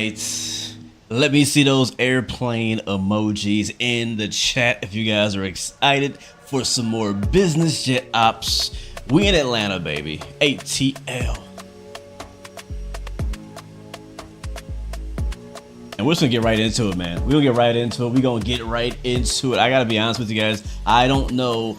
right, let me see those airplane emojis in the chat if you guys are excited for some more business jet ops. We in Atlanta, baby. ATL. And we're just gonna get right into it, man. We're gonna get right into it. We're gonna get right into it. I gotta be honest with you guys. I don't know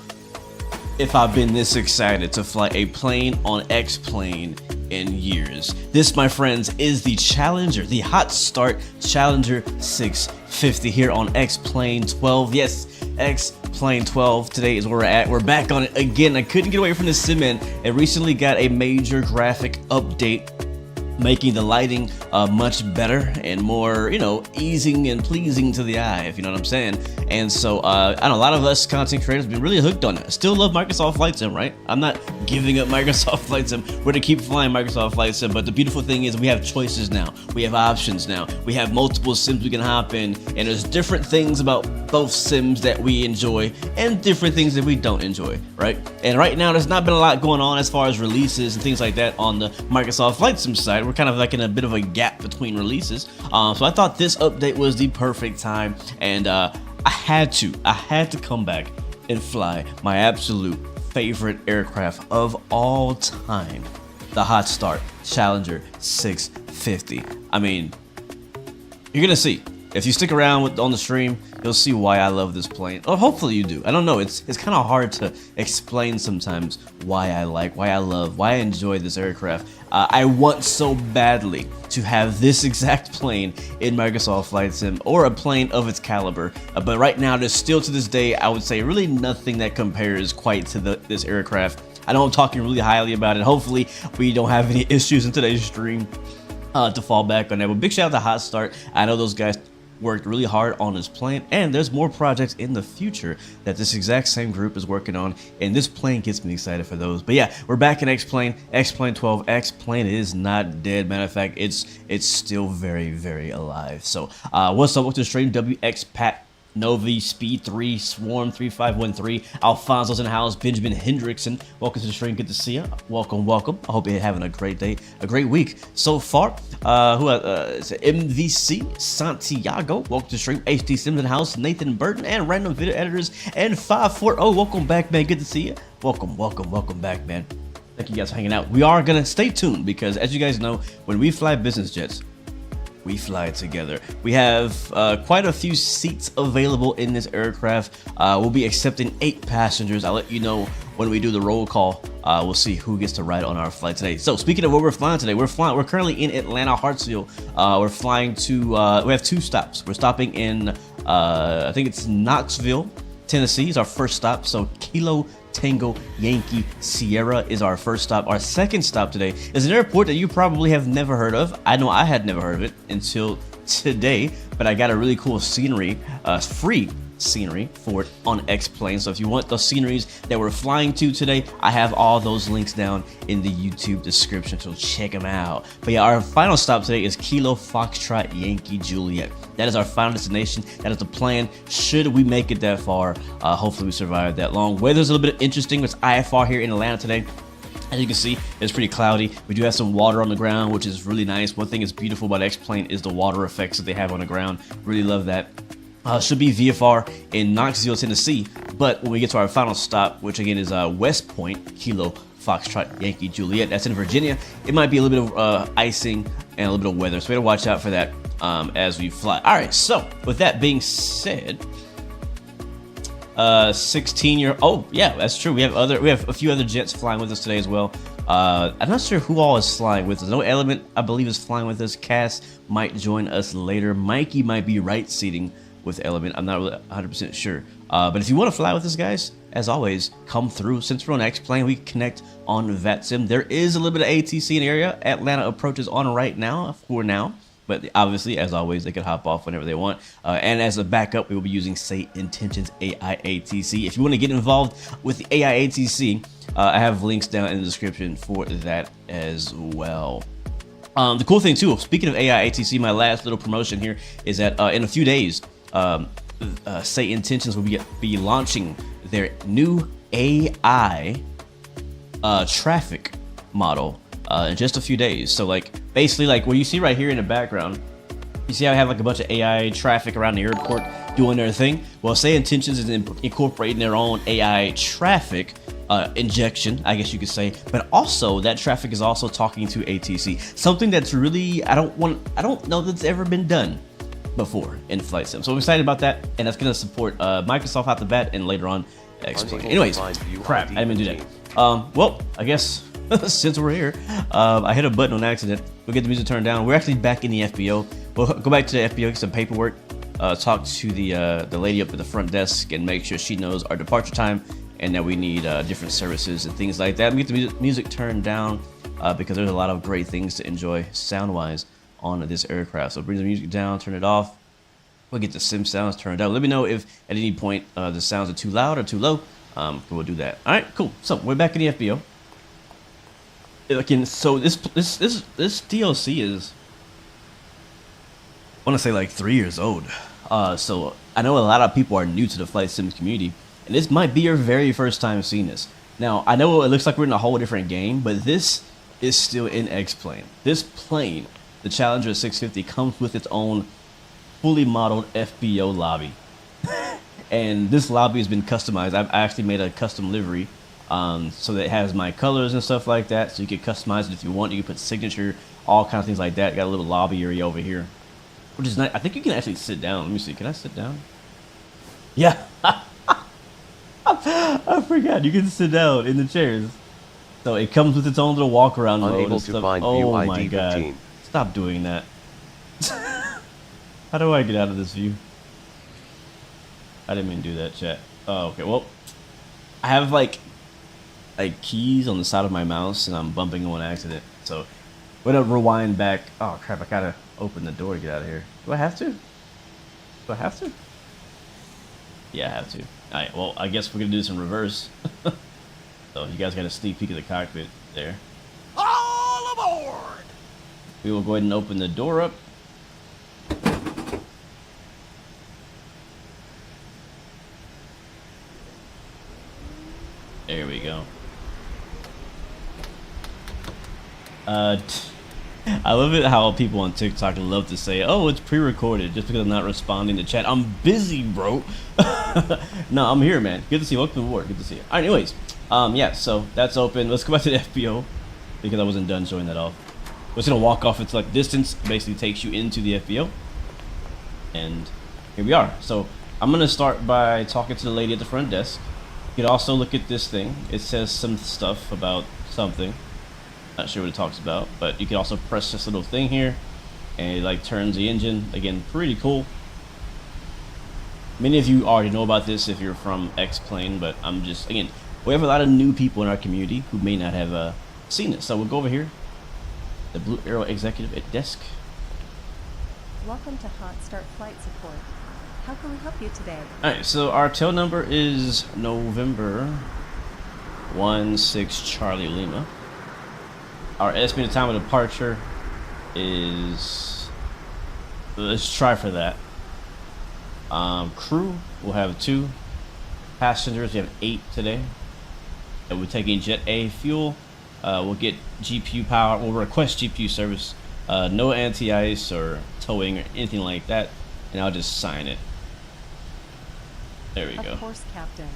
if I've been this excited to fly a plane on X-Plane in years. This, my friends, is the Challenger, the hot start Challenger 650 here on X-Plane 12. Yes, X-Plane 12 today is where we're at. We're back on it again. I couldn't get away from the sim, man. It recently got a major graphic update, making the lighting much better and more, you know, easing and pleasing to the eye, if you know what I'm saying. And so I know a lot of us content creators have been really hooked on it. I still love Microsoft Flight Sim, right? I'm not giving up Microsoft Flight Sim. We're to keep flying Microsoft Flight Sim, but the beautiful thing is we have choices now. We have options now. We have multiple sims we can hop in, and there's different things about both sims that we enjoy and different things that we don't enjoy, right? And right now there's not been a lot going on as far as releases and things like that on the Microsoft Flight Sim side. We're kind of like in a bit of a gap between releases, so I thought this update was the perfect time, and I had to come back and fly my absolute favorite aircraft of all time, the hot start Challenger 650. I mean, you're gonna see if you stick around on the stream, you'll see why I love this plane. Or hopefully you do. I don't know. It's kind of hard to explain sometimes why I like, why I love, why I enjoy this aircraft. I want so badly to have this exact plane in Microsoft Flight Sim, or a plane of its caliber. But right now, there's still to this day, I would say really nothing that compares quite to this aircraft. I know I'm talking really highly about it. Hopefully we don't have any issues in today's stream to fall back on that. But big shout out to Hot Start. I know those guys worked really hard on this plane, and there's more projects in the future that this exact same group is working on, and this plane gets me excited for those. But yeah, we're back in X-Plane 12. X-Plane is not dead. Matter of fact, it's still very, very alive. So what's up with the stream? WX Pat Novi, Speed 3, Swarm 3513, Alfonso's in the house, Benjamin Hendrickson. Welcome to the stream. Good to see you. Welcome, welcome. I hope you're having a great day, a great week so far. It's MVC Santiago. Welcome to the stream. HD Sims in the house, Nathan Burton, and Random Video Editors, and 540. Welcome back, man. Good to see you. Welcome, welcome, welcome back, man. Thank you guys for hanging out. We are gonna stay tuned because, as you guys know, when we fly business jets, we fly together. We have quite a few seats available in this aircraft. We'll be accepting 8 passengers. I'll let you know when we do the roll call. We'll see who gets to ride on our flight today. So speaking of where we're flying today, we're currently in Atlanta, Hartsville. We're flying to, we have 2 stops. We're stopping in, I think it's Knoxville, Tennessee is our first stop. So Kilo Tango Yankee Sierra is our first stop. Our second stop today is an airport that you probably have never heard of. I know I had never heard of it until today, but I got a really cool scenery, free scenery for it on X-Plane. So if you want those sceneries that we're flying to today, I have all those links down in the YouTube description, so check them out. But yeah, our final stop today is Kilo Foxtrot Yankee Juliet. That is our final destination. That is the plan. Should we make it that far, hopefully we survive that long. Weather's a little bit interesting. It's IFR here in Atlanta today. As you can see, it's pretty cloudy. We do have some water on the ground, which is really nice. One thing that's beautiful about X-Plane is the water effects that they have on the ground. Really love that. Should be VFR in Knoxville, Tennessee. But when we get to our final stop, which again is West Point, Kilo Foxtrot Yankee Juliet, that's in Virginia, it might be a little bit of icing and a little bit of weather. So we gotta watch out for that as we fly. All right, so with that being said, 16-year, oh yeah, that's true. We have a few other jets flying with us today as well. I'm not sure who all is flying with us. No Element, I believe, is flying with us. Cass might join us later. Mikey might be right seating with Element. I'm not really 100% sure. But if you want to fly with us, guys, as always, come through. Since we're on X-Plane, we connect on VATSIM. There is a little bit of ATC in the area. Atlanta approaches on right now, for now. But obviously, as always, they can hop off whenever they want. And as a backup, we will be using Say Intentions AIATC. If you want to get involved with the AIATC, I have links down in the description for that as well. The cool thing, too, speaking of AIATC, my last little promotion here is that in a few days, Say Intentions will be launching their new AI traffic model in just a few days. So like basically like what you see right here in the background You see how I have like a bunch of AI traffic around the airport doing their thing? Well, Say Intentions is incorporating their own AI traffic injection, I guess you could say, but also that traffic is also talking to ATC, something that's really I don't know that's ever been done before in flight sim. So I'm excited about that, and that's gonna support Microsoft out the bat and later on explain. Anyways, crap, I didn't mean to do that. Well, I guess since we're here, I hit a button on accident. We'll get the music turned down. We're actually back in the FBO. We'll go back to the FBO, get some paperwork, talk to the lady up at the front desk, and make sure she knows our departure time and that we need different services and things like that. We get the music turned down because there's a lot of great things to enjoy sound-wise on this aircraft. So bring the music down, turn it off. We'll get the sim sounds turned out. Let me know if at any point the sounds are too loud or too low. We'll do that. All right, cool. So we're back in the FBO. Again, so this DLC is, I want to say like 3 years old. So I know a lot of people are new to the flight sim community, and this might be your very first time seeing this. Now, I know it looks like we're in a whole different game, but this is still in X-Plane. This plane, the Challenger 650, comes with its own fully modeled FBO lobby. And this lobby has been customized. I've actually made a custom livery so that it has my colors and stuff like that. So you can customize it if you want. You can put signature, all kinds of things like that. Got a little lobby area over here, which is nice. I think you can actually sit down. Let me see. Can I sit down? Yeah. I forgot. You can sit down in the chairs. So it comes with its own little walk around mode. Unable to find oh view my ID god. 15. Stop doing that. How do I get out of this view? I didn't mean to do that, chat. Oh, okay. Well, I have like keys on the side of my mouse, and I'm bumping on accident. So we're gonna rewind back. Oh crap! I gotta open the door to get out of here. Do I have to? Do I have to? Yeah, I have to. All right. Well, I guess we're gonna do this in reverse. So you guys got a sneak peek of the cockpit there. All aboard! We will go ahead and open the door up. There we go. I love it how people on TikTok love to say, "Oh, it's pre-recorded," just because I'm not responding to chat. I'm busy, bro. No, I'm here, man. Good to see you. Welcome to war. Good to see you. All right, anyways, yeah. So that's open. Let's go back to the FBO because I wasn't done showing that off. We're just gonna walk off its like distance. Basically, takes you into the FBO, and here we are. So I'm gonna start by talking to the lady at the front desk. You can also look at this thing. It says some stuff about something. Not sure what it talks about, but you can also press this little thing here and it like turns the engine. Again, pretty cool. Many of you already know about this if you're from X-Plane, but I'm just, again, we have a lot of new people in our community who may not have seen it. So we'll go over here. The Blue Arrow executive at desk. Welcome to Hot Start Flight Support. How can we help you today? Alright, so our tail number is November 16 Charlie Lima. Our estimated time of departure is, let's try for that. Crew, we'll have 2. Passengers, we have 8 today. And we're taking Jet A fuel. We'll get GPU power, we'll request GPU service. No anti-ice or towing or anything like that. And I'll just sign it. There we go. Of course, Captain.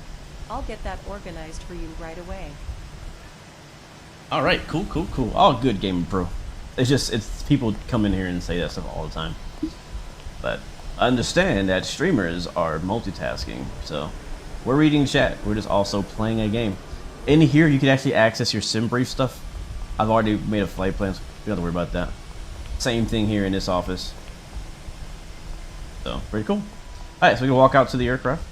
I'll get that organized for you right away. All right, cool. All good, Gaming Pro. It's people come in here and say that stuff all the time. But I understand that streamers are multitasking, so we're reading chat. We're just also playing a game. In here, you can actually access your sim brief stuff. I've already made a flight plan, so you don't have to worry about that. Same thing here in this office. So pretty cool. All right, so we can walk out to the aircraft.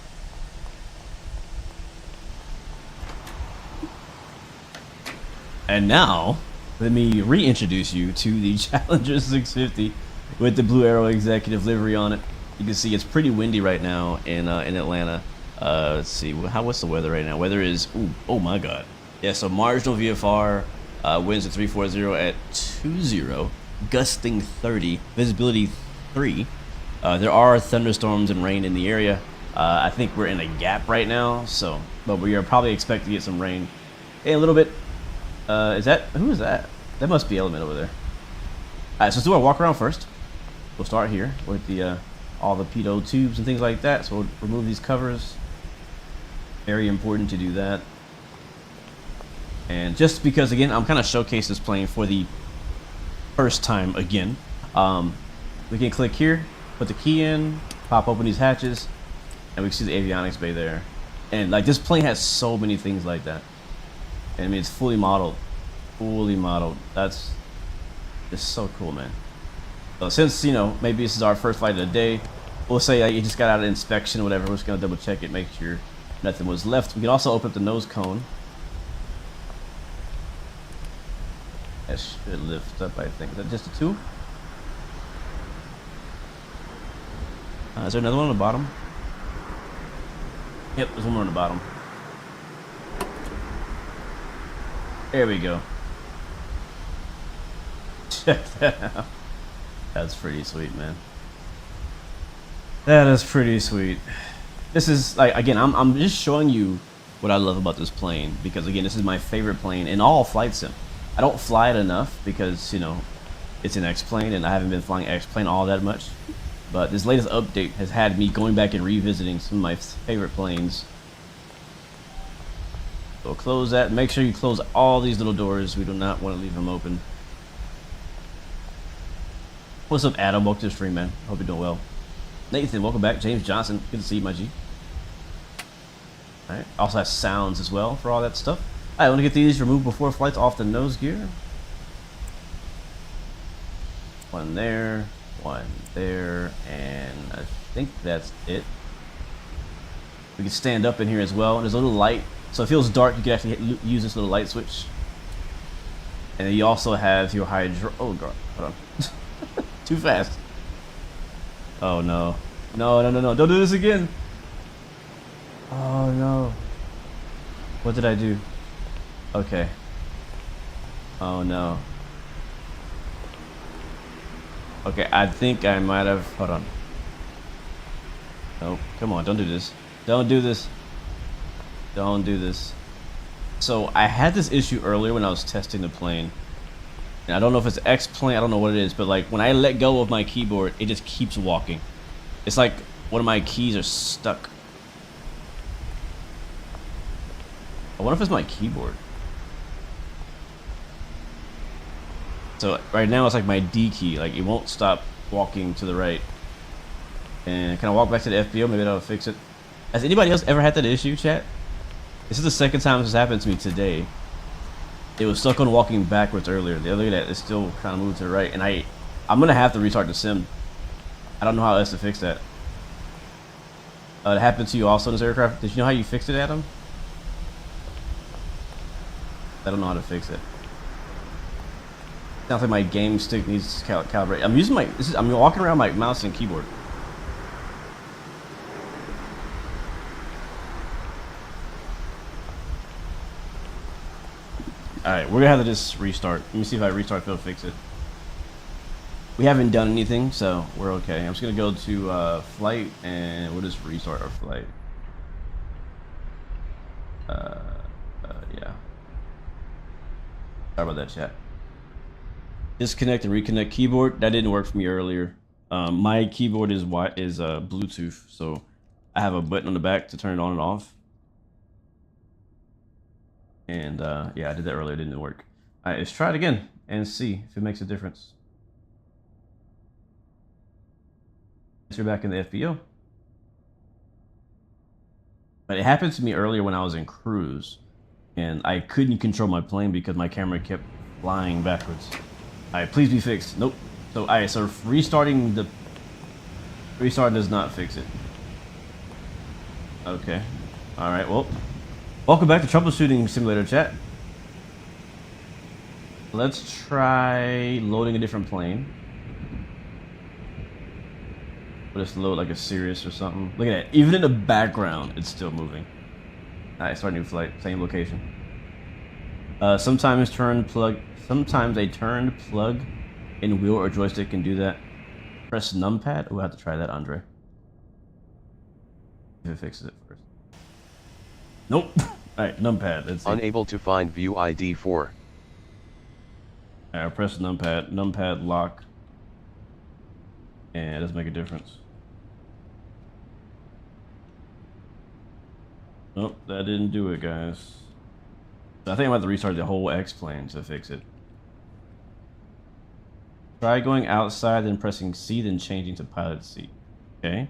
And now, let me reintroduce you to the Challenger 650 with the Blue Arrow executive livery on it. You can see it's pretty windy right now in Atlanta. Let's see, what's the weather right now? Weather is, oh my god. Yeah, so marginal VFR, winds at 340 at 20, gusting 30, visibility 3. There are thunderstorms and rain in the area. I think we're in a gap right now, so, but we are probably expecting to get some rain in a little bit. Who is that? That must be Element over there. Alright, so let's do our walk around first. we'll start here with the all the pitot tubes and things like that. So we'll remove these covers. Very important to do that. And just because, again, I'm kind of showcasing this plane for the first time again. We can click here, put the key in, pop open these hatches, and we can see the avionics bay there. And like, this plane has so many things like that. And I mean, it's fully modeled. Fully modeled. That's just so cool, man. So since, you know, maybe this is our first flight of the day, we'll say you just got out of inspection or whatever. We're just gonna double check it, make sure nothing was left. We can also open up the nose cone. That should lift up, I think. Is that just a 2? Is there another one on the bottom? Yep, there's one more on the bottom. There we go. Check that out. That's pretty sweet, man. That is pretty sweet. This is, like, again, I'm just showing you what I love about this plane, because again, this is my favorite plane in all flight sim. I don't fly it enough because, you know, it's an X-plane and I haven't been flying X-plane all that much. But this latest update has had me going back and revisiting some of my favorite planes. So close that. Make sure you close all these little doors. We do not want to leave them open. What's up, Adam? Welcome to the stream, man. Hope you're doing well. Nathan, welcome back. James Johnson, good to see you, my G. Alright, also has sounds as well for all that stuff. Alright, I want to get these removed before flights off the nose gear. One there, and I think that's it. We can stand up in here as well. There's a little light, so it feels dark. You can actually use this little light switch. And then you also have your hydro. Oh god, hold on. Too fast. Oh no. No, no, no, no. Don't do this again. Oh no. What did I do? Okay. Oh no. Okay, I think I might have. Hold on. Nope. Come on, don't do this. Don't do this. Don't do this. So I had this issue earlier when I was testing the plane. And I don't know if it's X-plane, I don't know what it is, but like when I let go of my keyboard, it just keeps walking. It's like one of my keys are stuck. I wonder if it's my keyboard. So right now it's like my D key, like it won't stop walking to the right. And can I walk back to the FBO? Maybe that'll fix it. Has anybody else ever had that issue, chat? This is the second time this happened to me today. It was stuck on walking backwards earlier. Look at that, it's still kind of moved to the right. And I'm gonna have to restart the sim. I don't know how else to fix that. It happened to you also in this aircraft. Did you know how you fixed it, Adam? I don't know how to fix it. Sounds like my game stick needs to calibrate. I'm using my. I'm walking around my mouse and keyboard. All right, we're gonna have to just restart. Let me see if I restart, if it'll fix it. We haven't done anything, so we're okay. I'm just gonna go to flight, and we'll just restart our flight. Yeah. Sorry about that, chat. Disconnect and reconnect keyboard. That didn't work for me earlier. My keyboard is Bluetooth, so I have a button on the back to turn it on and off. And yeah, I did that earlier. It didn't work. All right, let's try it again and see if it makes a difference. You're back in the FBO. But it happened to me earlier when I was in cruise, and I couldn't control my plane because my camera kept flying backwards. Alright, please be fixed. Nope. So, alright, so restarting does not fix it. Okay. Alright, well. Welcome back to Troubleshooting Simulator, chat. Let's try loading a different plane. We'll just load like a Sirius or something. Look at that. Even in the background, it's still moving. Alright, start a new flight. Same location. Sometimes a turned plug in wheel or joystick can do that. Press numpad. We'll have to try that, Andre. If it fixes it first. Nope. Alright, numpad. Let's see. Unable to find view ID 4. Alright, press numpad. Numpad lock. Yeah, it does make a difference. Nope, that didn't do it, guys. I think I'm about to restart the whole X-plane to fix it. Try going outside, then pressing C, then changing to pilot seat. Okay.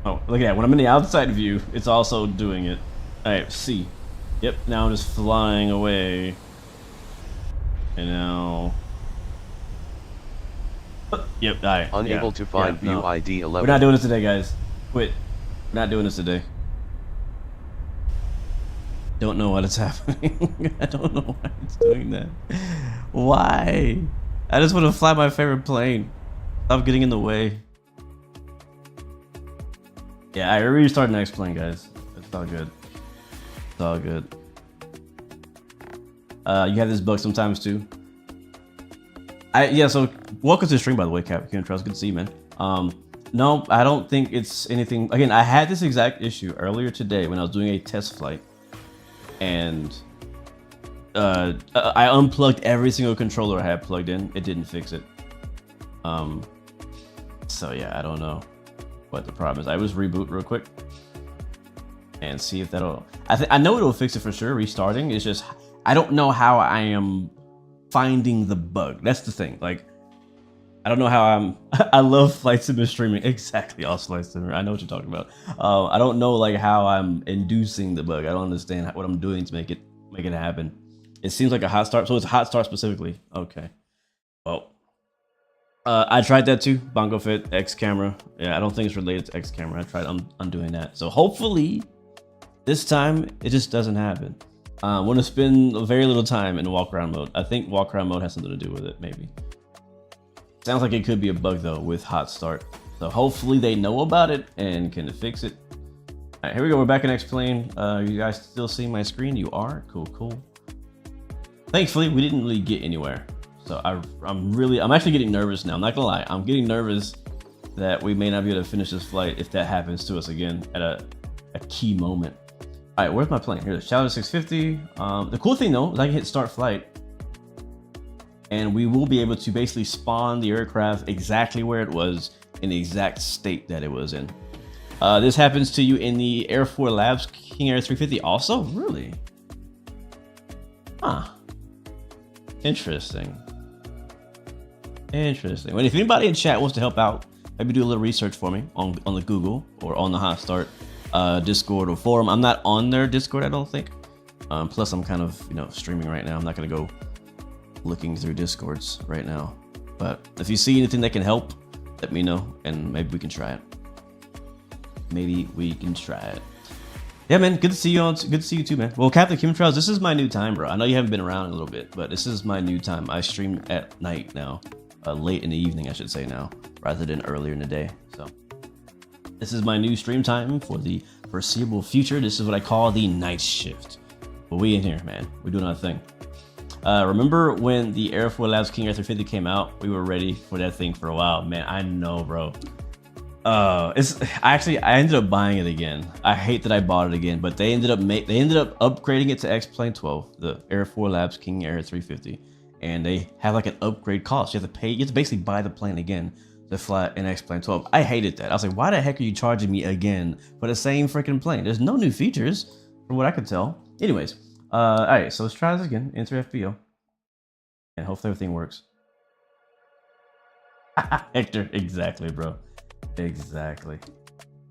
Oh, look at that. When I'm in the outside view, it's also doing it. Alright, C. Yep, now I'm just flying away. And now... Yep, alright. Unable to find view ID 11. We're not doing this today, guys. Quit. We're not doing this today. Don't know what is happening. I don't know why it's doing that. Why? I just want to fly my favorite plane. Stop getting in the way. Yeah, I restarted next plane, guys. It's all good. It's all good. You have this bug sometimes too. Yeah, so welcome to the stream, by the way, Captain Trust. Good to see you, man. No, I don't think it's anything. Again, I had this exact issue earlier today when I was doing a test flight, and I unplugged every single controller I had plugged in. It didn't fix it. So yeah, I don't know what the problem is. I was reboot real quick and see if that'll. I know it'll fix it for sure. Restarting. It's just I don't know how I am finding the bug. That's the thing. Like, I don't know how I'm. I love flight sim streaming. Exactly, all flight sim. I know what you're talking about. I don't know like how I'm inducing the bug. I don't understand what I'm doing to make it happen. It seems like a hot start. So it's a hot start specifically. Okay. Well, I tried that too. Bongo Fit X camera. Yeah, I don't think it's related to X camera. I tried undoing that. So hopefully this time it just doesn't happen. I'm gonna spend very little time in walkaround mode. I think walkaround mode has something to do with it, maybe. Sounds like it could be a bug though with hot start. So hopefully they know about it and can fix it. All right, here we go. We're back in X-plane. You guys still seeing my screen? You are? Cool, cool. Thankfully, we didn't really get anywhere. So I'm actually getting nervous now. I'm not gonna lie. I'm getting nervous that we may not be able to finish this flight if that happens to us again at a key moment. All right, where's my plane? Here's Shadow 650. The cool thing though is I can hit start flight, and we will be able to basically spawn the aircraft exactly where it was in the exact state that it was in. This happens to you in the Air 4 Labs King Air 350 also? Really? Huh. Interesting. Interesting. Well, if anybody in chat wants to help out, maybe do a little research for me on the Google or on the Hot Start Discord or forum. I'm not on their Discord, I don't think. Plus, I'm kind of streaming right now. I'm not gonna go looking through Discords right now. But if you see anything that can help, let me know, and maybe we can try it. Maybe we can try it. Yeah, man. Good to see you on. Good to see you too, man. Well, Captain Chemtrails, this is my new time, bro. I know you haven't been around in a little bit, but this is my new time. I stream at night now, late in the evening, I should say now, rather than earlier in the day. So this is my new stream time for the foreseeable future. This is what I call the night shift. But we in here, man. We're doing our thing. Remember when the Air 4 Labs King Air 350 came out? We were ready for that thing for a while, man. I know, bro. I ended up buying it again. I hate that I bought it again, but they ended up upgrading it to X-Plane 12, the Air 4 Labs King Air 350, and they have like an upgrade cost. You have to basically buy the plane again to fly an X-Plane 12. I hated that. I was like, why the heck are you charging me again for the same freaking plane? There's no new features from what I could tell. Anyways, all right, so let's try this again. Enter FBO, and hopefully everything works. Hector, exactly, bro. Exactly.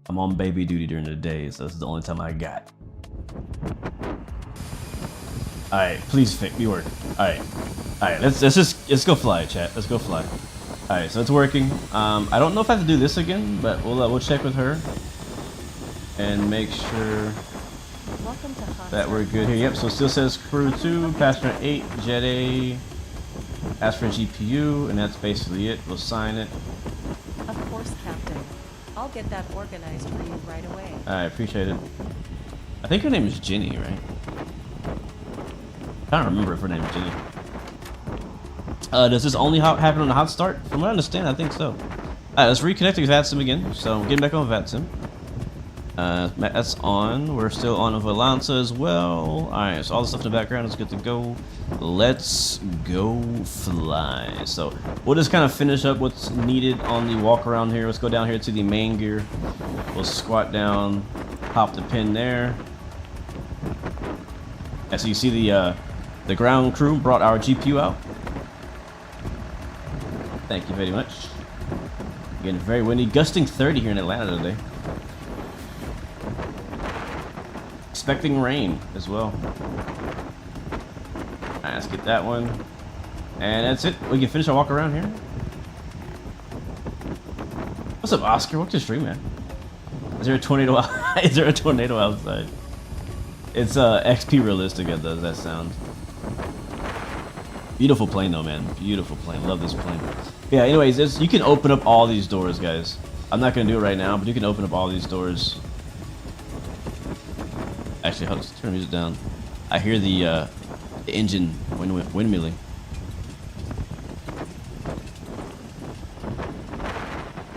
I'm on baby duty during the day, so this is the only time I got. All right, please be work. All right. Let's go fly, chat. Let's go fly. All right, so it's working. I don't know if I have to do this again, but we'll check with her and make sure that we're good here. Yep. So it still says crew 2, passenger 8, jet A. Ask for a GPU, and that's basically it. We'll sign it. Of course, Captain. I'll get that organized for you right away. I appreciate it. I think her name is Jenny, right? I can't remember if her name is Jenny. Does this only happen on the hot start? From what I understand, I think so. Alright, let's reconnect to VATSIM again. So getting back on VATSIM. That's on. We're still on with Alanza as well. Alright, so all the stuff in the background is good to go. Let's go fly. So we'll just kind of finish up what's needed on the walk around here. Let's go down here to the main gear. We'll squat down, pop the pin there. As you see, the ground crew brought our GPU out. Thank you very much. Again, very windy, gusting 30 here in Atlanta today. Expecting rain as well. Alright, let's get that one. And that's it. We can finish our walk around here. What's up, Oscar? Welcome to the stream, man. Is there a tornado Is there a tornado outside? It's XP realistic at that sound. Beautiful plane though, man. Beautiful plane. Love this plane. Yeah, anyways, you can open up all these doors, guys. I'm not gonna do it right now, but you can open up all these doors. Actually, hold on, let's turn the music down. I hear the engine windmilling.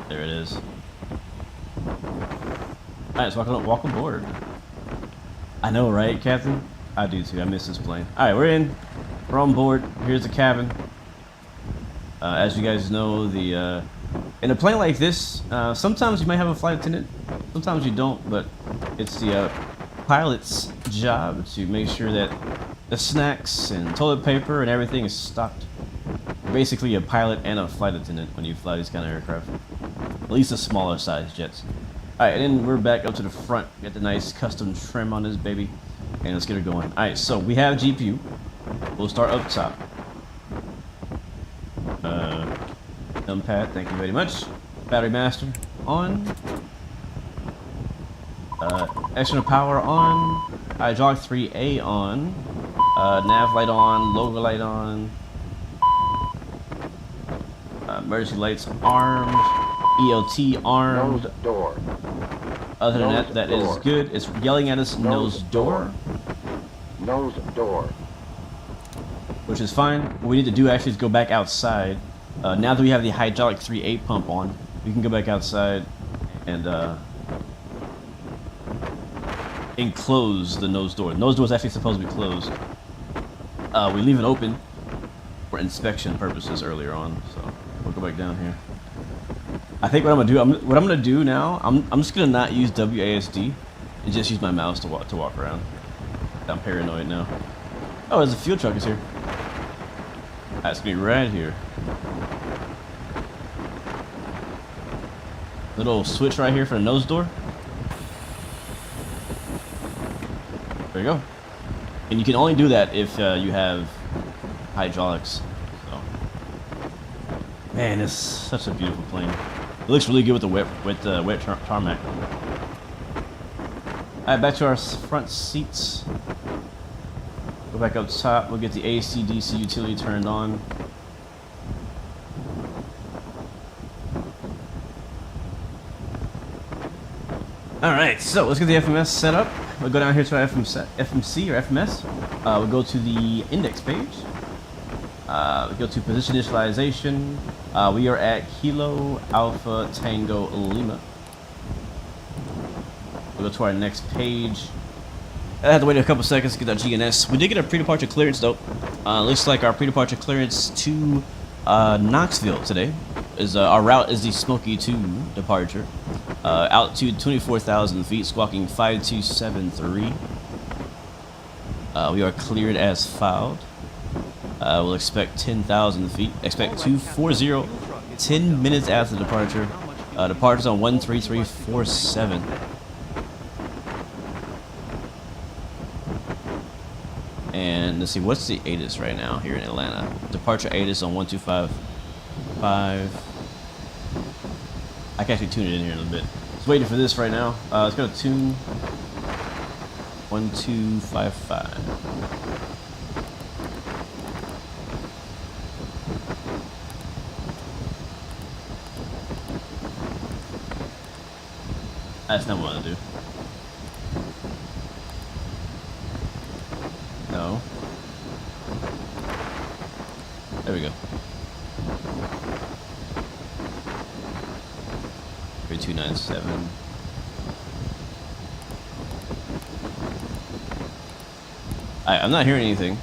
There it is. Alright, so walk aboard. I know, right, Captain? I do too. I miss this plane. Alright, we're in. We're on board. Here's the cabin. As you guys know, in a plane like this, sometimes you might have a flight attendant. Sometimes you don't, but it's the pilot's job to make sure that the snacks and toilet paper and everything is stocked. You're basically a pilot and a flight attendant when you fly these kind of aircraft. At least the smaller size jets. Alright, and then we're back up to the front. Got the nice custom trim on this baby. And let's get her going. Alright, so we have GPU. We'll start up top. Numpad, thank you very much. Battery master on. External power on. Hydraulic 3A on. Nav light on. Logo light on. Emergency lights armed. ELT armed. Nose door. Other than Nose that door. is good. It's yelling at us nose door. Nose door. Which is fine. What we need to do actually is go back outside. Now that we have the hydraulic 3A pump on, we can go back outside and close the nose door. The nose door is actually supposed to be closed. We leave it open for inspection purposes earlier on, so we'll go back down here. I think what I'm gonna do now, I'm just gonna not use WASD and just use my mouse to walk around. I'm paranoid now. Oh, there's a fuel truck is here. That's me right here. Little switch right here for the nose door. There you go. And you can only do that if you have hydraulics. So. Man, it's such a beautiful plane. It looks really good with the wet tarmac. Alright, back to our front seats. Go back up top. We'll get the AC/DC utility turned on. Alright, so let's get the FMS set up. We'll go down here to our FMC or FMS. We'll go to the index page. We go to position initialization. We are at Kilo Alpha Tango Lima. We'll go to our next page. I had to wait a couple seconds to get our GNS. We did get a pre-departure clearance though. Looks like our pre-departure clearance to Knoxville today. Our route is the Smoky 2 departure. Altitude 24,000 feet, squawking 5273. We are cleared as filed. We'll expect 10,000 feet. Expect 240. 10 minutes after departure. Departure's on 13347. And let's see, what's the ATIS right now here in Atlanta? Departure ATIS on 1255. I can actually tune it in here in a little bit. Just waiting for this right now. Let's go to tune 1255. That's not what I want to do. No. There we go. 3297. I'm not hearing anything.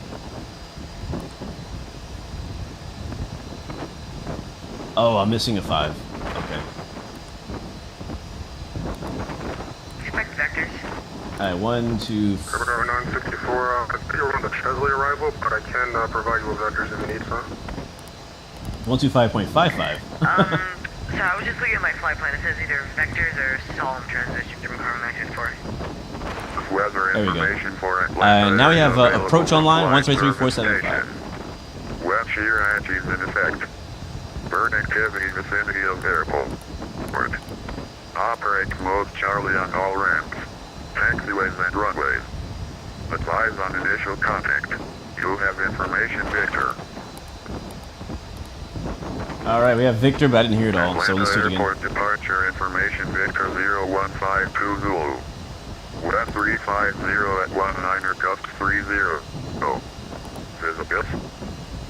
Oh, I'm missing a 5. Okay. Expect vectors. Alright, 1, 2. Bravo 964, you're on the Chesley arrival, but I can provide you with vectors if you need some. 125.55. So I was just looking at my flight plan. It says either vectors or solemn transition from carbon action for. Weather There we go. information for Atlanta. Now we have Available approach online, flight 133475. service station. West shear anches in effect. Bird activity vicinity of airport. Operate mode Charlie on all ramps. Taxiways and runways. Advise on initial contact. You have information, Victor. Alright, we have Victor, but I didn't hear it all, so let's do it again. Airport departure information, Victor 0152 Zulu. West 350 at 19er gust 30. Visibility.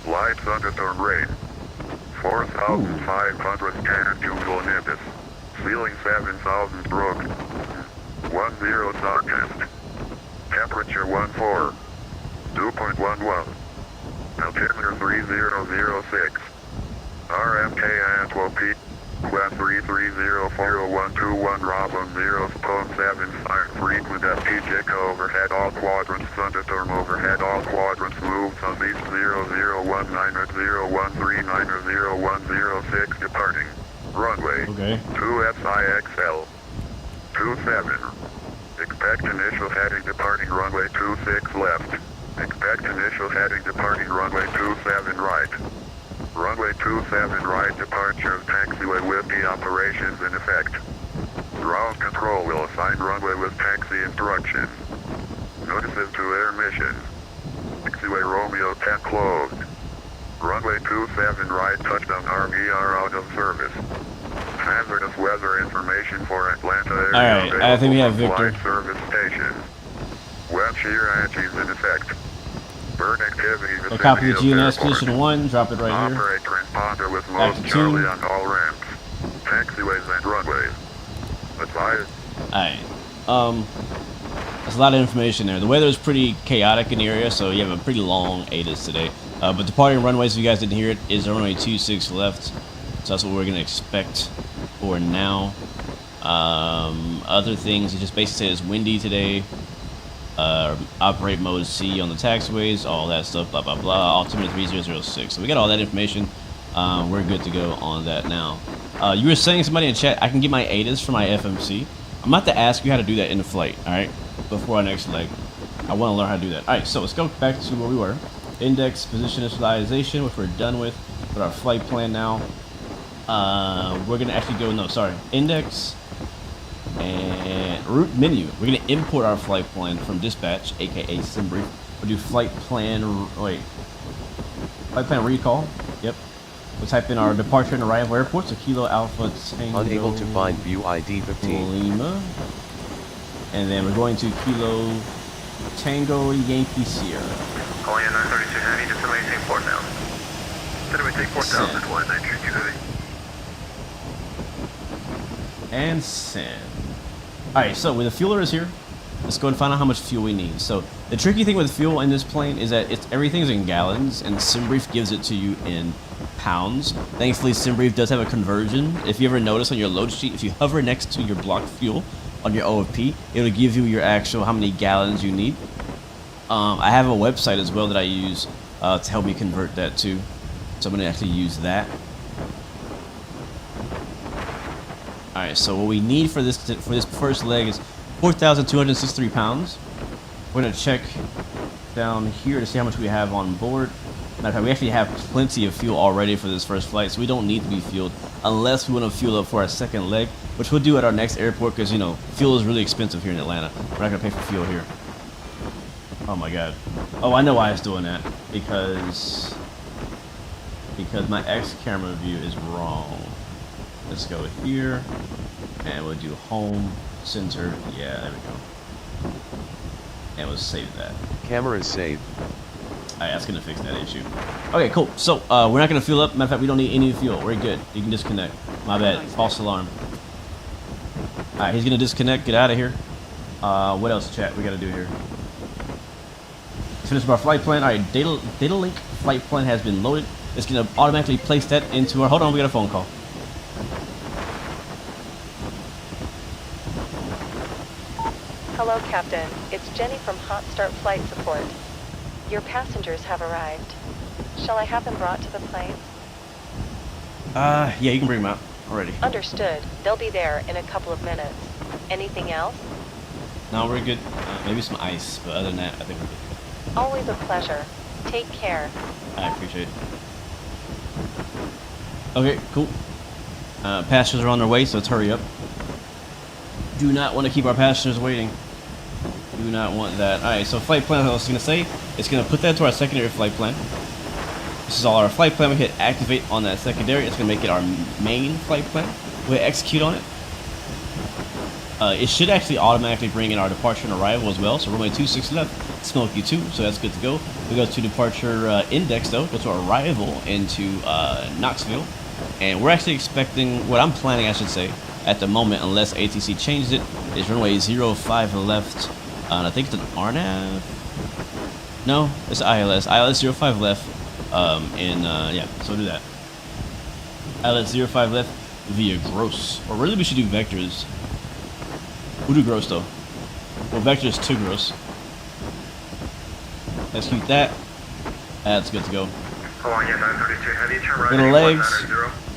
Light thunderstorm rain. 4,510 usual nimbus. Ceiling 7,000 broken. 10 darkest. Temperature 14. 2.11. Altimeter 3006. RMK Antwo P. West 330-40121 Bravo 0 Stone 75 frequent FPJ overhead all quadrants thunderstorm overhead all quadrants moves on east 0019 at 0139 or 0106 departing. Runway Okay. 2SIXL 27. Expect initial heading departing runway 26 left. Expect initial heading departing runway 27 right. Runway 27 right departure of taxiway with the operations in effect. Ground control will assign runway with taxi instructions. Notices to air mission. Taxiway Romeo 10 closed. Runway 27 right touchdown RVR out of service. Hazardous weather information for Atlanta area. Alright, I think we have available Victor. from flight service stations. West shear anches in effect. Bird activity So copy the vicinity of GNS airport. position 1, drop it right here. Operate transponder with Back mode to Charlie 2. on all ramps. Taxiways and runways. Advise. Alright. There's a lot of information there. The weather is pretty chaotic in the area, so you have a pretty long ATIS today. But departing runways, if you guys didn't hear it, is runway 26 left. So that's what we're going to expect for now. Other things, it just basically says windy today. Operate mode C on the taxiways, all that stuff, blah, blah, blah. Altimeter 3006. So we got all that information. We're good to go on that now. You were saying somebody in chat, I can get my ATIS for my FMC. I'm about to ask you how to do that in the flight, alright? Before our next leg. I want to learn how to do that. Alright, so let's go back to where we were. Index, position initialization, which we're done with our flight plan now. We're going to actually go, no, sorry. Index and route menu. We're going to import our flight plan from dispatch, aka SimBrief. We'll do flight plan recall. Yep. We'll type in our departure and arrival airports, so Kilo Alpha Tango Unable to find view ID 15. Lima. And then we're going to Kilo Tango Yankee Sierra. Calling in 932 Heavy, just somebody take 4,000. Somebody take 4,000, 1932 Heavy. And send. Alright, so with the fueler is here, let's go and find out how much fuel we need. So the tricky thing with fuel in this plane is that everything's in gallons, and SimBrief gives it to you in pounds. Thankfully, SimBrief does have a conversion. If you ever notice on your load sheet, if you hover next to your block fuel on your OFP, it'll give you your actual how many gallons you need. I have a website as well that I use to help me convert that too. So I'm going to actually use that. Alright, so what we need for this first leg is 4,263 pounds. We're going to check down here to see how much we have on board. Matter of fact, we actually have plenty of fuel already for this first flight, so we don't need to be fueled unless we want to fuel up for our second leg, which we'll do at our next airport because, you know, fuel is really expensive here in Atlanta. We're not going to pay for fuel here. Oh my god. Oh, I know why it's doing that. Because my X camera view is wrong. Let's go here, and we'll do home, center, yeah, there we go. And we'll save that. Camera is saved. Alright, that's gonna fix that issue. Okay, cool. So, we're not gonna fuel up. Matter of fact, we don't need any fuel. We're good. You can disconnect. My bad. False alarm. Alright, he's gonna disconnect. Get out of here. What else, chat, we gotta do here? finish our flight plan. All right, data link flight plan has been loaded. It's gonna automatically place that into our. Hold on, we got a phone call. Hello, Captain. It's Jenny from Hot Start Flight Support. Your passengers have arrived. Shall I have them brought to the plane? Yeah, you can bring them out already. Understood. They'll be there in a couple of minutes. Anything else? No, we're good. Maybe some ice, but other than that, I think we're good. Always a pleasure. Take care. I appreciate it. Okay, cool. Passengers are on their way, so let's hurry up. Do not want to keep our passengers waiting. Do not want that. Alright, so flight plan, I was going to say, it's going to put that to our secondary flight plan. This is all our flight plan. We hit activate on that secondary. It's going to make it our main flight plan. We execute on it. It should actually automatically bring in our departure and arrival as well. So runway 26 left, Smoky 2, so that's good to go. We go to departure index though, go to arrival into Knoxville. And we're actually expecting, what I'm planning I should say, at the moment, unless ATC changes it, is runway 05 left. And I think it's an RNAV. No, it's ILS. ILS 05 left. Yeah, so do that. ILS 05 left via gross. Or really we should do vectors. We'll do gross though. Well, vectors to gross. Execute that. That's good to go. Little legs.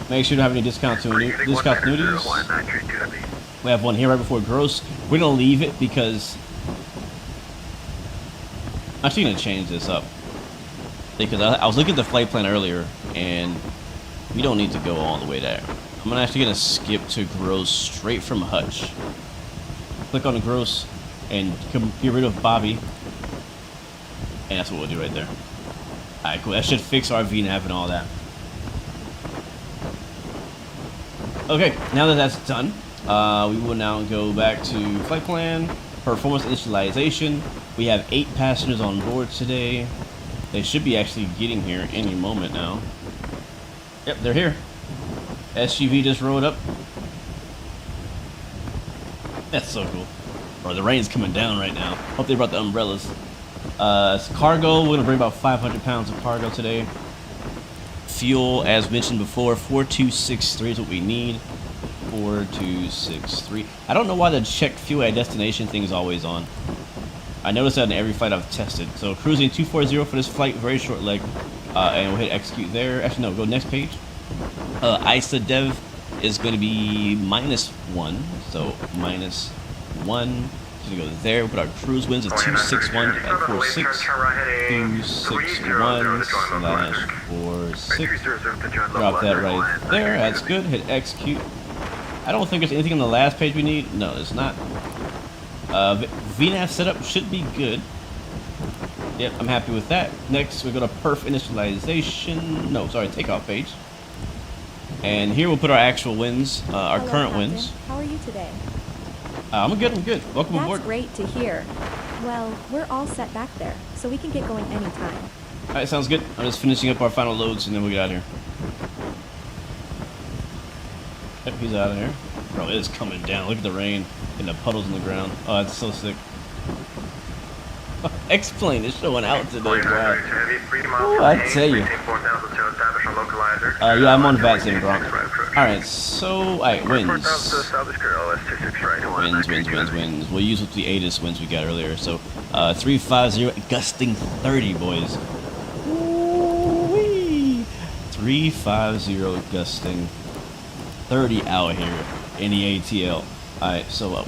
Make sure you don't have any discontinuities. We have one here right before gross. We're gonna leave it because I'm actually gonna change this up because I was looking at the flight plan earlier and we don't need to go all the way there. I'm actually gonna skip to gross straight from Hutch. Click on the gross and get rid of Bobby, and that's what we'll do right there. Alright, cool. That should fix our VNAV and all that. Okay, now that that's done, we will now go back to flight plan, performance initialization. We have 8 passengers on board today. They should be actually getting here any moment now. Yep, they're here. SUV just rolled up. That's so cool. Or the rain's coming down right now. Hope they brought the umbrellas. It's cargo. We're gonna bring about 500 pounds of cargo today. Fuel, as mentioned before, 4263 is what we need. 4263. I don't know why the check fuel at destination thing is always on. I noticed that in every flight I've tested. So cruising 240 for this flight, very short leg, and we'll hit execute there. Actually, no, go next page. ISA dev is going to be -1, so -1. Just go there. We'll put our cruise winds at 261 at 46. 261/46. Drop that right there. That's good. Hit execute. I don't think there's anything on the last page we need. No, it's not. VNAV setup should be good. Yep, I'm happy with that. Next, we go to perf initialization. No, sorry, takeoff page. And here we'll put our actual winds, our Hello, current Captain. winds. How are you today? I'm good. Welcome That's aboard. great to hear. Well, we're all set back there, so we can get going anytime. All right, sounds good. I'm just finishing up our final loads, and then we'll get out of here. Yep, he's out of here. Bro, it is coming down. Look at the rain and the puddles in the ground. Oh, that's so sick. X-Plane is showing out today, bro. Oh, I tell you. Yeah, I'm on VATSIM, bro. Alright, so, alright, winds. Winds. We'll use the ATIS winds we got earlier. So, 350, gusting 30, boys. Woo-wee. 350, gusting 30 out here in the ATL. Alright, so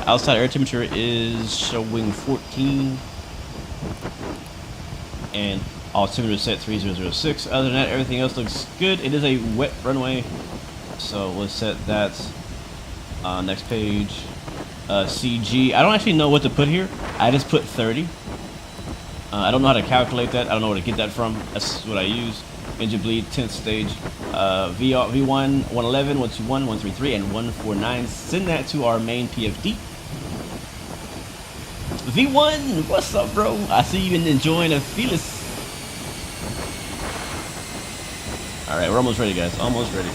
outside air temperature is showing 14. And altimeter set 3006. Other than that, everything else looks good. It is a wet runway, so we'll set that. Next page. CG. I don't actually know what to put here. I just put 30. I don't know how to calculate that. I don't know where to get that from. That's what I use. Engine bleed, 10th stage. V1, 111, 121, 133, and 149. Send that to our main PFD. V1, what's up, bro? I see you been enjoying a Felis. Alright, we're almost ready, guys. Almost ready.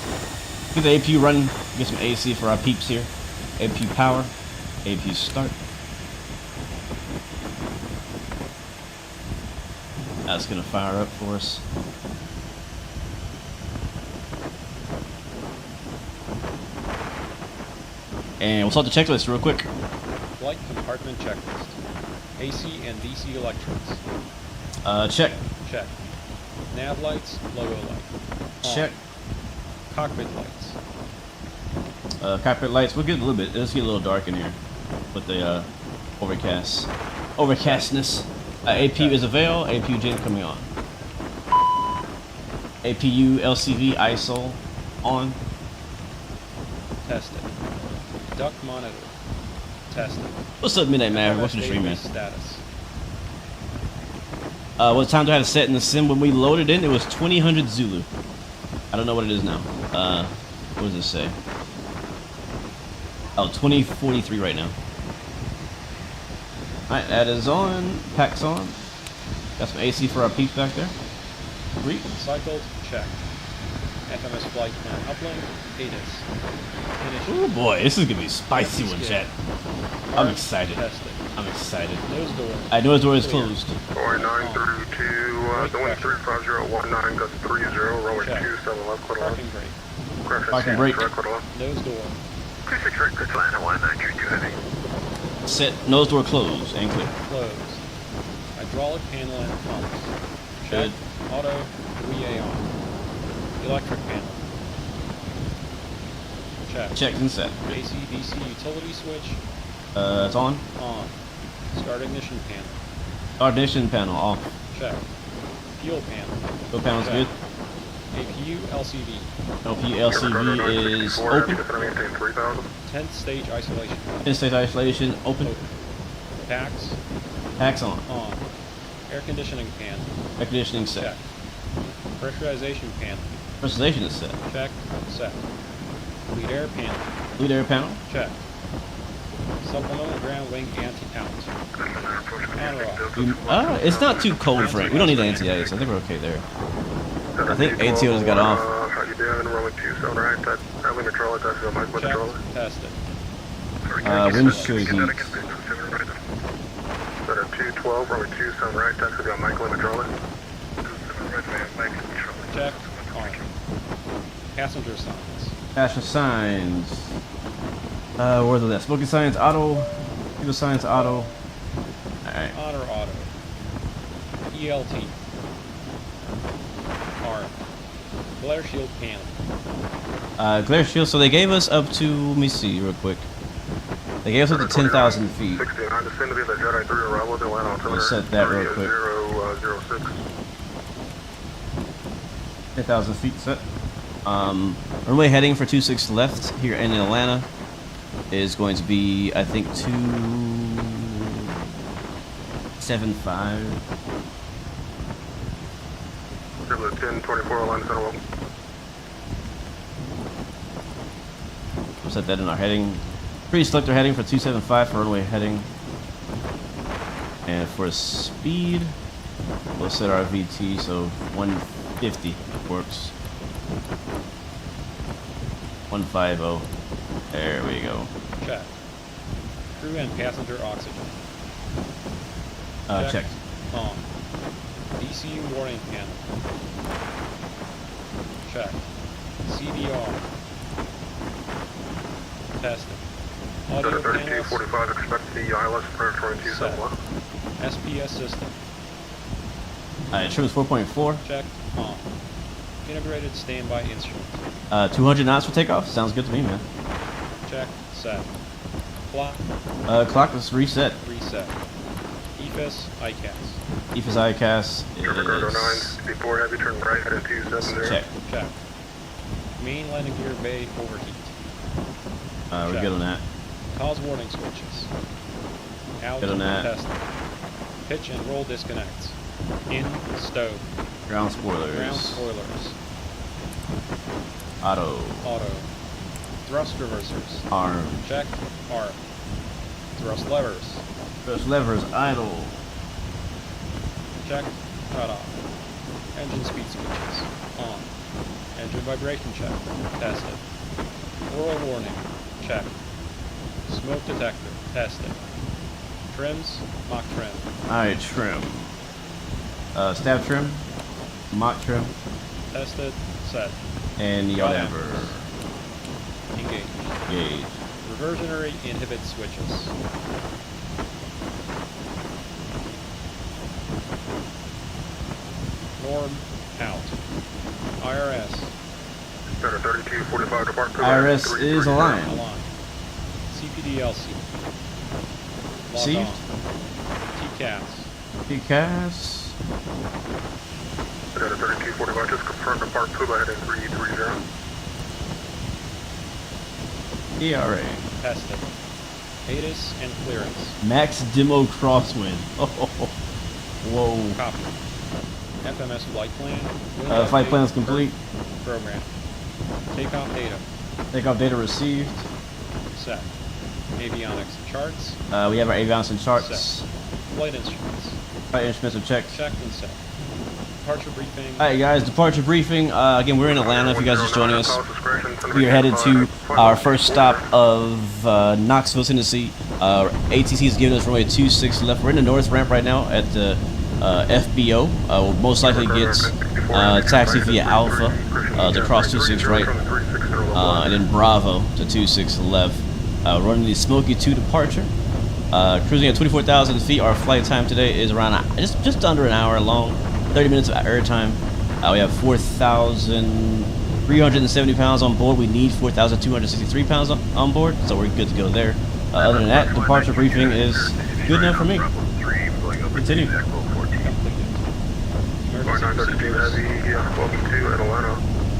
Get the APU running. Get some AC for our peeps here. APU power. APU start. That's gonna fire up for us. And we'll start the checklist real quick. Flight compartment checklist. AC and DC electrics. Check. Check. Nav lights, logo light. On. Check. Cockpit lights. Cockpit lights. We'll get a little bit. Let's get a little dark in here with the overcastness. APU is avail. APU gen coming on. APU LCV ISO on. Tested. Duct monitor. Tested. What's up, Midnight Maverick? What's the stream, man? Status. What time do I have to set in the sim? When we loaded in, it was 2000 Zulu. I don't know what it is now. What does it say? Oh, 2043 right now. Alright, that is on. Pack's on. Got some AC for our peeps back there. Great. Cycled. Check. FMS flight plan uplink. ATIS. Oh boy, this is gonna be a spicy one, chat. I'm excited. Tested. I'm excited. Nose door. I know his door is closed. 49 through to the 135019, gust 30, runway Check. 27 left, clear Parking brake. Parking brake. Nose door. 26 right, good line, 1932 heavy. Set nose door closed and clear. Closed. Hydraulic panel and pumps. Good. Check. Auto. WIA on. Electric panel. Check. Checked and set. AC DC utility switch. It's on. On. Start ignition panel. Ignition panel off. Check. Fuel panel. Fuel panel's Check. good. APU LCD. LP LCV is open. 10th stage isolation. In-state isolation open. Open. Packs. Packs on. On. Air conditioning panel. Air conditioning set. Check. Pressurization panel. Pressurization is set. Check. Set. Lead air panel. Lead air panel. Check. Supplemental ground wing anti-out. On or off. It's not too cold, Frank. We don't need the anti-ice. I think we're okay there. I think ATO just got off. How you doing? Runway 27 right, that's limit control, that's the mic with Check. control. Tested. Windshield heat. That at 212, runway 27 right, that's the mic limit control. Check. On. Passenger signs. Passenger signs. Where's that? Smoking signs, auto. People signs, auto. Alright. On or auto. ELT. Arm. Glare shield panel. Glare shield. So they gave us up to, let me see real quick. They gave us up to 10,000 feet. 69, descend to be the Jedi 3 arrival, the land altimeter. Let's set that real quick. 006. 10,000 feet set. Runway heading for 26 left here in Atlanta is going to be, I think, 275. 1024 line center level. We'll set that in our heading. Pre-select our heading for 275 for runway heading. And for speed, we'll set our VT, so 150 works. 150. There we go. Check. Crew and passenger oxygen. Checked. On. DC warning panel. Check. CDR. Testing. Audio panels. 3245, expect the ILS approach for 271. SPS system. Alright, trim is 4.4. Check. On. Integrated standby instrument. 200 knots for takeoff. Sounds good to me, man. Check. Set. Clock. Clock is reset. Reset. EFIS. ICAS. EFIS ICAS Cargo 9, is before heavy turn right at 270. check. Check. Main landing gear bay overheat. We're Check. good on that. Cause warning switches. Out. Good on that. Testing. Pitch and roll disconnects. In. Stove. Ground spoilers. Ground spoilers. Auto. Auto. Thrust reversers. Arm. Check. Arm. Thrust levers. Thrust levers idle. Check. Cut off. Engine speed switches. On. Engine vibration check. Tested. Oral warning. Check. Smoke detector. Tested. Trims. Mock trim. Alright, trim. Staff trim, mock trim, Tested. Set. and yacht amber. Engage. Gauge. Reversionary inhibit switches. Norm out. IRS. Center 3245 depart. IRS is a line. Align. CPDLC. Lock Received. on. TCAS. PCAS. Center 3245, just confirm depart Puma heading 330. ERA. Tested. ATIS and clearance. Max demo crosswind. Oh, whoa. Copy. FMS flight plan. Flight plan is complete. Program. Takeoff data. Takeoff data received. Set. Avionics and charts. We have our avionics and charts. Set. Flight instruments. Flight instruments are checked. Checked and set. Departure briefing. Alright guys, departure briefing. Again, we're in Atlanta if you guys are just joining us. We are headed to our first stop of Knoxville, Tennessee. ATC is giving us runway 26 left. We're in the north ramp right now at the FBO. We'll most likely get taxi via Alpha to cross 26 right, and then Bravo to 26 left. Running the Smoky 2 departure. Cruising at 24,000 feet. Our flight time today is around just under an hour long. 30 minutes of air time. We have 4,370 pounds on board. We need 4,263 pounds on board, so we're good to go there. Other than that, departure briefing is good enough for me. Continue.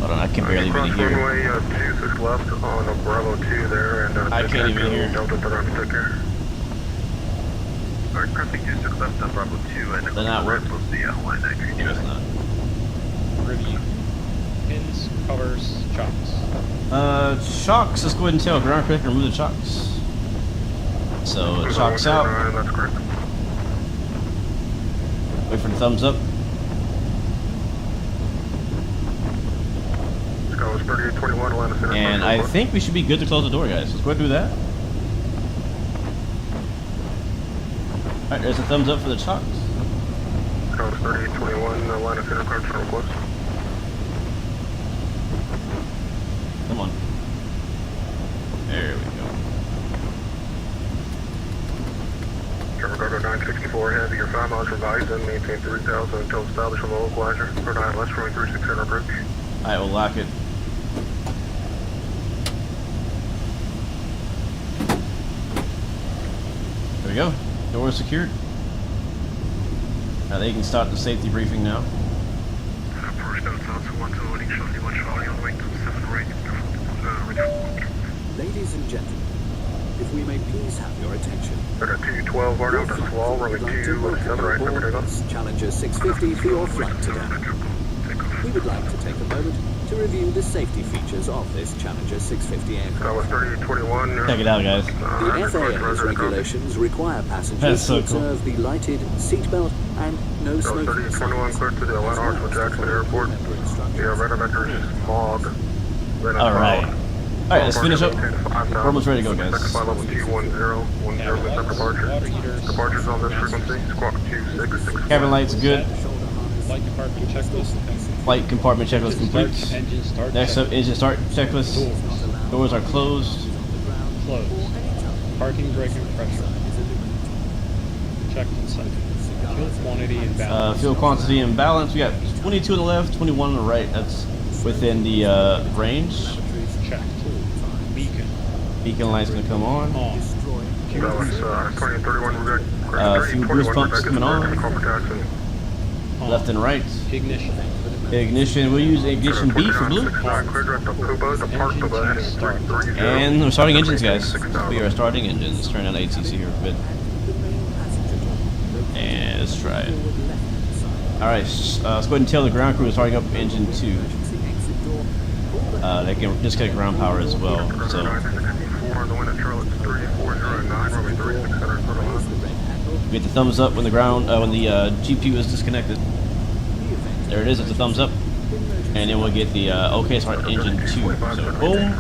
Hold on, I can barely even hear. Runway 26 left on Bravo 2 there, and I can't even hear. Delta Toronto, take care. Alright, crossing 26 left on Bravo 2 and They're not working. the line 93. No, it's not. Review. Pins, covers, chocks. Chocks, let's go ahead and tell ground crew to remove the chocks. So, chocks out. That's correct. Wait for the thumbs up. Scholars 3821, Atlanta Center. And I think we should be good to close the door, guys. Let's go ahead and do that. Alright, there's a thumbs up for the chocks. Scholars 3821, Atlanta Center, approach for request. Come on. There we go. Trevor Cargo 964, heavy, your 5 miles revised and maintain 3000 until established with a localizer. Rhode Island, left runway 36 center approach. Alright, we'll lock it. There we go. Door is secured. Now they can start the safety briefing now. Approach Delta 1 to loading shortly, watch Charlie on the way to 7 right. Ladies and gentlemen, if we may please have your attention. Delta 212, Arnold, to Swall, runway 2, 7 right, number takeoff. Challenger 650 for your flight today. We would like to take a moment to review the safety features of this Challenger 650 aircraft. Scholars 3821. Check it out, guys. The FAA's regulations require That's passengers so to cool. observe the lighted seatbelt and no Scholars smoking 3821, signs. clear to the Atlanta Hartsville Jackson Airport. The radar vector is MOG. Alright. Alright, let's finish up. We're almost ready to go, guys. Flight level 210, Cabin lights, departure. water heaters. Departures on this frequency, squawk 266. Cabin lights good. Flight department checklist. Flight compartment checklist complete. Start, engine start. Next up, engine start checklist. Doors are closed. Closed. Parking brake and pressure. Checked and set. Fuel quantity and balance. Fuel quantity and balance. We got 22 on the left, 21 on the right. That's within the range. Checked. Beacon. Beacon light's gonna come on. On. That was 2031, we got Fuel boost pumps coming on. On. Left and right. Ignition. Ignition. We'll use ignition B for blue. And we're starting engines, guys. We are starting engines. Let's turn on ATC here a bit. And let's try it. Alright, let's go ahead and tell the ground crew we're starting up engine 2. They can just get ground power as well. So we get the thumbs up when the ground when the GPU is disconnected. There it is. It's a thumbs up, and then we'll get the OK start engine 2. So boom.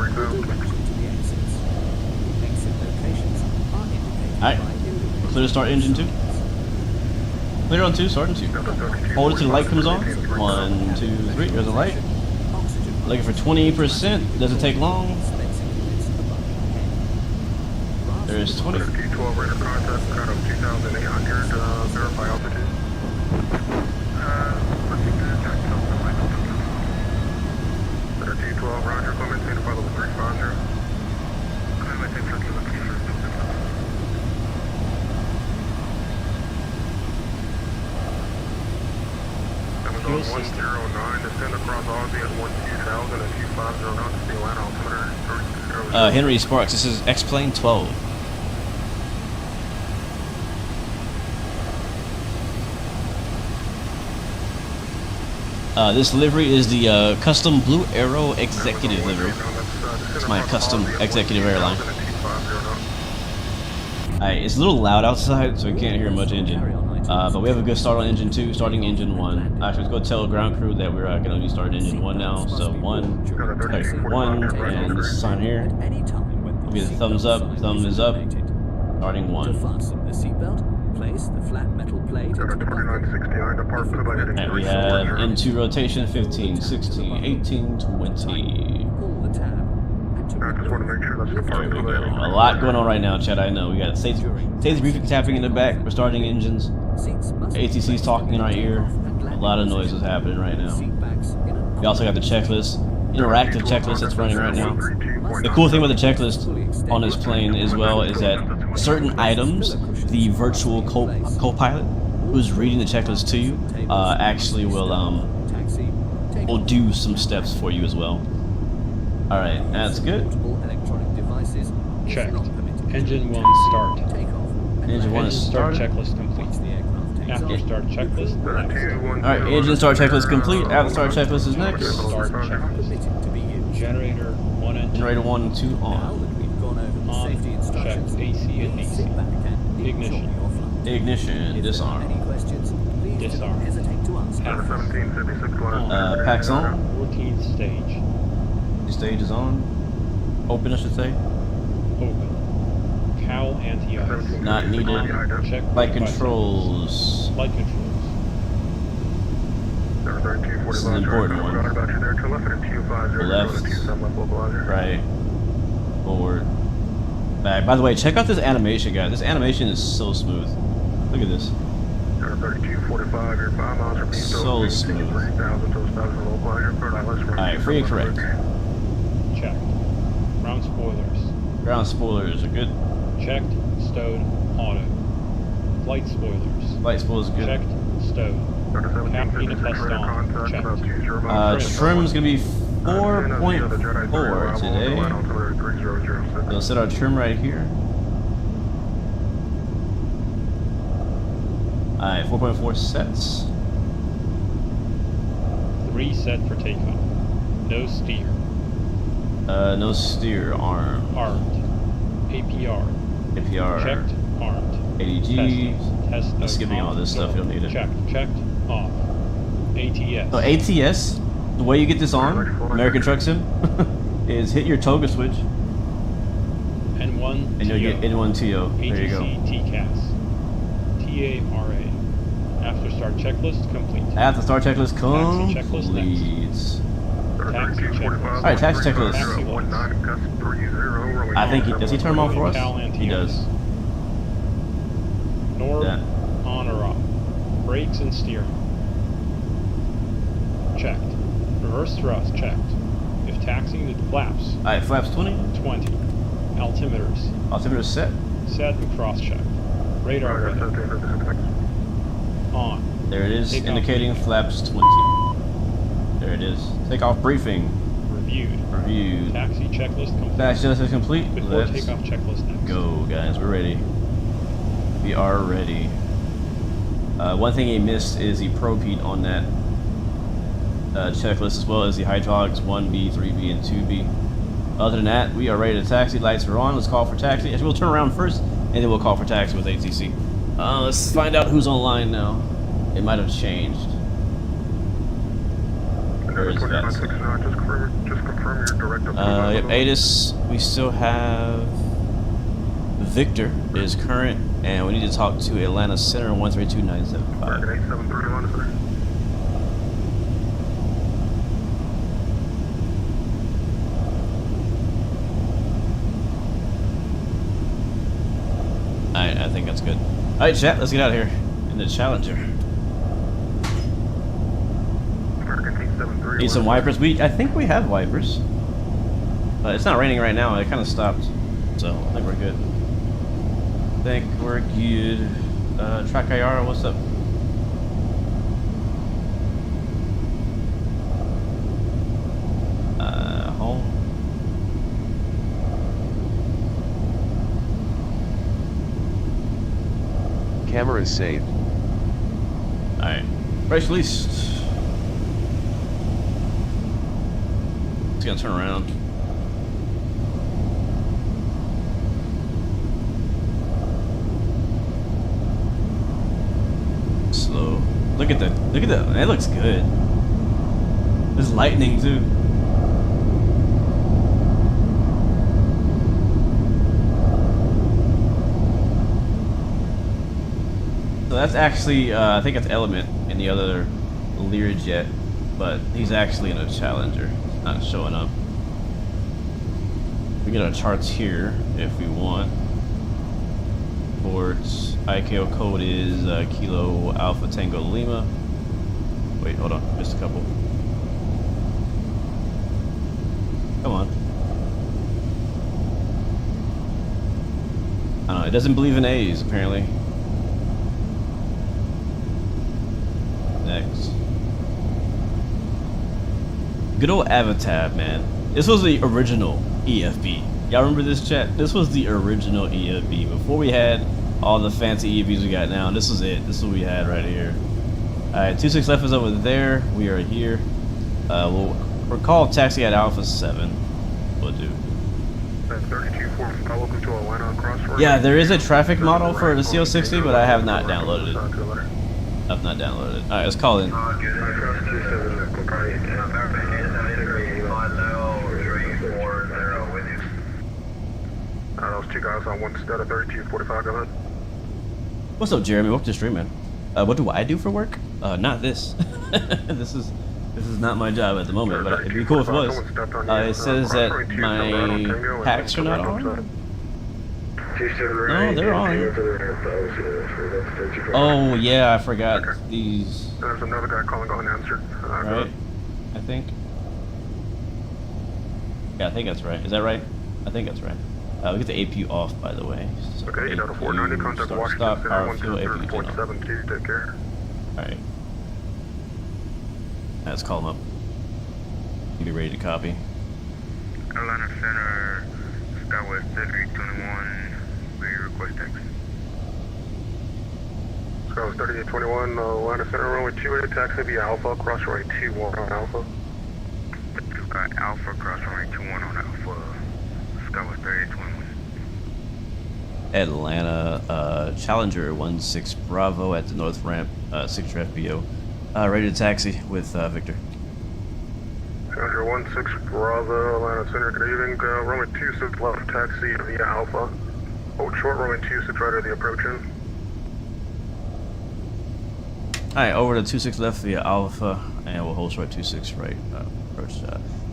All right, clear to start engine 2. Clear on 2, start on 2. Hold it till the light comes on. 1, 2, 3, there's a light. Looking for 20%, doesn't take long. There's 20. T12 radar contact, kind of 2,800, verify altitude. T12, roger, come in, to level 350. Amazon 109, descend across Aussie at 12000 and 250 knots, the LIAN altimeter. Henry Sparks, this is X-Plane 12. This livery is the custom Blue Arrow Executive livery. It's my custom executive airline. Alright, it's a little loud outside, so we can't hear much engine. But we have a good start on engine 2, starting engine 1. Actually, let's go tell ground crew that we're going to be starting engine 1 now. So 1, and this sign here. We'll get a thumbs up, thumb is up, starting 1. To fasten the seatbelt, place the flat metal plate into the bucket. And we have into rotation 15, 16, 18, 20. Pull the tab. I just want to make sure that's the There part we go. A lot going on right now, Chad. I know. We got safety briefing tapping in the back. We're starting engines. ATC's talking in our ear. A lot of noise is happening right now. We also got the checklist, interactive checklist that's running right now. The cool thing about the checklist on this plane as well is that certain items, the virtual co-pilot who's reading the checklist to you, actually will do some steps for you as well. All right, that's good. Checked. Engine 1 start. Engine 1 is start started. checklist complete. After start checklist, next. All right, engine start checklist complete. After start checklist is next. Start checklist. Generator 1 and 2. Generator 1 and 2 on. On. Checked. AC and DC. Ignition. Ignition. Disarm. Disarm. Pack. 1776 Packs on. 14th stage. The stage is on. Open, I should say. Open. Cowl anti-ice. Not needed. Check. Light controls. Light controls. This is an important one. Left. Right. Forward. Back. By the way, check out this animation, guys. This animation is so smooth. Look at this. So smooth. Alright, free and correct. Checked. Ground spoilers. Ground spoilers are good. Checked. Stowed. Auto. Flight spoilers. Light spoilers are good. Checked. Stowed. Captain test on. Checked. Trim's gonna be 4.4 today. We'll set our trim right here. Alright, 4.4 sets. 3 set for takeoff. No steer. No steer, arm. Armed. APR. APR. Checked. Armed. ADG. Test. I'm skipping all this stuff, you don't need it. Checked. Checked. Off. ATS. So ATS, the way you get this on, American Truck Sim, is hit your toga switch. N1 And you'll get N1 TO. There you go. TCAS. TARA. After start checklist complete. After start checklist Taxi checklist completes. Taxi checklist. Alright, taxi checklist. Taxi lights. I think does he turn them off for us? Cal anti-ice. He does. Norm Yeah. on or off. Brakes and steering. Checked. Reverse thrust checked. If taxiing the flaps, Alright, flaps 20. 20. Altimeters. Altimeter set. Set and cross checked. Radar weather. On. There it is, Takeoff indicating briefing. flaps 20. There it is. Takeoff briefing. Reviewed. Reviewed. Taxi checklist complete. Taxi checklist complete. Before Let's takeoff checklist next. go, guys. We're ready. We are ready. One thing he missed is the propede on that checklist, as well as the hydraulics 1B, 3B, and 2B. Other than that, we are ready to taxi. Lights are on. Let's call for taxi. Actually, we'll turn around first, and then we'll call for taxi with ATC. Let's find out who's online now. It might have changed. Where is that? Just confirm your direct Yep, ATIS. We still have Victor is current, and we need to talk to Atlanta Center 132975. American 873 Atlanta Center. Alright, I think that's good. Alright, chat, let's get out of here in the Challenger. American 873. Need some wipers. I think we have wipers. It's not raining right now. It kind of stopped, so I think we're good. I think we're good. Track IR, what's up? Home. Camera is saved. Alright. Brace released. It's gonna turn around. Slow. Look at that. Look at that. That looks good. There's lightning too. So that's actually, I think that's Element in the other Learjet, but he's actually in a Challenger, not showing up. We get our charts here if we want. Ports, ICAO code is Kilo Alpha Tango Lima. Wait, hold on, missed a couple. Come on. I don't know, it doesn't believe in A's apparently. Next. Good old Avatab, man. This was the original EFB. Y'all remember this, chat? This was the original EFB. Before we had all the fancy EFBs we got now, this was it. This is what we had right here. Alright, 26 left is over there. We are here. We'll recall taxi at Alpha 7. We'll do. 3245, welcome to Atlanta Crossroads. Yeah, there is a traffic model for the CO60, but I have not downloaded it. I've not downloaded it. Alright, let's call in. Those two guys on one instead of 3245, go ahead. What's up, Jeremy? Welcome to the stream, man. What do I do for work? Not this. This is not my job at the moment, but it'd be cool if it was. It says that my packs are not on. No, they're on. Oh yeah, I forgot these. There's another guy calling unanswered. Right? I think. Yeah, I think that's right. Is that right? I think that's right. We get the APU off, by the way. So okay, you got a 490, contact start, Washington stop, Center, power, fuel, APU, 123.72, take care. Alright. Let's call him up. Be ready to copy. Atlanta Center, Skywest 3821, we request taxi. Skywest 3821, Atlanta Center, runway 28, taxi via Alpha, cross runway 21 on Alpha. Alpha, cross runway 21 on Alpha, Skywest 3821. Atlanta, Challenger 16 Bravo at the north ramp, 6 FBO. Ready to taxi with Victor. Challenger 16 Bravo, Atlanta Center, good evening. Runway 26 left, taxi via Alpha. Hold short, runway 26 right of the approaching. Alright, over to 26 left via Alpha, and we'll hold short 26 right, approach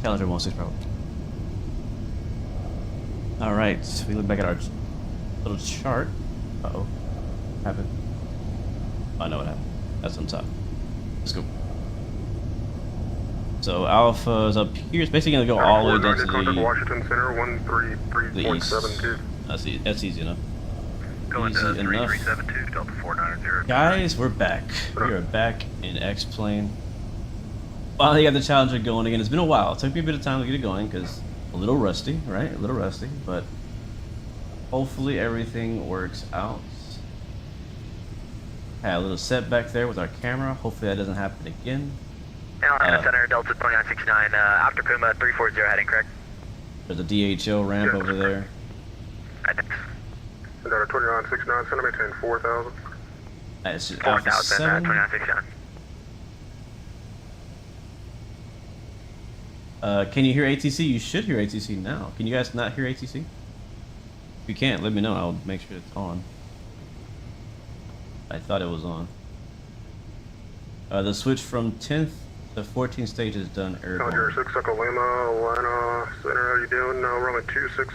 Challenger 16 Bravo. Alright, we look back at our little chart. Uh-oh. What happened? Oh, I know what happened. That's on top. Let's go. So Alpha is up here. It's basically going to go all the way down to the Washington Center, 133.72. That's easy enough. Going Easy to enough. 3372, Delta 490. Guys, we're back. We are back in X-Plane. Finally got the Challenger going again. It's been a while. It took me a bit of time to get it going because a little rusty, right? A little rusty, but hopefully everything works out. Had a little setback there with our camera. Hopefully that doesn't happen again. Atlanta Center, Delta 2969, after Puma 340 heading, correct? There's a DHL ramp over there. I got a 2969, center maintain 4,000. It's just Alpha 4000, 7. 2969. Can you hear ATC? You should hear ATC now. Can you guys not hear ATC? If you can't, let me know. I'll make sure it's on. I thought it was on. The switch from 10th to 14th stage is done airborne. Roger, 6 Echo Lima, Atlanta Center, how you doing? Runway 26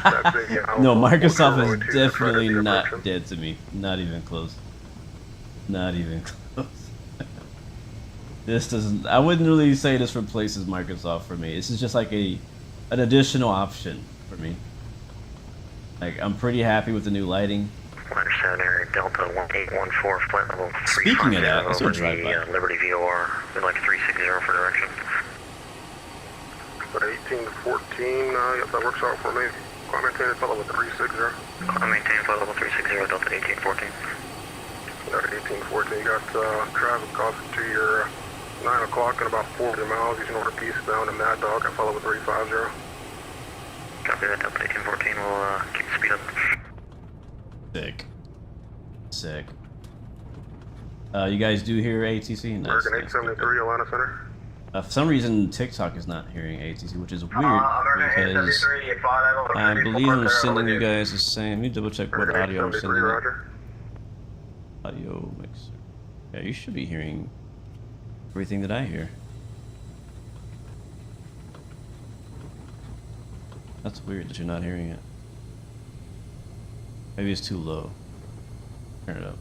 taxi. No, Microsoft is definitely not dead to me. Not even close. Not even close. This doesn't. I wouldn't really say this replaces Microsoft for me. This is just like an additional option for me. Like, I'm pretty happy with the new lighting. Center, Delta 1814, flight level 350. Speaking of that, let's go drive by. Liberty VOR, we'd like 360 for direction. But 1814, yes, that works out for me. Climb maintain flight level 360. Climb maintain flight level 360, Delta 1814. Delta 1814, you got traffic off to your 9 o'clock in about 40 miles using order eastbound to Mad Dog at flight level 350. Copy that, Delta 1814, we'll keep the speed up. Sick. Sick. You guys do hear ATC? Nice, American nice, 873, Atlanta Center. for some reason, TikTok is not hearing ATC, which is weird because I believe I'm sending you guys the same. Let me double check what audio I'm sending. Audio mixer. Yeah, you should be hearing everything that I hear. That's weird that you're not hearing it. Maybe it's too low. Turn it up.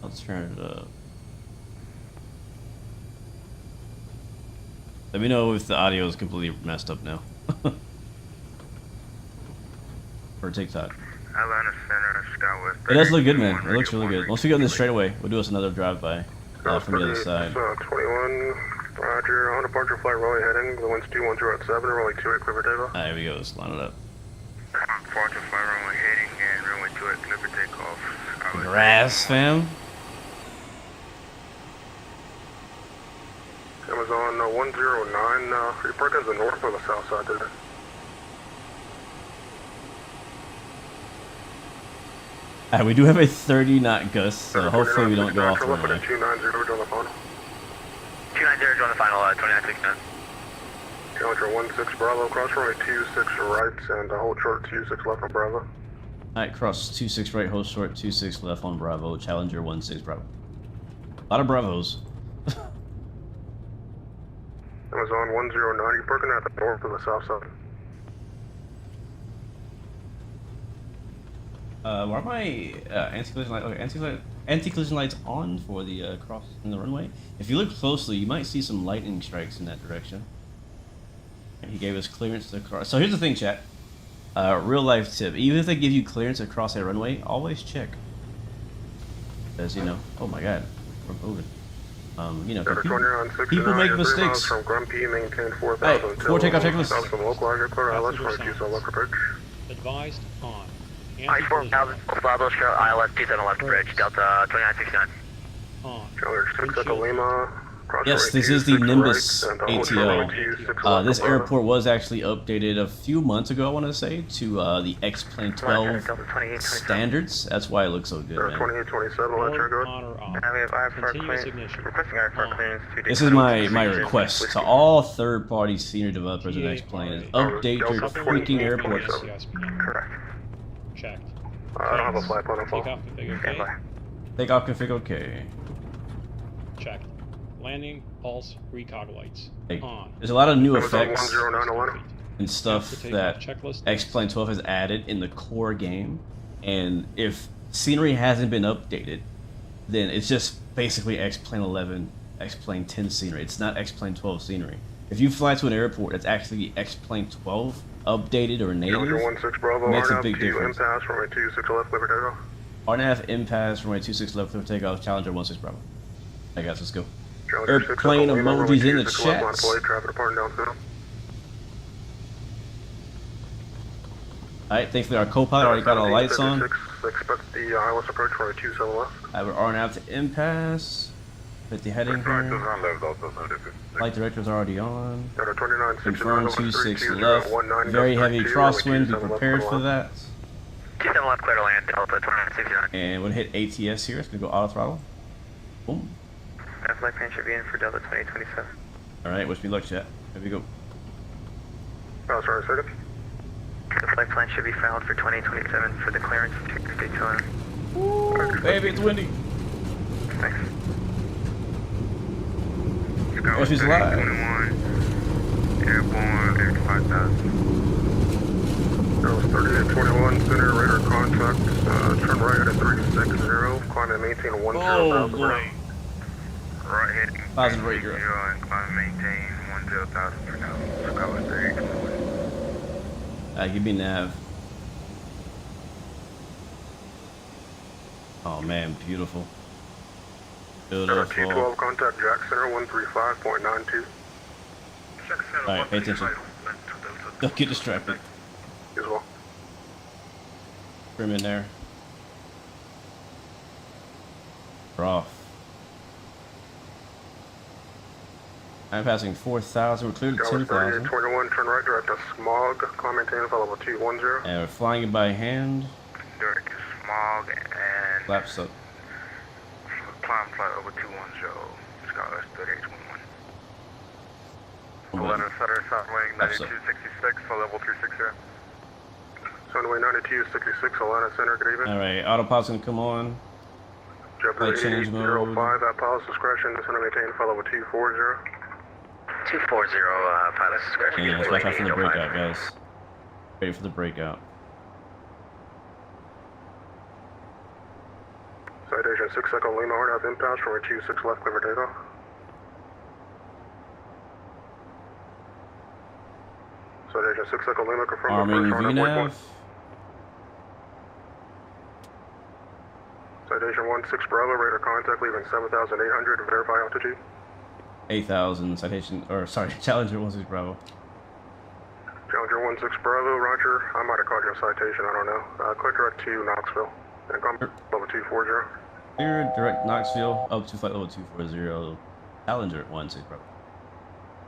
Let's turn it up. Let me know if the audio is completely messed up now. For TikTok. Atlanta Center, Skywest. It does look good, man. It looks really good. Once we go in the straightaway, we'll do us another drive-by from the other side. 21, roger. On departure flight, runway heading. The wind's 210 at 7, runway 28, clear for takeoff. Alright, here we go. Let's line it up. Departure flight, runway heading, and runway 28, clear for takeoff. Grass, fam. Amazon 109, are you parking to the north or the south side today? We do have a 30 knot gust, so hopefully we don't go off the runway. 290 on the final. 290 on the final, 2969. Challenger 16 Bravo, cross runway 26 right, and hold short 26 left on Bravo. Alright, cross 26 right, hold short 26 left on Bravo, Challenger 16 Bravo. A lot of Bravos. Amazon 109, you're parking at the north or the south side? Why are my anti-collision lights on for the cross in the runway? If you look closely, you might see some lightning strikes in that direction. And he gave us clearance to cross. So here's the thing, chat. Real life tip: even if they give you clearance to cross a runway, always check. Because you know, oh my God, we're moving. You know, people make mistakes. From Grumpy, maintain 4,000. Hey, before takeoff checklist. Advised on. I-4000, Bravo, Sierra, ILS 27 left bridge, Delta 2969. On. Yes, this is the Nimbus ATL. This airport was actually updated a few months ago, I want to say, to the X-Plane 12 standards. That's why it looks so good, man. 2827, let her go. On or off. Continuous ignition. Requesting IFR clearance. This is my request to all third-party senior developers of X-Plane is update your freaking airports. Correct. Checked. I don't have a flight plan on file. Takeoff config okay. Takeoff config okay. Checked. Landing, pulse, recog lights. Hey, on. there's a lot of new Amazon effects 10911. and stuff that Checklist. X-Plane 12 has added in the core game, and if scenery hasn't been updated, then it's just basically X-Plane 11, X-Plane 10 scenery. It's not X-Plane 12 scenery. If you fly to an airport that's actually X-Plane 12 updated or native, makes a big difference. Impasse, runway 26 left, clear for takeoff. RNAV impasse, runway 26 left, clear for takeoff, Challenger 16 Bravo. Hey guys, let's go. Challenger 6 Airplane Lima, runway emojis in the 26 left, line chat. flight, traffic departing downfield. Alright, thankfully our co-pilot already got all the lights on. Expect the ILS approach, runway 27 left. I would RNAV to impasse. Put the heading here. Flight director's already on. Confirm 26 left. Very heavy crosswind. Be prepared for that. 27 left, clear to land, Delta 2969. And we'll hit ATS here. It's gonna go auto throttle. Boom. That flight plan should be in for Delta 2027. All right, wish me luck, chat. Here we go. Oh, sorry, second. The flight plan should be filed for 2027 for the clearance to Daytona. Baby, it's windy. Thanks. Oh, she's alive. 21, airborne, 55,000. That was 3821, center, radar contact, turn right at 360, climb and maintain 10,000 Oh per boy. hour. Right heading 1,000 rate, girl. 0 and climb and maintain 10,000 per now. Chicago 3821. Give me nav. Oh man, beautiful. Beautiful. T12, contact Jack Center 135.92. Alright, pay attention. Don't get distracted. As well. Trim in there. We're off. I'm passing 4,000. We're cleared at 10,000. 3821, turn right, direct to Smog, climb maintain level 210. And we're flying it by hand. Direct to Smog and Flaps up. climb flight over 210. Chicago 3821. Moving. Center, south wing Flaps up. 9266 for level 360. Sunway 9266, Atlanta Center, good evening. Alright, autopilot's gonna come on. JetBlue change 8805, mode. at pilot's discretion, center maintain flight level 240. 240, pilot's discretion. Yeah, let's watch out for the breakout, guys. Ready for the breakout. Citation 6 Echo Lima, hard out impasse, runway 26 left, clear for takeoff. Citation 6 Echo Lima, confirm Arming approach on VNAV. point. Citation 16 Bravo, radar contact, leaving 7,800, verify altitude. 8,000 citation, or sorry, Challenger 16 Bravo. Challenger 16 Bravo, roger. I might have called you a citation, I don't know. Clear direct to Knoxville. And come level 240. Clear direct Knoxville up to flight level 240. Challenger 16 Bravo.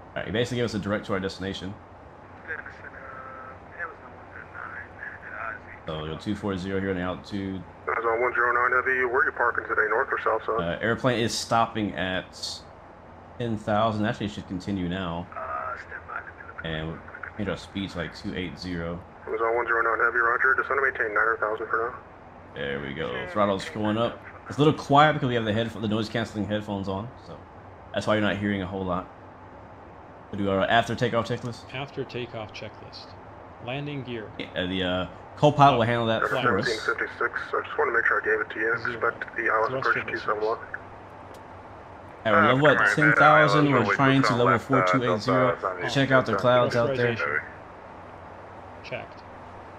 Alright, he basically gave us a direct to our destination. So we'll go 240 here in the altitude. That's on 109 Heavy. Where are you parking today, north or south side? Airplane is stopping at 10,000. Actually, it should continue now. And we made our speed to like 280. It was on 109 Heavy, roger. Descend to maintain 9,000 for now. There we go. Throttle's going up. It's a little quiet because we have the noise canceling headphones on. So that's why you're not hearing a whole lot. We'll do our after takeoff checklist. After takeoff checklist. Landing gear. The co-pilot will handle that for us. 1756. I just want to make sure I gave it to you. Expect the ILS approach to 7 lock. Alright, we're level at 10,000. We're trying to level 4280. Check out the clouds out there. Checked.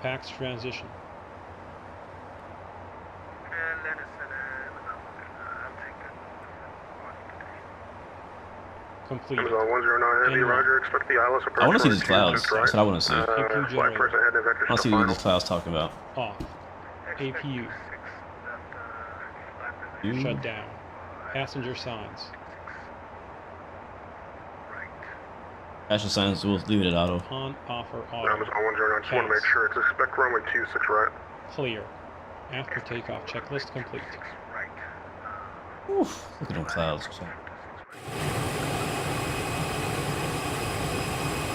PAX transition. Complete. It was on 109 Heavy, roger. Expect the ILS approach. I want to see these clouds. That's what I want to see. I APU want to see what these clouds talking about. Off. APU. You? Shutdown. Passenger signs. Passenger signs, we'll leave it at auto. On offer I auto. was on 109. Just want to make sure. It's expect runway 26 right. Clear. After takeoff checklist complete. Oof, look at them clouds. Station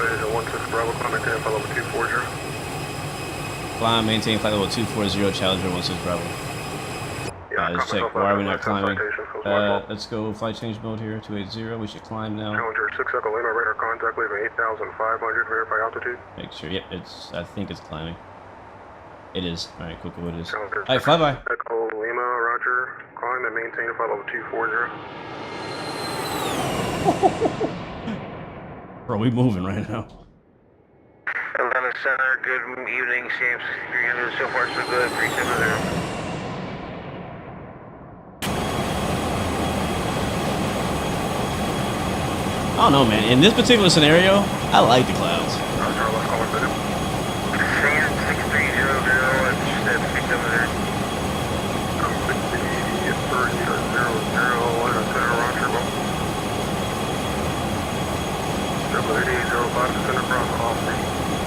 16 Bravo, climb maintain flight level 240. Climb, maintain flight level 240, Challenger 16 Bravo. Let's check. Why are we not climbing? Let's go flight change mode here. 280. We should climb now. Challenger 6 Echo Lima, radar contact, leaving 8,500. Verify altitude. Make sure. Yep, I think it's climbing. It is. All right, cool. It is. All Challenger right, fly by. Echo Lima, roger. Climb and maintain flight level 240. Bro, we moving right now. Atlanta Center, good evening, James 300, so far so good, 370. I don't know, man. In this particular scenario, I like the clouds. Sand 6300, it's at 370. Descend across Austin.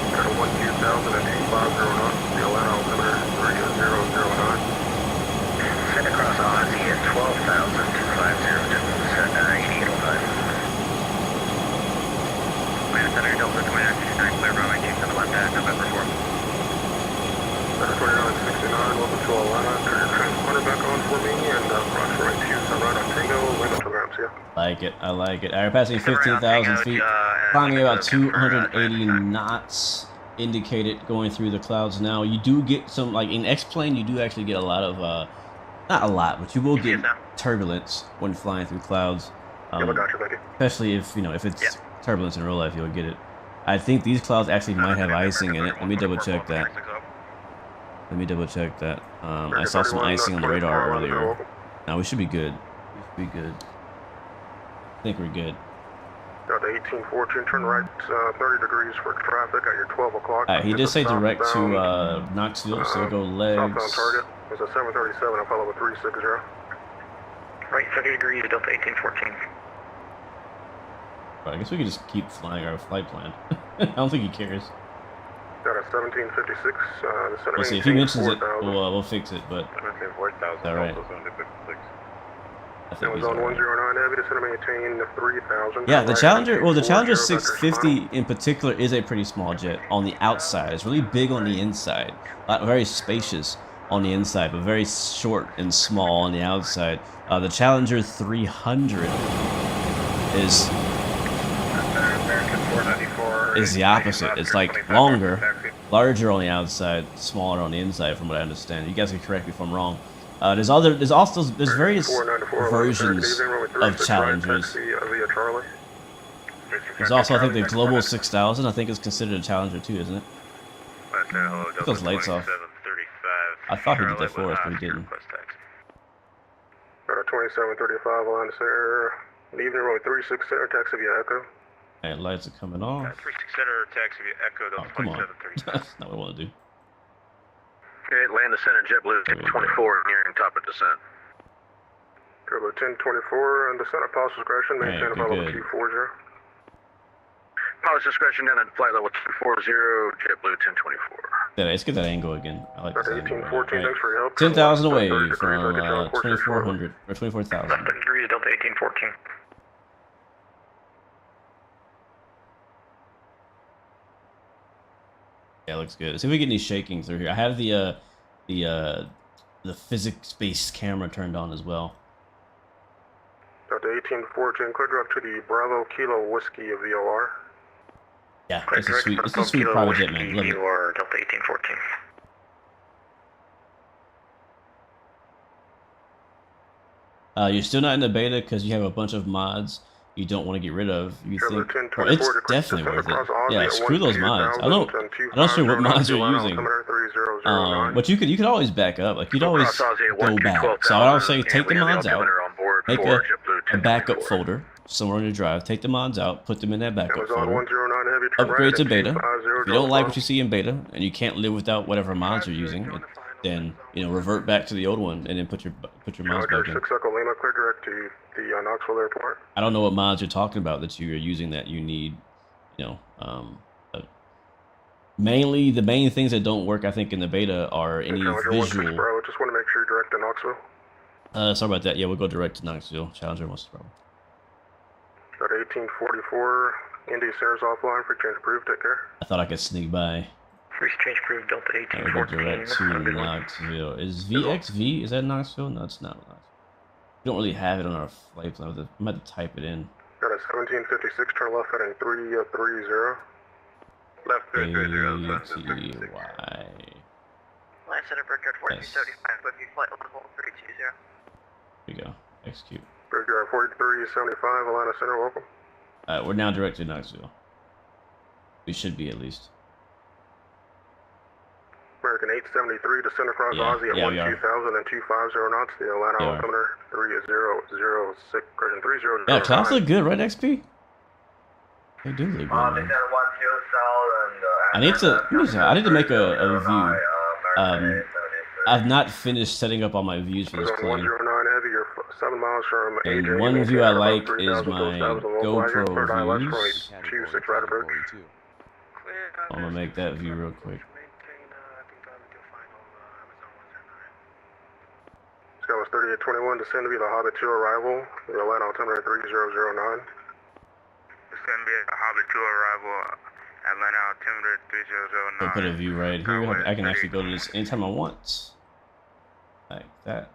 Got a 12,000 at 250 knots. The Atlanta altimeter 3009. Send across Aussie at 12,250, just set 8805. Atlanta Center, Delta Command, 9 clear runway 2. Atlanta, turn your transponder back on for me, and cross runway 27 right on Tango, land to the ground, see ya. Like it, I like it. All right, passing 15,000 feet, climbing about 280 knots, indicated going through the clouds now. You do get some, like in X-plane, you do actually get a lot of, not a lot, but you will get turbulence when flying through clouds. Especially if, you know, if it's turbulence in real life, you'll get it. I think these clouds actually might have icing in it. Let me double check that. Let me double check that. I saw some icing on the radar earlier. Now we should be good. We should be good. I think we're good. Got the 1814, turn right 30 degrees for traffic at your 12 o'clock. Alright, he did say direct to Knoxville, so we'll go legs. Southbound target was a 737, I follow with 360. Right 30 degrees, Delta 1814. I guess we could just keep flying our flight plan. I don't think he cares. Got a 1756. We'll see. If he mentions it, we'll fix it, but... Alright. I think he's alright. Yeah, the Challenger, well, the Challenger 650 in particular is a pretty small jet on the outside. It's really big on the inside. Very spacious on the inside, but very short and small on the outside. The Challenger 300 is the opposite. It's like longer, larger on the outside, smaller on the inside, from what I understand. You guys can correct me if I'm wrong. There's various versions of Challengers. There's also, I think, the Global 6000. I think is considered a Challenger too, isn't it? Put those lights off. I thought he did that for us, but he didn't. Got a 2735 line center. Evening road 36 center, taxi via Echo. Alright, lights are coming off. 36 center, taxi via Echo, oh, come on. That's not what I want to do. Okay, land the center, JetBlue 1024, nearing top of descent. JetBlue 1024, and descent at pilot's discretion, maintain about level 240. Pilot's discretion down at flight level 240, JetBlue 1024. Yeah, let's get that angle again. I like that. 1814, thanks for your help. 10,000 away from 2,400 or 24,000. 30 degrees, Delta 1814. Yeah, looks good. Let's see if we get any shaking through here. I have the physics-based camera turned on as well. Delta 1814, clear direct to the Bravo Kilo Whiskey of VOR. Yeah, it's a sweet private jet, man. Love it. Delta 1814. You're still not in the beta because you have a bunch of mods you don't want to get rid of. You think, well, it's definitely worth it. Yeah, screw those mods. I'm not sure what mods you're using. But you could always back up. Like, you'd always go back. So I would say take the mods out, make a backup folder somewhere on your drive. Take the mods out, put them in that backup folder. Upgrade to beta. If you don't like what you see in beta and you can't live without whatever mods you're using, then, you know, revert back to the old one and then put your mods back in. I don't know what mods you're talking about that you are using that you need, you know. Mainly the main things that don't work, I think, in the beta are any visual. Just want to make sure you're direct to Knoxville. Sorry about that. Yeah, we'll go direct to Knoxville. Challenger wants to problem. Got 1844. Indy Center's offline. Free change approved. Take care. I thought I could sneak by. Free change approved. Delta 1814. We'll go direct to Knoxville. Is VXV? Is that Knoxville? No, it's not Knoxville. We don't really have it on our flight plan. I'm going to type it in. Got a 1756. Turn left heading 330. Left KTYS. Line center, Brickyard 4275, with you flight level 320. Here we go. Execute. Brickyard 4375, Atlanta Center, welcome. Alright, we're now direct to Knoxville. We should be, at least. American 873, descent across Aussie at 12000 and 250 knots. The Atlanta altimeter 3006, correction 3009. Yeah, clouds look good, right, XP? They do look good, man. I need to make a view. I've not finished setting up all my views for this plane. And one view I like is my GoPro views. I'm gonna make that view real quick. Skywest 3821, descend to be the Hobbit 2 arrival. The Atlanta altimeter 3009. Descend to be the Hobbit 2 arrival. Atlanta altimeter 3009. I'll put a view right here. I can actually go to this anytime I want. Like that.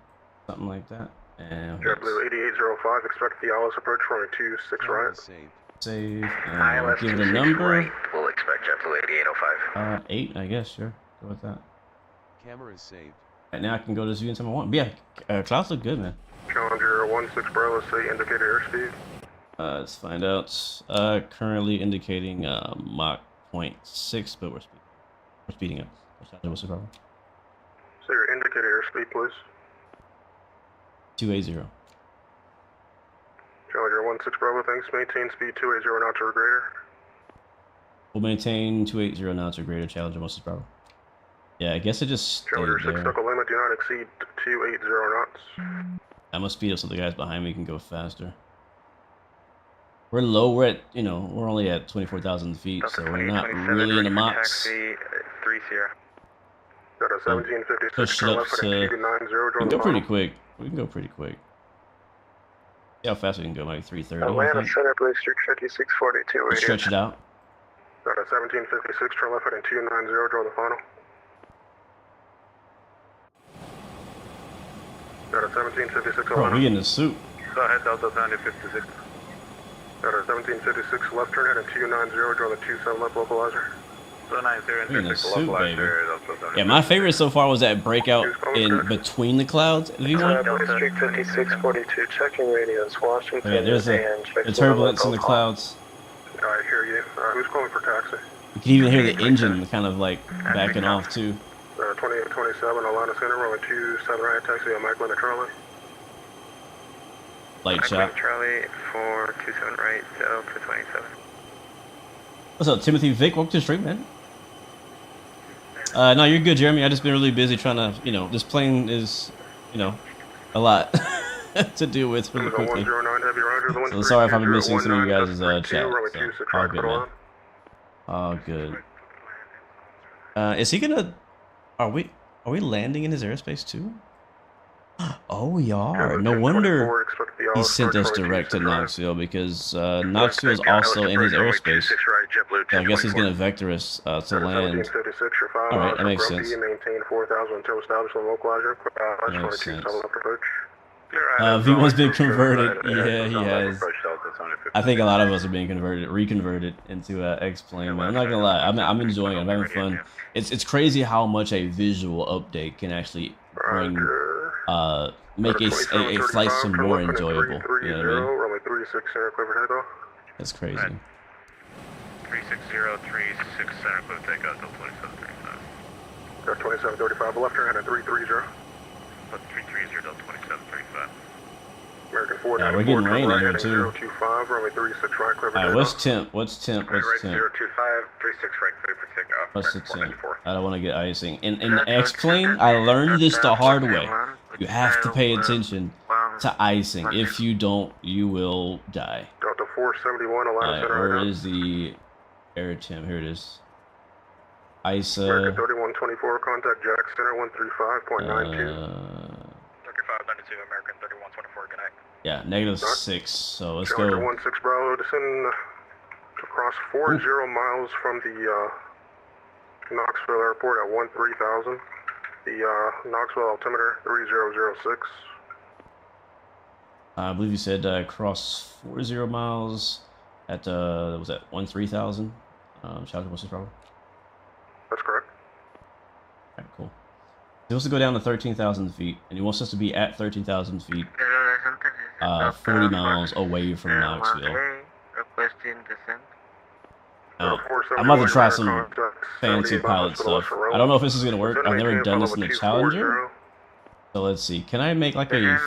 Something like that. And JetBlue 8805, expect the ILS approach runway 26 Camera right. is saved. save and ILS give it a 26 number. right. We'll expect JetBlue 8805. 8, I guess, sure. Go with that. Camera is saved. Right now I can go to this view anytime I want. But yeah, clouds look good, man. Challenger 16 Bravo, say indicated airspeed. Let's find out. Currently indicating Mach 0.6, but we're speeding up. What's the problem? Say your indicated airspeed, please. 280. Challenger 16 Bravo, thanks. Maintain speed 280 knots or greater. We'll maintain 280 knots or greater. Challenger 16 Bravo. Yeah, I guess it just stayed Challenger 6 there. knuckle limit, do not exceed 280 knots. I'm gonna speed up so the guys behind me can go faster. We're low. We're at, we're only at 24,000 feet, so we're not really in the Machs. Taxi 30. Got a 1756, Push it turn up left heading to. 290, We join can the go pretty final. quick. We can go pretty quick. See how fast we can go. Maybe 330. I Atlanta think. Center, please, 5642. Let's stretch it out. Got a 1756, turn left heading 290, join the final. Got a 1756, Bro, Atlanta. we in the soup. Go ahead, Delta 956. Got a 1756, left turn heading 290, join the 27 left localizer. We in the soup, baby. Yeah, my favorite so far was that breakout in between the clouds. V1. Street 5642, checking radios, Washington. Oh, yeah, there's the turbulence in the clouds. I hear you. Who's calling for taxi? You can even hear the engine kind of like backing off too. 2827, Atlanta Center, runway 27 right, taxi on Mike Linda Charlie. Light shot. Charlie 427 right, Delta 27. What's up, Timothy Vic? Welcome to the stream, man. No, you're good, Jeremy. I just been really busy trying to, this plane is, a lot to deal with really quickly. So sorry if I've been missing some of you guys' chat. So, all good, man. All good. Is he gonna? Are we landing in his airspace too? Oh, we are. No wonder he sent us direct to Knoxville, because Knoxville is also in his airspace. So I guess he's gonna vector us to land. All right, that makes sense. Makes sense. V1's been converted. Yeah, he has. I think a lot of us are being reconverted into X-Plane, man. I'm not gonna lie, I'm enjoying it. I'm having fun. It's crazy how much a visual update can actually bring, make a flight some more enjoyable. You know what I mean? That's crazy. 360, 36 center, clear takeoff, till 2735. 2735, left turn heading 330. 330, till 2735. American 4. Yeah, we're getting rain in here too. 025, runway 36 right, clear for Alright, what's temp? What's temp? Right, What's temp? 025, 36 right, clear for takeoff. What's the temp? I don't want to get icing. In the X-Plane, I learned this the hard way. You have to pay attention to icing. If you don't, you will die. Delta 471, Atlanta Alright, Center. where is the air temp? Here it is. ISA. American 3124, contact Jack Center 135.92. 3592, American 3124, good night. Yeah, -6. So let's Challenger go. 16 Bravo, descend across 40 miles from the Knoxville Airport at 13,000. The Knoxville altimeter 3006. I believe you said cross 40 miles at was that 13,000? Challenger 16 Bravo. That's correct. Alright, cool. He wants to go down to 13,000 feet, and he wants us to be at 13,000 feet, 40 miles away from Knoxville. Requesting descent. Now, I'm about to try some fancy pilot stuff. I don't know if this is going to work. I've never done this in the Challenger. So let's see. Can I make like a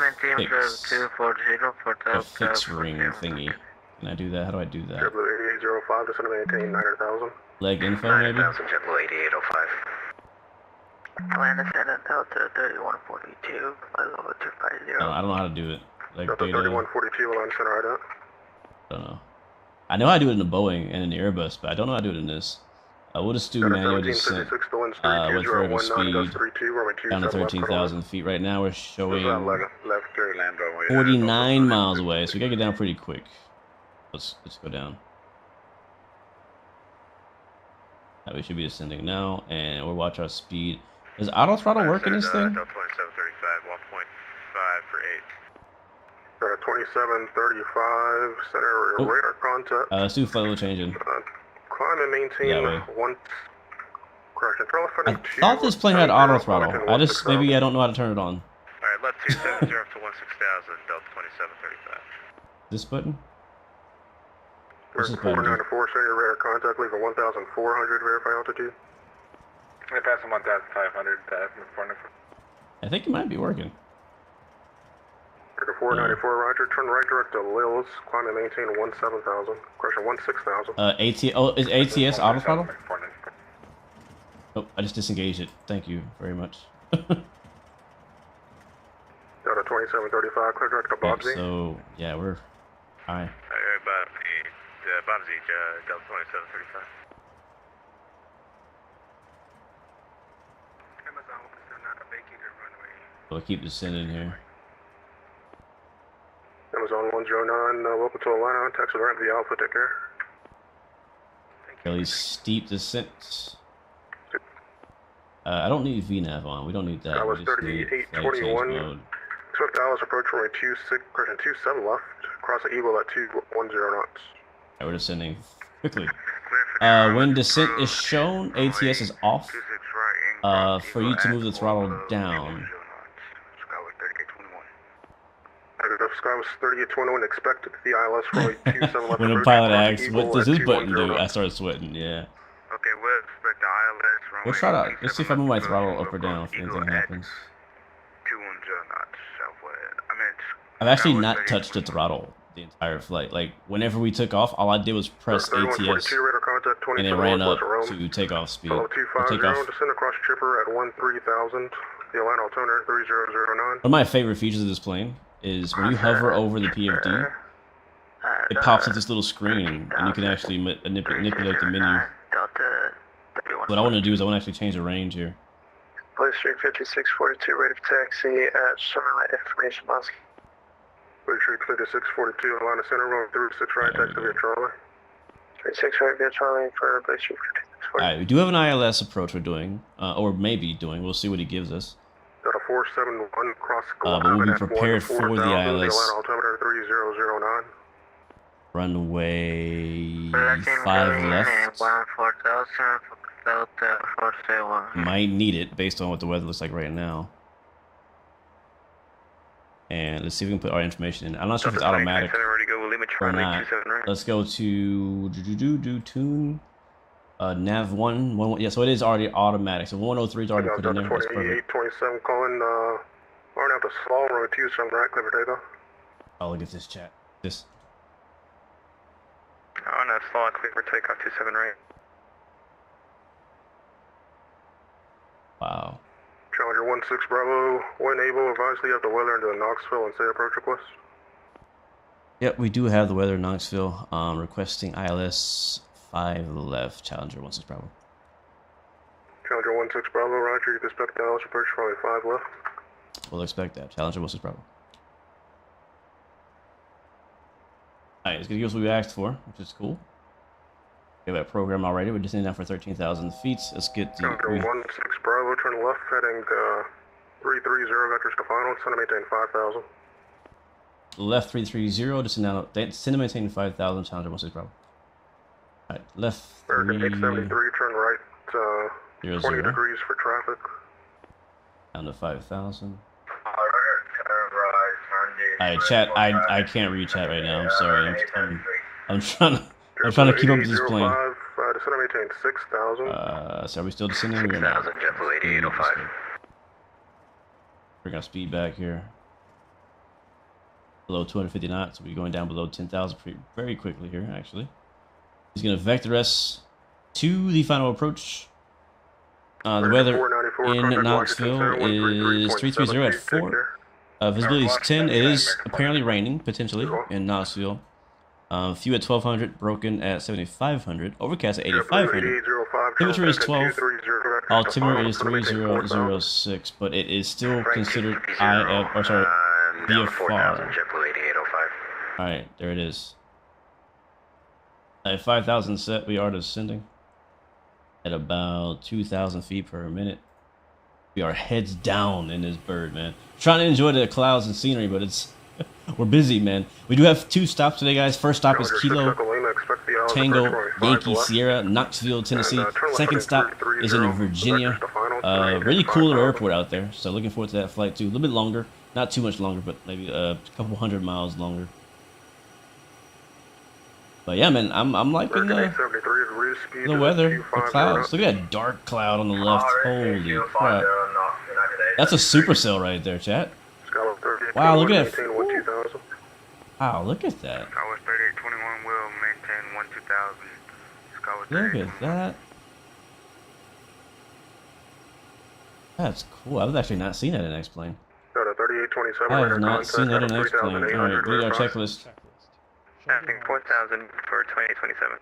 fixed ring thingy? Can I do that? How do I do that? JetBlue 8805, descend to maintain 900,000. Leg info maybe? JetBlue 8805. Atlanta Center, Delta 3142, flight level 250. I don't know how to do it. Like Delta data. 3142, Atlanta Center, right out. I don't know. I know how to do it in the Boeing and in the Airbus, but I don't know how to do it in this. We'll just do manual descent with variable speed down to 13,000 feet. Right now we're showing 49 miles away, so we gotta get down pretty quick. Let's go down. We should be descending now, and we'll watch our speed. Does auto throttle work in this thing? 2735, center Oh. radar contact. Let's do flight level changing. Climb and maintain That way. one. Correction. I thought this plane had auto throttle. Maybe I don't know how to turn it on. Alright, left 270 up to 16,000, Delta 2735. This button? What's this button? 494, center radar contact, leaving 1,400, verify altitude. I passed 1,500, I think it might be working. 494, roger. Turn right direct to Lils. Climb and maintain 17,000. Correction, 16,000. Is ATS auto throttle? Oh, I just disengaged it. Thank you very much. Delta 2735, clear direct to Bobsy. So, yeah, we're high. Bobsy, Delta 2735. We'll keep descending here. Amazon 109, welcome to Atlanta. Taxi ramp via Alpha, take care. Fairly steep descent. I don't need VNAV on. We don't need that. That was We just need flight change 3821. mode. Swift Dallas approach runway 26, correction 27 left. Cross the Eagle at 210 knots. Right, we're descending quickly. When descent is shown, ATS is off. For you to move the throttle down. Skyway 3821 expected. The ILS runway 27 left. When a pilot asks, what does this button do? I start sweating, yeah. Okay, we'll expect the ILS runway. We'll try to, let's see if I move my throttle up or down if anything happens. 210 knots southwest. I've actually not touched the throttle the entire flight. Like, whenever we took off, all I did was press ATS, and it ran up to takeoff speed. Follow 250, descend across chipper at 13,000. The Atlanta altimeter 3009. One of my favorite features of this plane is when you hover over the PFD, it pops up this little screen, and you can actually manipulate the menu. What I want to do is I want to actually change the range here. Police Street 5642, rate of taxi at Charlotte Information Mosque. Police Street 5642, Atlanta Center, runway 36 right, taxi via Charlie. 36 right via Charlie for Police Street 5642. Alright, we do have an ILS approach we're doing, or maybe doing. We'll see what he gives us. Got a 471 cross. But we'll be prepared for the ILS. Atlanta altimeter 3009. Runway 5 left. Might need it based on what the weather looks like right now. And let's see if we can put our information in. I'm not sure if it's automatic or not. Let's go to tune. Nav 1. Yeah, so it is already automatic. So 103 is already put in there. That's perfect. 27 calling. Running out the slow runway 27 right, clear for takeoff. Oh, look at this chat. This. Oh, no, slow and clear for takeoff 27 right. Wow. Challenger 16 Bravo, when able, advise you have the weather into Knoxville and say approach request. Yep, we do have the weather in Knoxville. Requesting ILS 5 left, Challenger 16 Bravo. Challenger 16 Bravo, roger, you can expect the ILS approach runway 5 left. We'll expect that, Challenger 16 Bravo. Alright, it's gonna give us what we asked for, which is cool. We have that program already. We're descending down for 13,000 feet. Let's get the... Challenger 16 Bravo, turn left, heading 330, vectors to final, send to maintain 5,000. Left 330, descend to maintain 5,000, Challenger 16 Bravo. Alright, left 873, turn right, 20 degrees for traffic. Down to 5,000. Alright, chat, I can't read chat right now. I'm sorry. I'm trying to keep up with this plane. Descend and maintain 6,000. So are we still descending? We're not. Bring our speed back here. Below 250 knots. We're going down below 10,000 very quickly here, actually. He's going to vector us to the final approach. The weather in Knoxville is 330 at 4. Visibility is 10. It is apparently raining, potentially, in Knoxville. Few at 1200, broken at 7500, overcast at 8500. Temperature is 12. Altimeter is 3006, but it is still considered VFR. Alright, there it is. At 5,000 set, we are descending at about 2,000 feet per minute. We are heads down in this bird, man. Trying to enjoy the clouds and scenery, but it's We're busy, man. We do have 2 stops today, guys. First stop is Roger, Kilo 6 Echo Lima, expect the hours Tango approach runway 5 Yankee left. Sierra, Knoxville, Tennessee. And, turn left Second heading stop 330, is in Virginia. vectors to final, Really cooler 5,000. airport out there. So looking forward to that flight too. A little bit longer, not too much longer, but maybe a couple 100 miles longer. But yeah, man, I'm liking the weather, the clouds. Look at that dark cloud on the left. Holy crap! That's a supercell right there, chat. Wow, look at that. Wow, look at that. Skyward 3821 will maintain 12000. Skyward Look at that. That's cool. I've actually not seen that in X-Plane. I have not seen that in X-Plane. Alright, read our checklist. Passing 4000 for 2827.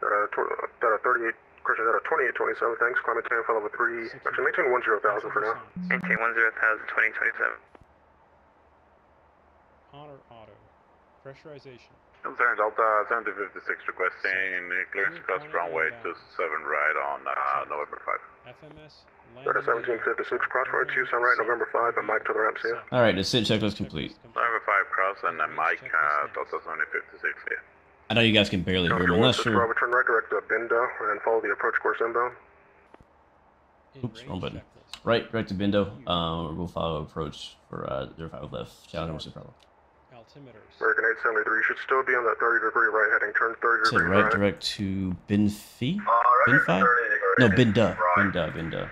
Data 38, correction, data 2827, thanks. Climb maintain, follow with 3, actually maintain 10,000 for now. Maintain 10,000, 2027. Honor auto. Pressurization. Concerns Delta 7056 requesting clearance across runway 27 right on November 5. FMS. Data 1756, cross runway 27 right, November 5, and Mike to the ramp, see ya. Alright, descent checklist complete. November 5 cross and then Mike, Delta 7056 here. I know you guys can barely hear me. I'm not sure. Turn right direct to Binda and follow the approach course inbound. Oops, wrong button. Right direct to Bindo. We'll follow approach for 05 left. Challenge, what's the problem? Altimeters. American 873, you should still be on that 30-degree right heading, turn 30 Said degree right right. direct to Binfi? Binfi? No, Binda.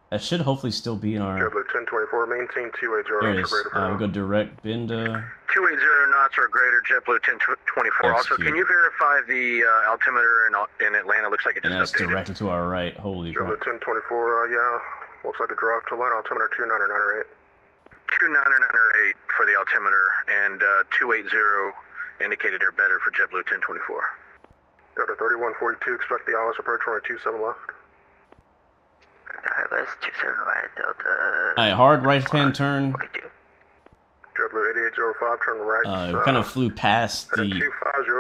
That should hopefully still be in our... JetBlue 1024, maintain 280 There it knots is. or greater. We'll go direct Binda. 280 knots or greater, JetBlue 1024. Also, Execute. can you verify the altimeter in Atlanta? Looks like it And just that's updated. directed to our right. Holy JetBlue crap. 1024, yeah, looks like a drop to line, altimeter 29908. 29908 for the altimeter, and 280 indicated or better for JetBlue 1024. Delta 3142, expect the ILS approach runway 27 left. ILS 27 right, Delta. Alright, hard right-hand turn. JetBlue 8805, turn right. We kind of flew past the 250,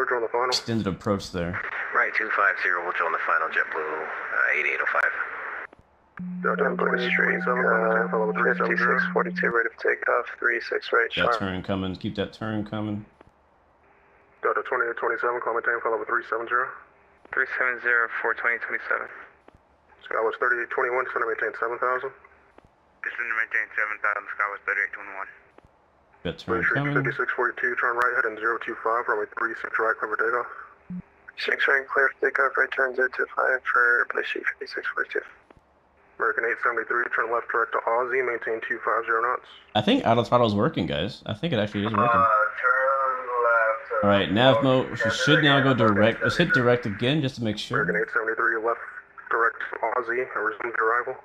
join the final. extended approach there. Right, 250, we'll join the final JetBlue 8805. Delta 27, follow with 370. 5642, rate of takeoff, 36 right, That turn coming. Keep that turn coming. Delta 2827, climb maintain, follow with 370. 370 for 2027. Skywest 3821, descend to maintain 7,000. Descend to maintain 7,000, Skywest 3821. That turn Blue coming. 5642, turn right, heading 025, runway 36 right, clear for takeoff. 6 right, clear for takeoff, right turn 025 for Blue Sheep 5642. American 873, turn left direct to Aussie, maintain 250 knots. I think auto throttle is working, guys. I think it actually is working. Turn left. Alright, nav mode. We should now go direct. Let's hit direct again just to make sure. American 873, left direct to Aussie, and resume the arrival.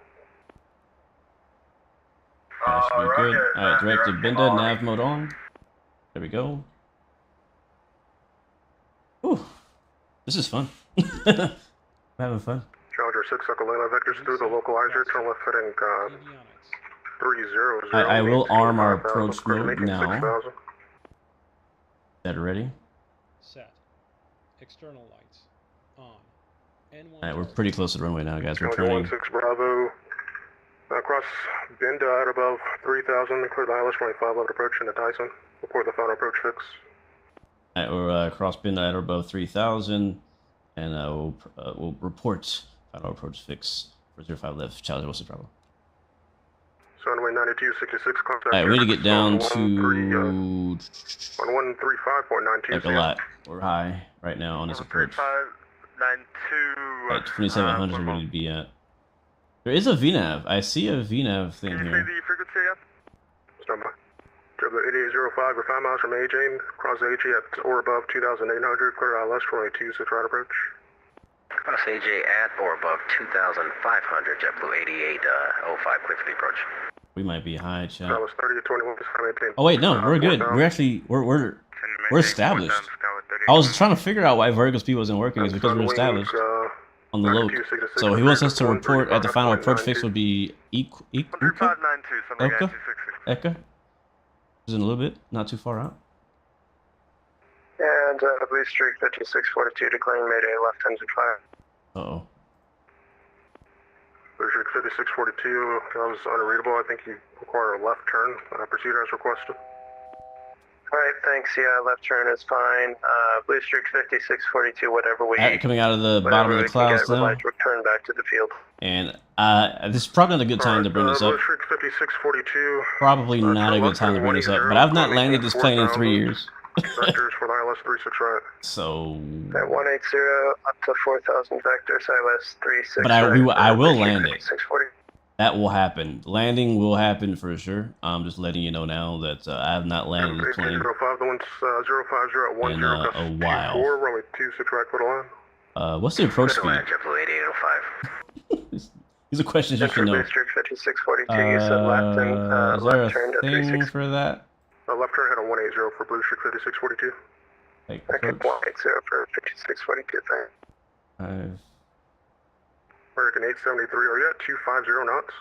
That should be good. Alright, direct to Binda, nav mode on. There we go. Whew. This is fun. I'm having fun. Challenger 6, Echo Lima, vectors through the localizer, turn left heading 300. I will arm our approach mode now. 6,000. Is that ready? Set. External lights. On. N1. Alright, we're pretty close to the runway now, guys. We're Challenger turning. 16 Bravo. Across Binda at above 3,000, clear the ILS runway 5 left approach into Tyson. Report the final approach fix. Alright, we're across Binda at or above 3,000. And we'll report final approach fix for 05 left. Challenge, what's the problem? So runway 9266, contact. Alright, we need to get down to 1135.92. like a lot. We're high right now on this approach. 3592. At 2700 is where we need to be at. There is a VNAV. I see a VNAV thing Can you say here. the frequency again? Stand by. JetBlue 8805, we're 5 miles from AJ, cross AJ at or above 2,800, clear ILS runway 26 right approach. Cross AJ at or above 2,500, JetBlue 8805, clear for the approach. We might be high, chat. That was 30 to 21, maintain. Oh wait, no, we're good. We're actually we're established. I was trying to figger out why vertical speed wasn't working. Is because we're established on the load. So he wants us to report at the final approach fix would be equal. 3592, something Eka? 266. Eka? Is in a little bit, not too far out. And Blue Streak 5642, declaring Mayday, left engine fire. Uh-oh. Blue Streak 5642, that was unreadable. I think you require a left turn. Proceed as requested. Alright, thanks. Yeah, left turn is fine. Blue Streak 5642, whatever we... Coming out of the bottom of the clouds we'd now. like to return back to the field. And this is probably not a good time to bring this up. Blue Streak 5642. Probably not a good time to bring this up, but I've not landed this plane in 3 years. Vectors for the ILS 36 right. So... At 180 up to 4,000 vectors, ILS 36 But I will land it. That will happen. Landing will happen for sure. I'm just letting you know now that I have not landed this plane 05, the one's 050 at 10, in a while. 24, runway 26 right, put on. What's the approach speed? JetBlue 8805. These are questions you should know. Blue Streak 5642, you said left and is there left turn to a thing 36. for that? Left turn head on 180 for Blue Streak 5642. Like Second approach? 180 for 5642, thanks. American 873, are you at 250 knots?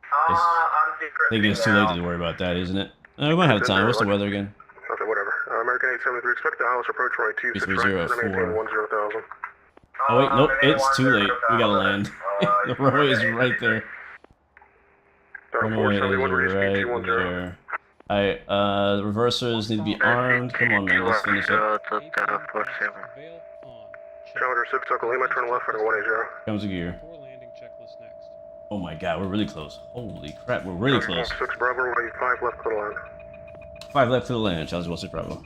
I think it's too late to worry about that, isn't it? We might have time. What's the weather again? Okay, whatever. American 873, expect the ILS approach runway 26 right, to maintain 10,000. Oh wait, nope, it's too late. We gotta land. The runway is right there. Runway is right there. Alright, the reversers need to be armed. Come on, man, let's finish up. Challenger 6, Echo Lima, turn left at 180. Comes a gear. Before landing checklist next. Oh my god, we're really close. Holy crap, we're really close. 6 Bravo, runway 5 left to the land. 5 left to the land, Challenger 16 Bravo.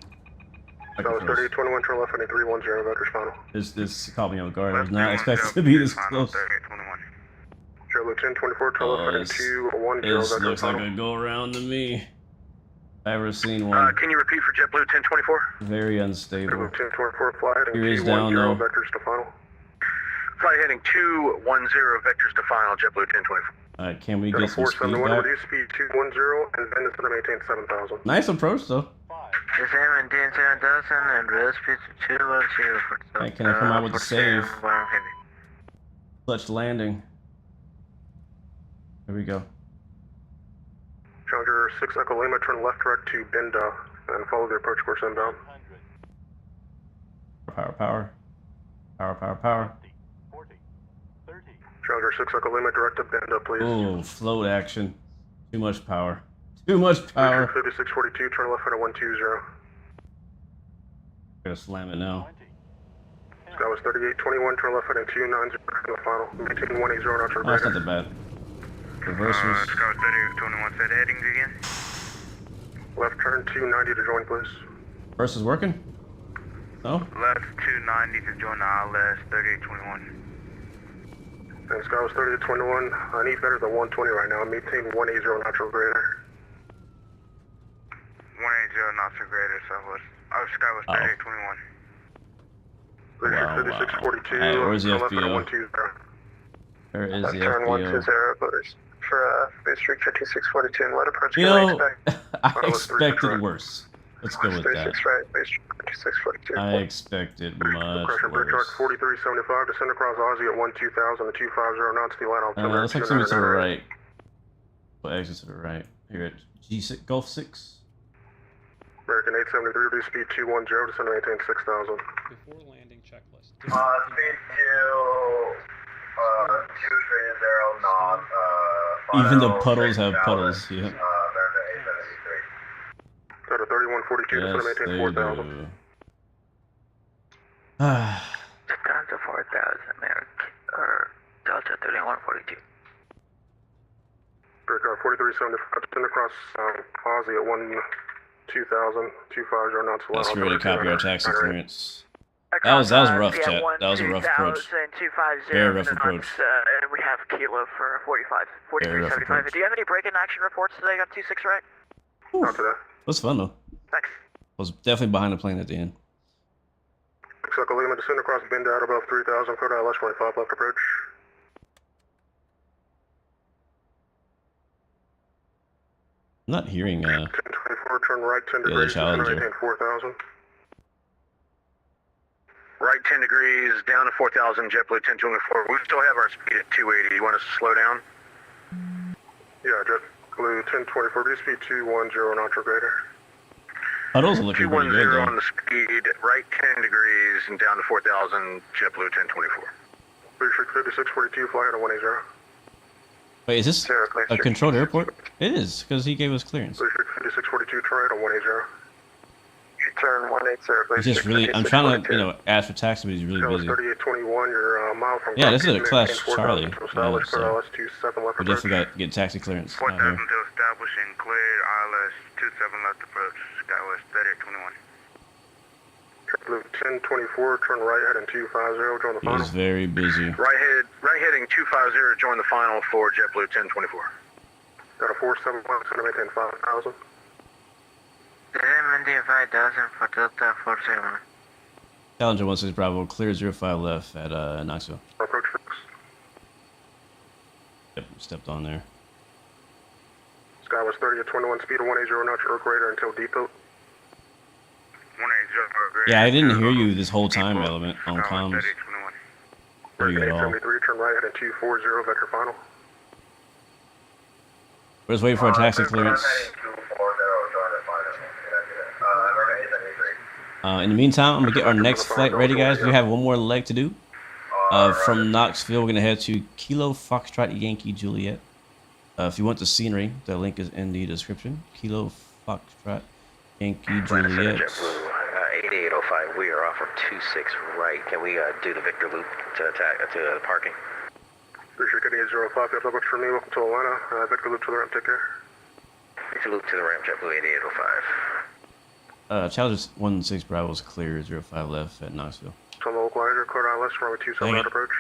That was 3821, turn left at 310, vectors final. This caught me off guard. I was not expecting to be this close. JetBlue 1024, turn left at 210, This vectors looks like final. a go around to me. I've ever seen one. Can you repeat for JetBlue 1024? Very unstable. JetBlue 1024, fly heading Here is 210, down low. vectors to final. Flight heading 210, vectors to final, JetBlue 1024. Alright, can we get some speed 471, back? reduce speed 210, and then it's going to maintain 7,000. Nice approach though. maintain 7,000 and reverse speed 210. Alright, can I come out with the save? Clutch landing. There we go. Challenger 6 Echo Lima, turn left direct to Binda and follow the approach course inbound. Power, power. Power, power, power. Challenger 6 Echo Lima, direct to Binda, please. Oh, float action. Too much power. Too much power. 5642, turn left at 120. Gotta slam it now. That was 3821, turn left at 290 for the final. Maintain 180 knots or Oh, that's not greater. that bad. Reversers. Scout 3021 set headings again. Left turn 290 to join, please. Reversers working? No? Left 290 to join the ILS 3821. And Sky was 3821. I need better than 120 right now. Maintain 180 knots or greater. 180 knots or greater, Southwest. Sky was 3821. Wow, 5642. Alright, where's the turn left at FBO? 120. Where is the Turn FBO? 120, please. For Blue Streak 5642 and let approach You go know, expect. I expected worse. Let's go with that. 36 right, Blue Streak 5642. I expected much Pressure bridge worse. arc 4375. Descend across Aussie at 12000 to 250 knots. The line altimeter. Looks like somebody to the right. Well, exit to the right. Here at G6, Gulf 6. American 873. Reduce speed 210. Descend and maintain 6000. Before landing checklist. Speed 2, 230 knots. Even the puddles have puddles. Yeah. Got a 3142. Descend and Yes, maintain they 4000. do. Down to 4,000, or Delta 3142. Breakout 4375. Descend across Aussie at 2000 250 knots. The line That's really altimeter. copy our taxi clearance. That was rough, chat. That was a rough approach. Very rough approach. And we have Kilo for 45, Very rough 4375. approach. Do you have any break-in action reports today on 26 right? Not today. It was fun though. Thanks. I was definitely behind the plane at the end. Echo Lima, descend across Binda at above 3000. Code ILS 25 left approach. I'm not hearing 1024, turn right 10 the other degrees. Descend and Challenger. maintain 4000. Right 10 degrees, down to 4,000, JetBlue 1024. We still have our speed at 280. You want us to slow down? Yeah, JetBlue 1024. Reduce speed 210 knots or greater. Puddles are looking pretty good 210 though. on the speed, right 10 degrees, and down to 4,000, JetBlue 1024. Blue Streak 5642. Fly at 180. Wait, is this Sierra, clear, a controlled airport? It is, because he gave us clearance. 5642, turn right on 180. Turn 180, He's just really, I'm trying to, you know, ask for taxi, but he's really busy. 3821, you're a mile from Yeah, this is a Cockpit, Class maintain Charlie. 4000 to Yeah, establish, so clear ILS 27 left we approach. definitely got to get taxi clearance. 4000 out here. to establish and clear ILS 27 left approach, Skywest 3821. Blue 1024, turn right heading 250, join the final. He's very busy. Right heading 250, join the final for JetBlue 1024. Got a 471, going to maintain 5000. Maintain 5000 for Delta 47. Challenger 16 Bravo, clear 05 left at Knoxville. Approach fix. Yep, stepped on there. Skywest 30 at 21, speed of 180 knots or greater until depot. 180 or greater. Yeah, I didn't hear you this whole time, Element, on comms. 3821. Hear you at all. 873, turn right heading 240, vector final. We're just waiting for a taxi clearance. In the meantime, I'm gonna get our next flight ready, guys. We have one more leg to do. From Knoxville, we're gonna head to Kilo Foxtrot Yankee Juliet. If you want the scenery, the link is in the description. Kilo Foxtrot Yankee Juliet. 8805, we are off of 26 right. Can we do the Victor loop to the parking? Appreciate getting 805, you have luggage from me, welcome to Atlanta. Vector loop to the ramp, take care. Victor loop to the ramp, JetBlue 8805. Challenger 16 Bravo is clear, 05 left at Knoxville. So on the local area, clear ILS, runway 27 right approach.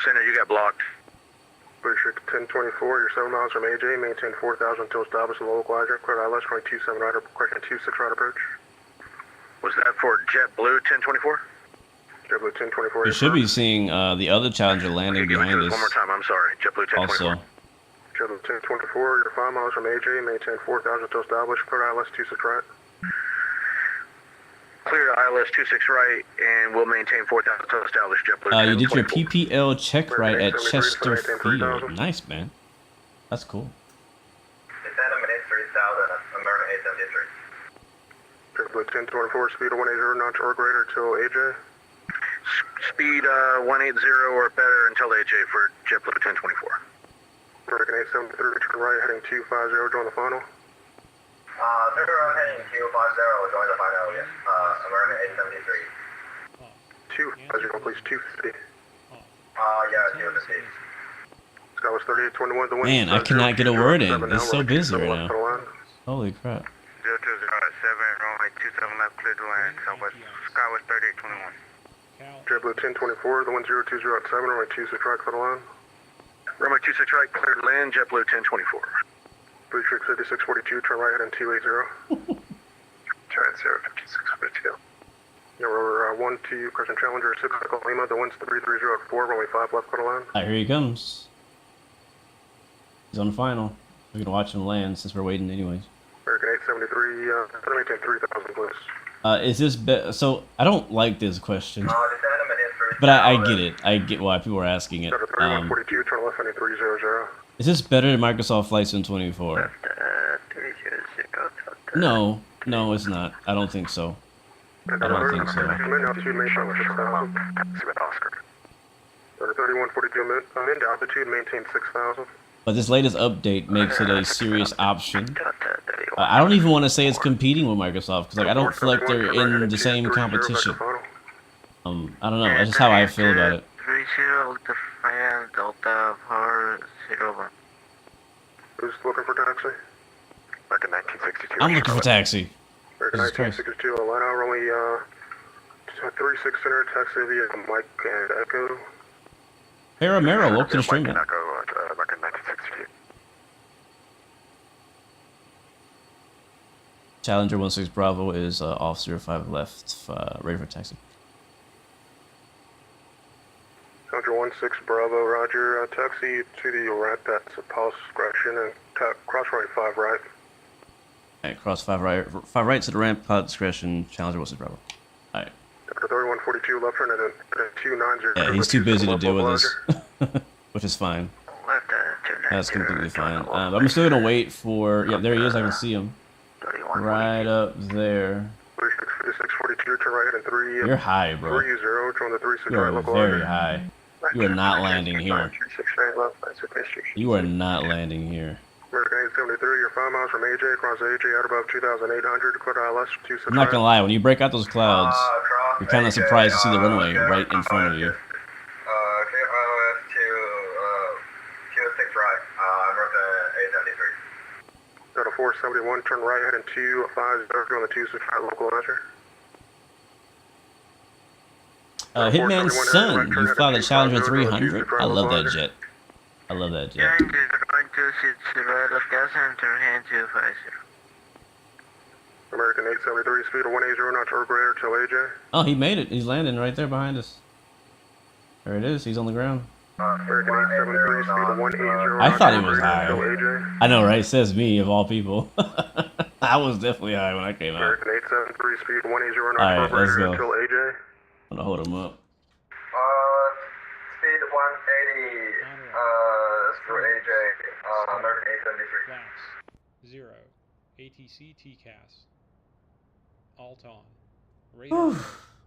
Center, you got blocked. Appreciate 1024, you're 7 miles from AJ, maintain 4000 until established in the local area, clear ILS, runway 27 right, correction 26 right approach. Was that for JetBlue 1024? JetBlue 1024. You should be seeing the other Challenger landing behind us. One more time, I'm sorry. JetBlue 1024. Also. JetBlue 1024, you're 5 miles from AJ, maintain 4000 until established, clear ILS 26 right. Clear ILS 26 right, and we'll maintain 4000 until established, JetBlue You did your PPL check right at Chesterfield. Nice, man. That's cool. JetBlue 1024, speed of 180 knots or greater till AJ. Speed 180 or better until AJ for JetBlue 1024. American 873, turn right, heading 250, join the final. They're heading 250, join the final, yes. American 873. 250, please, 250. Yeah, 250. Skywest 3821, the wind. Man, I cannot get a word in. It's so busy right now. Holy crap. Delta 07, runway 27 left, clear to land, Southwest, Skywest 3821. JetBlue 1024, the 1020 at 7, runway 26 right, clear to land. Runway 26 right, clear to land, JetBlue 1024. Appreciate 5642, turn right heading 280. Turn 05642. Yeah, we're 12, Crescent Challenger, 6 Echo Lima, the wind's 330 at 4, runway 5 left, clear to land. Alright, here he comes. He's on the final. We're gonna watch him land since we're waiting anyways. American 873, gonna maintain 3000, please. Is this so I don't like this question. But I get it. I get why people are asking it. 3142, turn left heading 300. Is this better than Microsoft Flight Sim 24? No, it's not. I don't think so. I don't think so. Altitude maintain 6,000. 3142, mid altitude maintain 6,000. But this latest update makes it a serious option. I don't even want to say it's competing with Microsoft because like I don't feel like they're in the same competition. I don't know. That's just how I feel about it. 30 Delta 401. Who's looking for taxi? American 1962. I'm looking for taxi. American 1962, Atlanta, runway 36 center, taxi via Mike and Echo. Hey Romero, welcome to the stream. American 1962. Challenger 16 Bravo is off 05 left, ready for taxi. Challenger 16 Bravo, roger. Taxi to the right, that's a pulse correction, and cross right 5 right. Alright, cross 5 right to the ramp, pilot discretion, Challenger 16 Bravo. Alright. 3142 left turn and 290. Yeah, he's too busy to deal with this, which is fine. That's completely fine. I'm still gonna wait for. Yeah, there he is. I can see him. Right up there. 5642, turn right and 3. You're high, bro. 30, join the 36 You're right local very area. high. You are not landing here. You are not landing here. American 873, you're 5 miles from AJ, across AJ, out above 2,800, clear ILS 26. I'm not gonna lie, when you break out those clouds, you're kind of surprised to see the runway right in front of you. KFYJ to Q6 right, north of 873. Got a 471, turn right, heading 250 on the 26 right localizer. Hitman's son, you fly the Challenger 300? I love that jet. I love that jet. Going to sit right of gas and turn hand 250. American 873, speed of 180, not to greater till AJ. Oh, he made it. He's landing right there behind us. There it is. He's on the ground. American 873, speed of 180. I thought he was high. I know, right? Says me, of all people. I was definitely high when I came out. American 873, speed 180, not Alright, let's go. until AJ. I'm gonna hold him up. Speed 180 through AJ, American 873. Flaps 0. ATC TCAS. Alt on. Radar.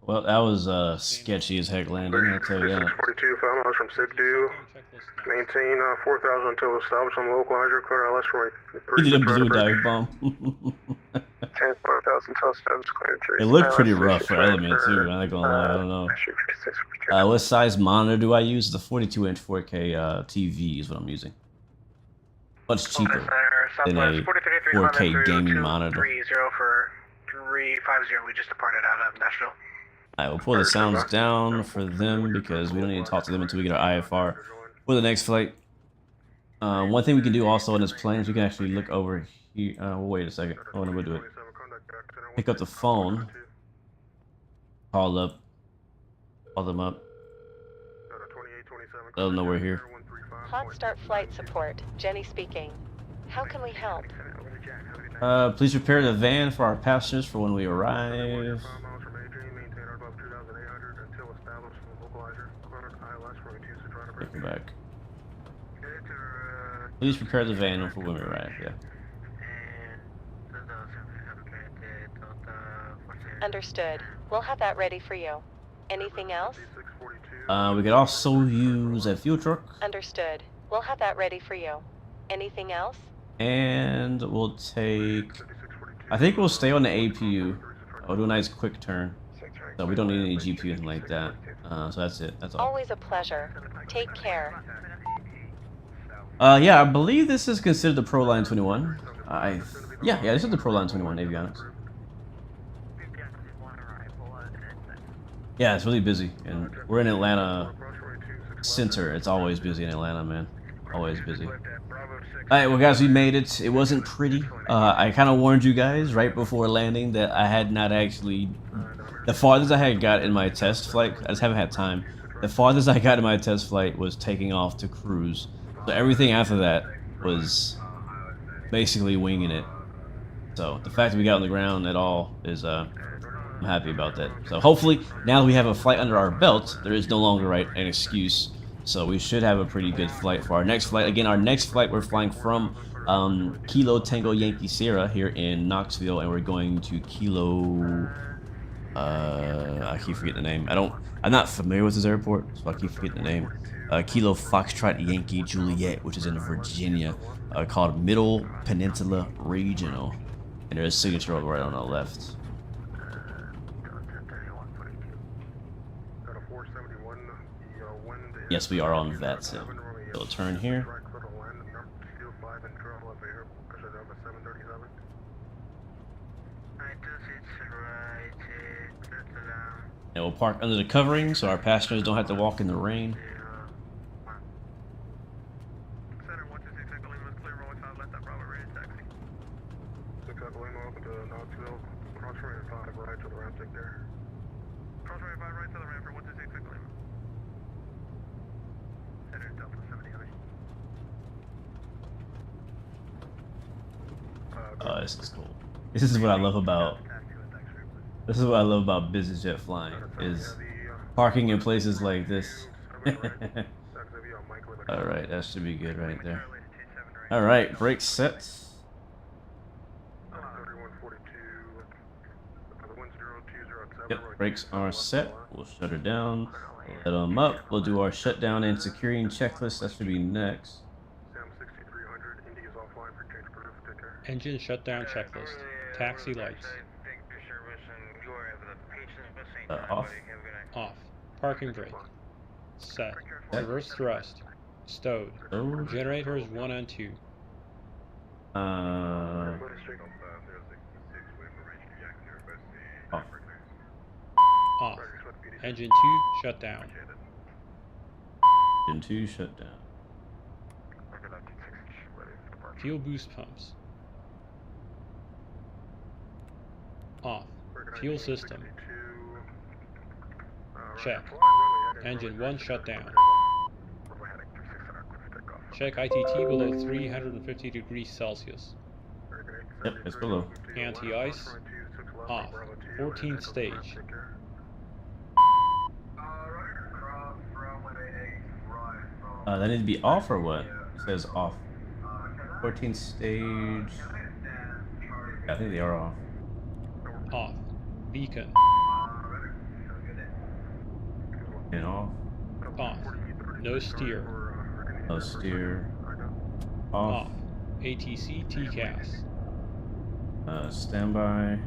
Well, that was sketchy as heck landing, I'll tell you that. 642, 5 miles from Sigdu. Maintain 4,000 until established on the localizer. Clear ILS for He did a blue dive bomb. 10,000 until established. It looked pretty rough for Element too, I'm not gonna lie, I don't know. What size monitor do I use? The 42-inch 4K TV is what I'm using. Much cheaper than a 4K gaming monitor. 30 for 350, we just departed out of Nashville. Alright, we'll pull the sounds down for them because we don't need to talk to them until we get our IFR for the next flight. One thing we can do also on this plane is we can actually look over here. Wait a second. Oh, no, we'll do it. Pick up the phone. Call them up. Let them know we're here. Hot Start Flight Support. Jenny speaking. How can we help? Please prepare the van for our passengers for when we arrive. Take it back. Please prepare the van for when we arrive, yeah. Understood. We'll have that ready for you. Anything else? We could also use a fuel truck. Understood. We'll have that ready for you. Anything else? And we'll take... I think we'll stay on the APU. We'll do a nice quick turn. So we don't need any GPU or anything like that. So that's it. That's all. Always a pleasure. Take care. Yeah, I believe this is considered the Pro Line 21. Yeah, this is the Pro Line 21 avionics. Yeah, it's really busy, and we're in Atlanta Center. It's always busy in Atlanta, man. Always busy. Alright, well guys, we made it. It wasn't pretty. I kind of warned you guys right before landing that I had not actually... The farthest I had got in my test flight, I just haven't had time. The farthest I got in my test flight was taking off to cruise. So everything after that was basically winging it. So the fact that we got on the ground at all is, I'm happy about that. So hopefully, now that we have a flight under our belt, there is no longer an excuse. So we should have a pretty good flight for our next flight. Again, our next flight, we're flying from Kilo Tango Yankee Sierra here in Knoxville, and we're going to Kilo... I keep forgetting the name. I'm not familiar with this airport, so I keep forgetting the name. Kilo Foxtrot Yankee Juliet, which is in Virginia, called Middle Peninsula Regional. And there's a signature over right on the left. Yes, we are on that sim. So we'll turn here. And we'll park under the covering so our passengers don't have to walk in the rain. Oh, this is cool. This is what I love about... This is what I love about business jet flying, is parking in places like this. Alright, that should be good right there. Alright, brakes set. Yep, brakes are set. We'll shut her down. Let them up. We'll do our shutdown and securing checklist. That should be next. Sam 6300, Indy is offline for change proof. Take care. Engine shutdown checklist. Taxi lights. Off. Off. Parking brake. Set. Reverse thrust. Stowed. Generators 1 and 2. Off. Off. Engine 2 shut down. Engine 2 shut down. Fuel boost pumps. Off. Fuel system. Check. Engine 1 shut down. Check ITT below 350 degrees Celsius. Yep, it's below. Anti-ice. Off. 14th stage. That need to be off or what? It says off. 14th stage. I think they are off. Off. Beacon. And off. Off. No steer. No steer. Off. ATC TCAS. Standby.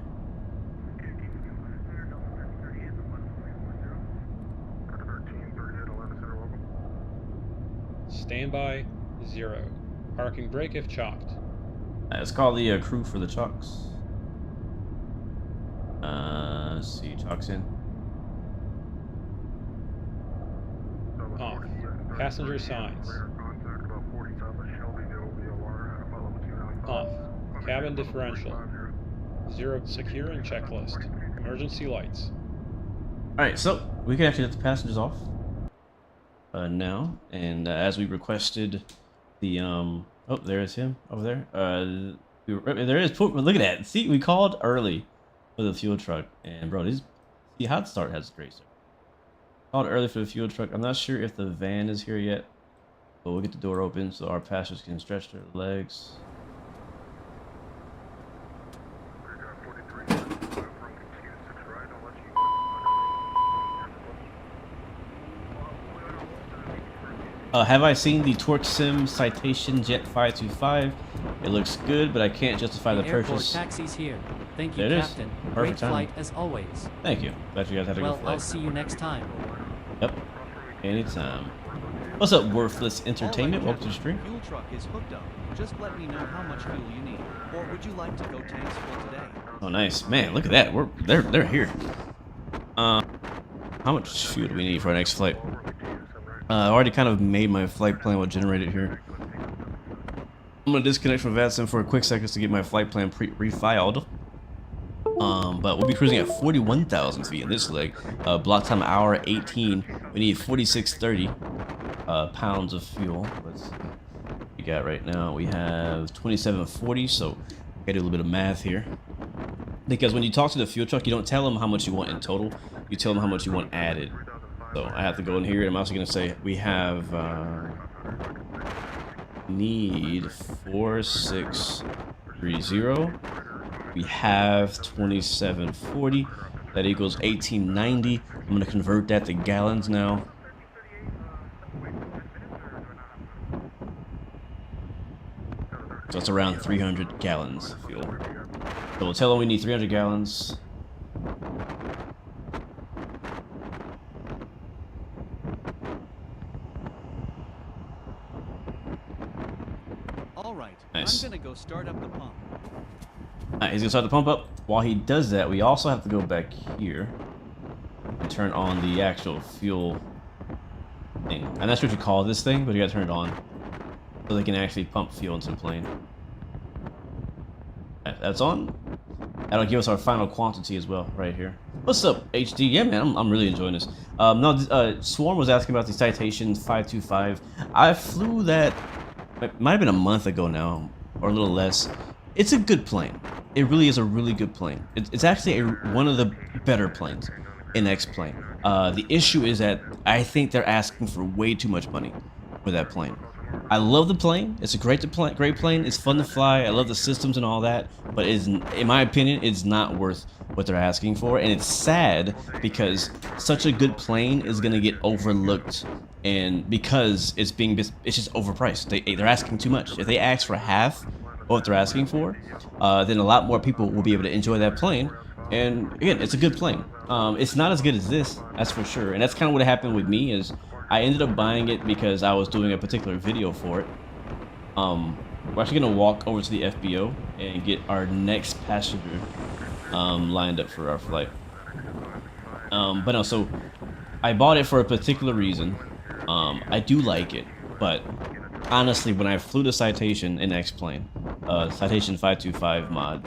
Standby 0. Parking brake if chalked. Let's call the crew for the chalks. Let's see, chalks in. Off. Passenger signs. Off. Cabin differential. 0 secure and checklist. Emergency lights. Alright, so we can actually let the passengers off now, and as we requested, the oh, there's him over there. There is. Look at that. See, we called early for the fuel truck, and bro, the hot start has great start. Called early for the fuel truck. I'm not sure if the van is here yet, but we'll get the door open so our passengers can stretch their legs. Have I seen the Torque Sim Citation Jet 525? It looks good, but I can't justify the purchase. Taxi's here. Thank you, there it Captain. is. Great Perfect time. flight as always. Thank you. Glad you guys had a good flight. I'll see you next time. Yep. Anytime. What's up, Worthless Entertainment? Right, Welcome to the stream. fuel truck is hooked up. Just let me know how much fuel you need. Or would you like to go tanks full today? Oh, nice. Man, look at that. They're here. How much fuel do we need for our next flight? I already kind of made my flight plan what generated here. I'm gonna disconnect from VATSIM for a quick second to get my flight plan refiled. But we'll be cruising at 41,000 feet in this leg. Block time hour 18. We need 4630 pounds of fuel. Let's see what we got right now. We have 2740, so gotta do a little bit of math here. Because when you talk to the fuel truck, you don't tell them how much you want in total. You tell them how much you want added. So I have to go in here, and I'm also gonna say we have need 4630. We have 2740. That equals 1890. I'm gonna convert that to gallons now. So it's around 300 gallons of fuel. So we'll tell them we need 300 gallons. All right. Nice. I'm gonna go start up the pump. Alright, he's gonna start the pump up. While he does that, we also have to go back here and turn on the actual fuel thing. I'm not sure what you call this thing, but you gotta turn it on so they can actually pump fuel into the plane. Alright, that's on. That'll give us our final quantity as well, right here. What's up, HD? Yeah, man, I'm really enjoying this. Swarm was asking about the Citation 525. I flew that, it might have been a month ago now, or a little less. It's a good plane. It really is a really good plane. It's actually one of the better planes in X-Plane. The issue is that I think they're asking for way too much money for that plane. I love the plane. It's a great plane. It's fun to fly. I love the systems and all that. But in my opinion, it's not worth what they're asking for. And it's sad because such a good plane is gonna get overlooked, and because it's just overpriced. They're asking too much. If they ask for half of what they're asking for, then a lot more people will be able to enjoy that plane. And again, it's a good plane. It's not as good as this, that's for sure. And that's kind of what happened with me. Is I ended up buying it because I was doing a particular video for it. We're actually gonna walk over to the FBO and get our next passenger lined up for our flight. But no, so I bought it for a particular reason. I do like it, but honestly, when I flew the Citation in X-Plane, Citation 525 mod,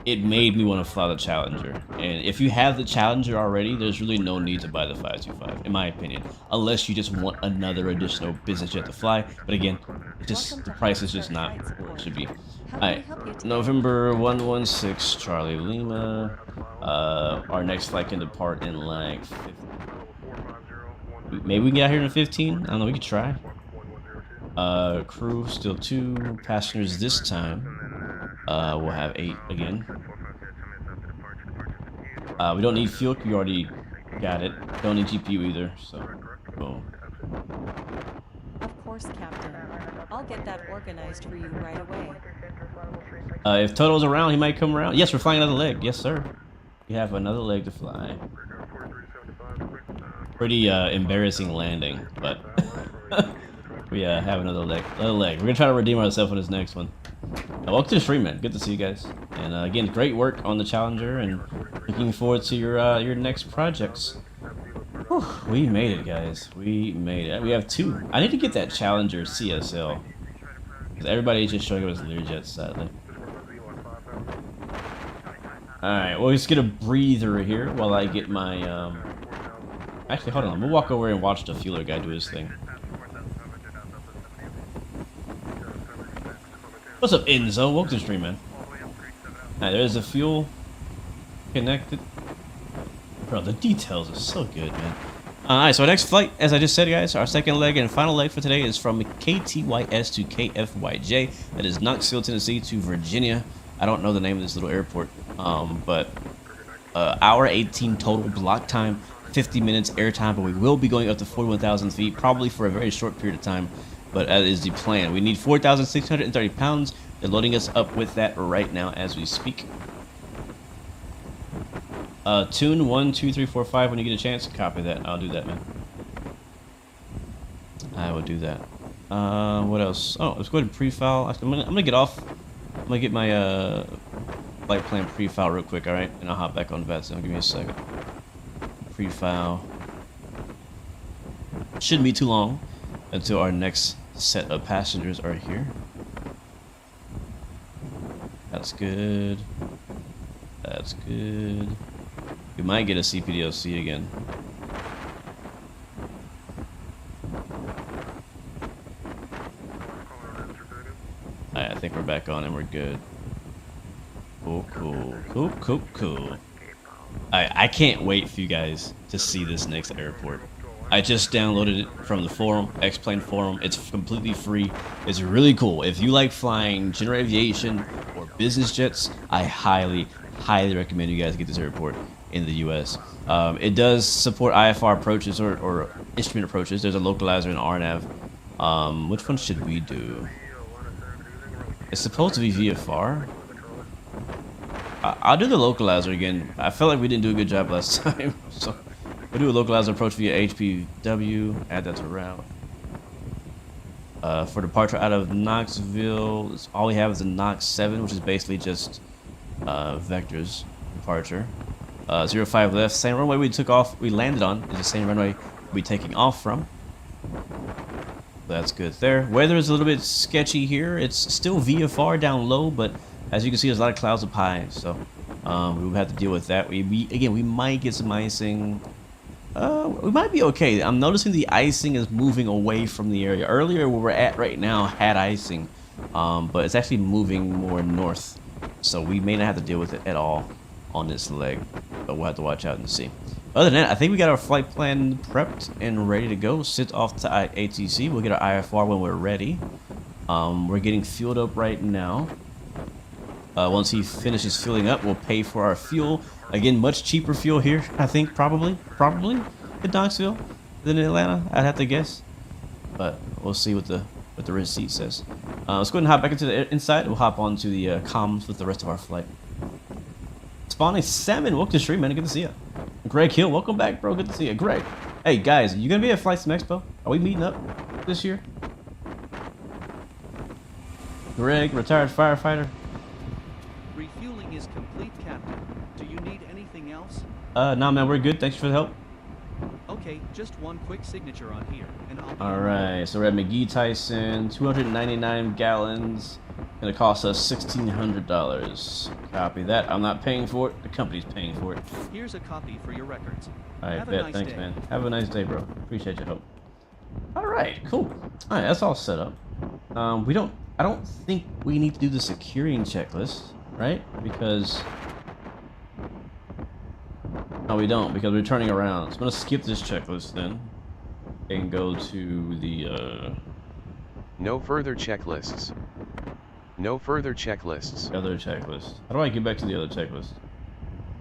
it made me want to fly the Challenger. And if you have the Challenger already, there's really no need to buy the 525, in my opinion, unless you just want another additional business jet to fly. But again, the price is just not where it should be. Alright, November 116 Charlie Lima. Our next flight can depart in like 50. Maybe we can get out here in 15. I don't know. We could try. Crew still 2 passengers this time. We'll have 8 again. We don't need fuel. You already got it. Don't need GPU either. So, boom. Of course, Captain. I'll get that organized for you right away. If Toto's around, he might come around. Yes, we're flying another leg. Yes, sir. We have another leg to fly. Pretty embarrassing landing, but we have another leg. We're gonna try to redeem ourselves on this next one. Welcome to the stream, man. Good to see you guys. And again, great work on the Challenger, and looking forward to your next projects. Whew, we made it, guys. We made it. We have 2. I need to get that Challenger CSL, because everybody's just showing up as Learjets, sadly. Alright, well, let's get a breather here while I get my... Actually, hold on. We'll walk over and watch the fueler guy do his thing. What's up, Enzo? Welcome to the stream, man. Alright, there's the fuel connected. Bro, the details are so good, man. Alright, so our next flight, as I just said, guys, our second leg and final leg for today is from KTYS to KFYJ. That is Knoxville, Tennessee to Virginia. I don't know the name of this little airport, but hour 18 total block time, 50 minutes airtime, but we will be going up to 41,000 feet, probably for a very short period of time. But that is the plan. We need 4,630 pounds. They're loading us up with that right now as we speak. Tune 1, 2, 3, 4, 5 when you get a chance. Copy that. I'll do that, man. I will do that. What else? Oh, let's go ahead and pre-file. I'm gonna get off. I'm gonna get my flight plan pre-file real quick, alright? And I'll hop back on VATSIM. Give me a second. Pre-file. Shouldn't be too long until our next set of passengers are here. That's good. That's good. We might get a CPDLC again. Alright, I think we're back on and we're good. Cool, cool, cool, cool, cool. I can't wait for you guys to see this next airport. I just downloaded it from the forum, X-Plane forum. It's completely free. It's really cool. If you like flying general aviation or business jets, I highly, highly recommend you guys get this airport in the US. It does support IFR approaches or instrument approaches. There's a localizer and RNAV. Which one should we do? It's supposed to be VFR. I'll do the localizer again. I felt like we didn't do a good job last time, so we'll do a localizer approach via HPW. Add that to route. For departure out of Knoxville, all we have is a Knox 7, which is basically just vectors departure. 05 left, same runway we took off. We landed on is the same runway we'll be taking off from. That's good there. Weather is a little bit sketchy here. It's still VFR down low, but as you can see, there's a lot of clouds up high, so we will have to deal with that. We might get some icing. We might be okay. I'm noticing the icing is moving away from the area. Earlier, where we're at right now had icing, but it's actually moving more north, so we may not have to deal with it at all on this leg, but we'll have to watch out and see. Other than that, I think we got our flight plan prepped and ready to go. Sit off to ATC. We'll get our IFR when we're ready. We're getting fueled up right now. Once he finishes filling up, we'll pay for our fuel. Again, much cheaper fuel here, I think, probably in Knoxville than in Atlanta, I'd have to guess. But we'll see what the receipt says. Let's go ahead and hop back into the inside. We'll hop onto the comms with the rest of our flight. Spawning Salmon, welcome to the stream, man. Good to see you. Greg Hill, welcome back, bro. Good to see you. Greg. Hey, guys, you gonna be at Flight Sim Expo? Are we meeting up this year? Greg, retired firefighter. Refueling is complete, Captain. Do you need anything else? Nah, man, we're good. Thanks for the help. Okay, just one quick signature on here, and I'll be Alright, so we're at McGee Tyson, 299 gallons. Gonna cost us $1,600. Copy that. I'm not paying for it. The company's paying for it. Here's a copy for your records. Alright, bet. Nice Thanks, day. Man. Have a nice day, bro. Appreciate your help. Alright, cool. Alright, that's all set up. I don't think we need to do the securing checklist, right? Because no, we don't, because we're turning around. So I'm gonna skip this checklist then and go to the No further checklists. No further checklists. Other checklist. How do I get back to the other checklist?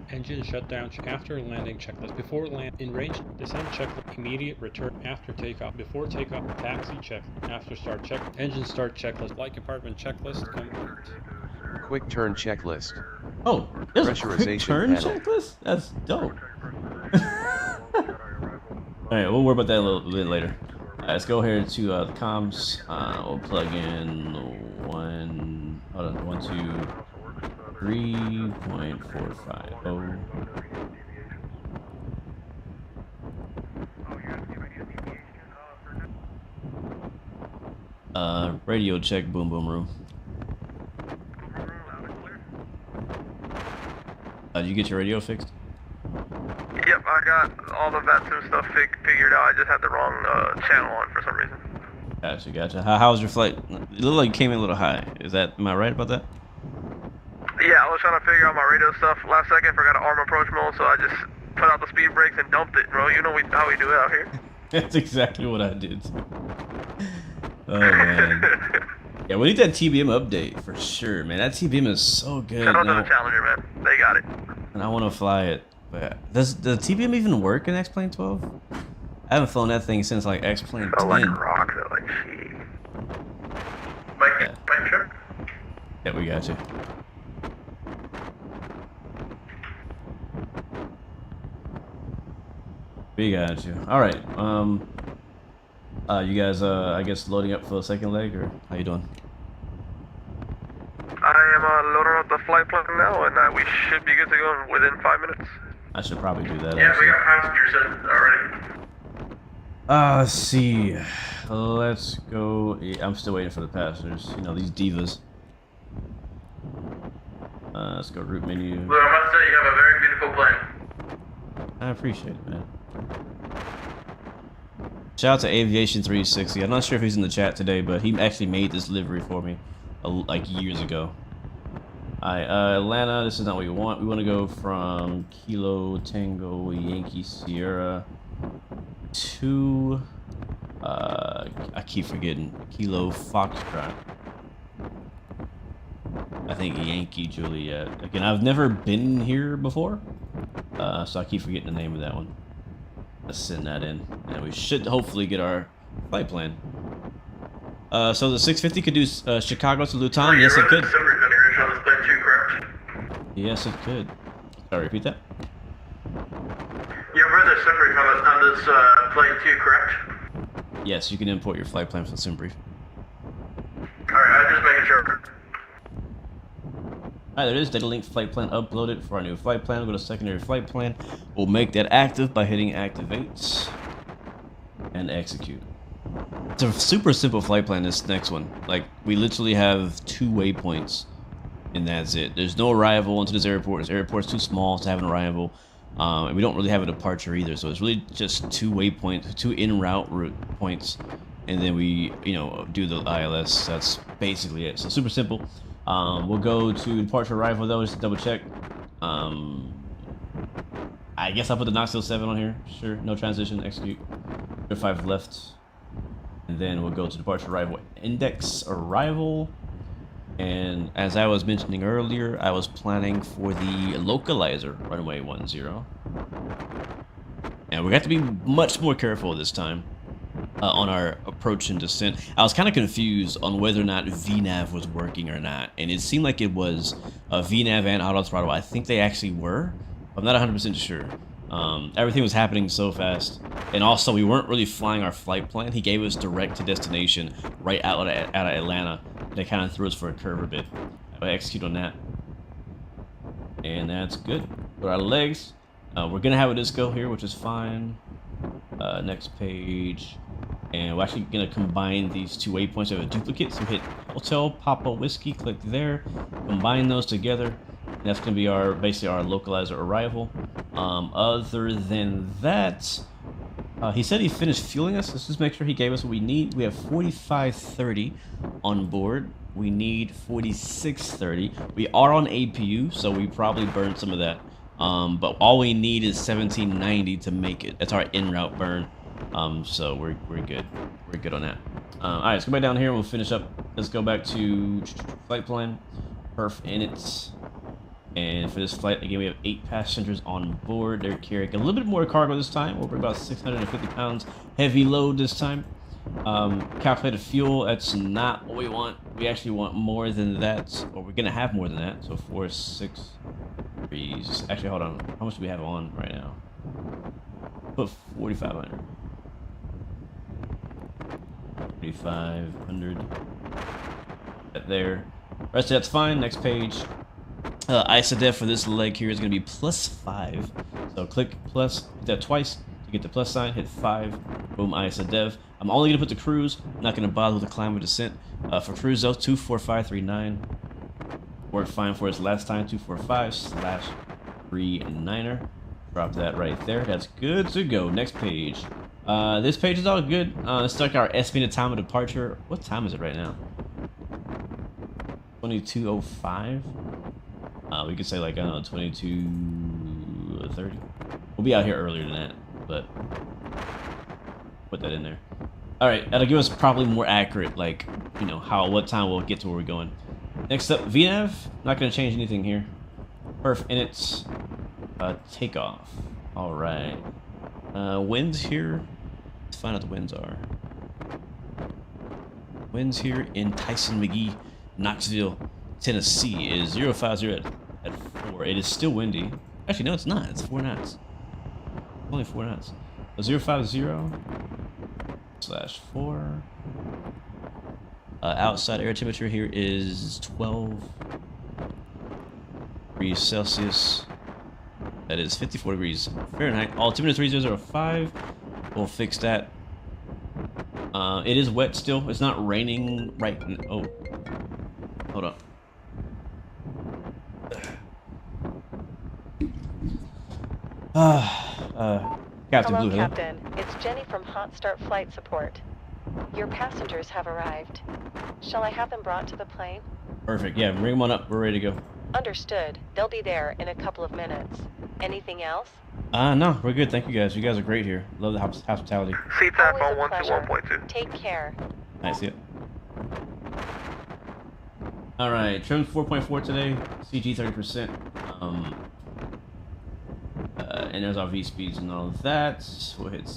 Engine shutdown after landing checklist. Before land in range, descent checklist. Immediate return after takeoff. Before takeoff, taxi check. After start check. Engine start checklist. Flight compartment checklist complete. Quick turn checklist. Oh, there's a quick turn panel. checklist? That's dope. Alright, we'll worry about that a little bit later. Alright, let's go here to the comms. We'll plug in 3.450. Radio check, boom boom room. Did you get your radio fixed? Yep, I got all the VATSIM stuff figured out. I just had the wrong channel on for some reason. Gotcha. How was your flight? It looked like it came in a little high. Am I right about that? Yeah, I was trying to figure out my radio stuff last second. Forgot to arm approach mode, so I just put out the speed brakes and dumped it, bro. You know how we do it out here. That's exactly what I did. Oh man. Yeah, we need that TBM update for sure, man. That TBM is so good. Shout out to the Challenger, man. They got it. And I want to fly it. But does the TBM even work in X-Plane 12? I haven't flown that thing since like X-Plane 10. Felt like rock, though, like she. Mike, sure. Yeah, we got you. We got you. All right. You guys, I guess loading up for the second leg, or how you doing? I am loading up the flight plan now, and we should be good to go within 5 minutes. I should probably do that. Yeah, actually. we got passengers in already. Let's see. Let's go. Yeah, I'm still waiting for the passengers. You know, these divas. Let's go route menu. Well, I must say you have a very beautiful plane. I appreciate it, man. Shout out to Aviation 360. I'm not sure if he's in the chat today, but he actually made this livery for me like years ago. Alright, Atlanta, this is not what we want. We want to go from Kilo Tango Yankee Sierra to I keep forgetting, Kilo Foxtrot. I think Yankee Juliet. Again, I've never been here before, so I keep forgetting the name of that one. Let's send that in, and we should hopefully get our flight plan. So the 650 could do Chicago to Luton. Yes, it could. Yes, it could. Sorry, repeat that. Your brother's suffering on this plane too, correct? Yes, you can import your flight plan from the SimBrief. Alright, I'm just making sure. Alright, there it is. Data link flight plan uploaded for our new flight plan. We'll go to secondary flight plan. We'll make that active by hitting activate and execute. It's a super simple flight plan, this next one. Like, we literally have 2 waypoints, and that's it. There's no arrival into this airport. This airport's too small to have an arrival. And we don't really have a departure either, so it's really just 2 waypoints, 2 en-route route points, and then we, you know, do the ILS. That's basically it. So super simple. We'll go to departure arrival though, just to double check. I I guess I'll put the Knoxville 7 on here. Sure, no transition, execute. 5 left. And then we'll go to departure arrival index arrival. And as I was mentioning earlier, I was planning for the localizer runway 10. And we have to be much more careful this time on our approach and descent. I was kind of confused on whether or not VNAV was working or not. And it seemed like it was VNAV and auto throttle. I think they actually were. I'm not 100% sure. Everything was happening so fast. And also, we weren't really flying our flight plan. He gave us direct to destination right out of Atlanta. That kind of threw us for a curve a bit. I execute on that. And that's good. With our legs, we're going to have a disco here, which is fine. Next page. And we're actually going to combine these two waypoints of a duplicate. So hit Hotel Papa Whiskey, click there, combine those together. And that's going to be our basically our localizer arrival. Other than that, he said he finished fueling us. Let's just make sure he gave us what we need. We have 4530 on board. We need 4630. We are on APU, so we probably burned some of that. But all we need is 1790 to make it. That's our en route burn. So we're good. We're good on that. All right, let's go back down here and we'll finish up. Let's go back to flight plan. Perf init. And for this flight, again, we have 8 passengers on board. They're carrying a little bit more cargo this time. We'll bring about 650 pounds heavy load this time. Calculated fuel, that's not what we want. We actually want more than that, or we're gonna have more than that. So 4, 6, 3. Actually, hold on. How much do we have on right now? Put 4,500. 4,500. That there. Rest of that's fine. Next page. ISODEV for this leg here is going to be +5. So click plus, hit that twice to get the plus sign, hit 5, boom, ISODEV. I'm only going to put the cruise, I'm not going to bother with the climb or descent. For cruise though, 24539. Worked fine for us last time, 245/39er. Drop that right there, that's good to go. Next page. This page is all good. Let's start our estimated time of departure. What time is it right now? 22:05. We could say like, I don't know, 22:30. We'll be out here earlier than that, but put that in there. All right, that'll give us probably more accurate, like, you know, what time we'll get to where we're going. Next up, VNAV. Not gonna change anything here. Perf init, takeoff. All right. Winds here. Let's find out what the winds are. Winds here in Tyson McGee, Knoxville, Tennessee is 050 at 4. It is still windy. Actually, no, it's not. It's 4 knots. Only 4 knots. So 050/4. Outside air temperature here is 12 degrees Celsius. That is 54 degrees Fahrenheit. Altimeter 3005. We'll fix that. It is wet still. It's not raining right now. Oh, hold up. Captain Hello, Blue. Captain. It's Jenny from Hot Start Flight Support. Your passengers have arrived. Shall I have them brought to the plane? Perfect. Yeah, bring them on up. We're ready to go. Understood. They'll be there in a couple of minutes. Anything else? No, we're good. Thank you guys. You guys are great here. Love the hospitality. CTAP on Always a 121.2. Take care. Nice, see it. All right, trim 4.4 today. CG 30%. And there's our V speeds and all of that. We'll hit.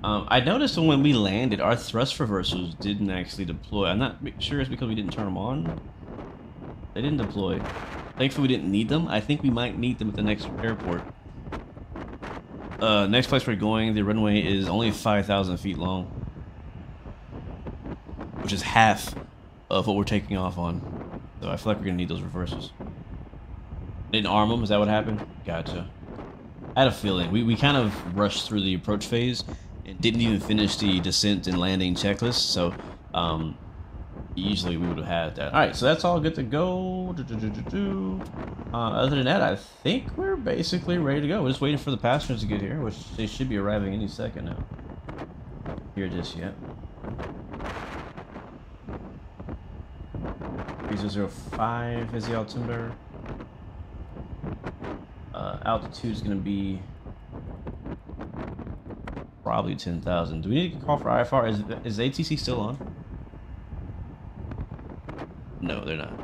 I noticed when we landed, our thrust reversals didn't actually deploy. I'm not sure it's because we didn't turn them on. They didn't deploy. Thankfully, we didn't need them. I think we might need them at the next airport. Next place we're going, the runway is only 5,000 feet long, which is half of what we're taking off on. So I feel like we're gonna need those reversals. Didn't arm them? Is that what happened? Gotcha. I had a feeling. We kind of rushed through the approach phase and didn't even finish the descent and landing checklist. So usually we would have had that. All right, so that's all good to go. Other than that, I think we're basically ready to go. We're just waiting for the passengers to get here, which they should be arriving any second now. Here just yet. 3005 is the altimeter. altitude is gonna be probably 10,000. Do we need to call for IFR? Is ATC still on? No, they're not.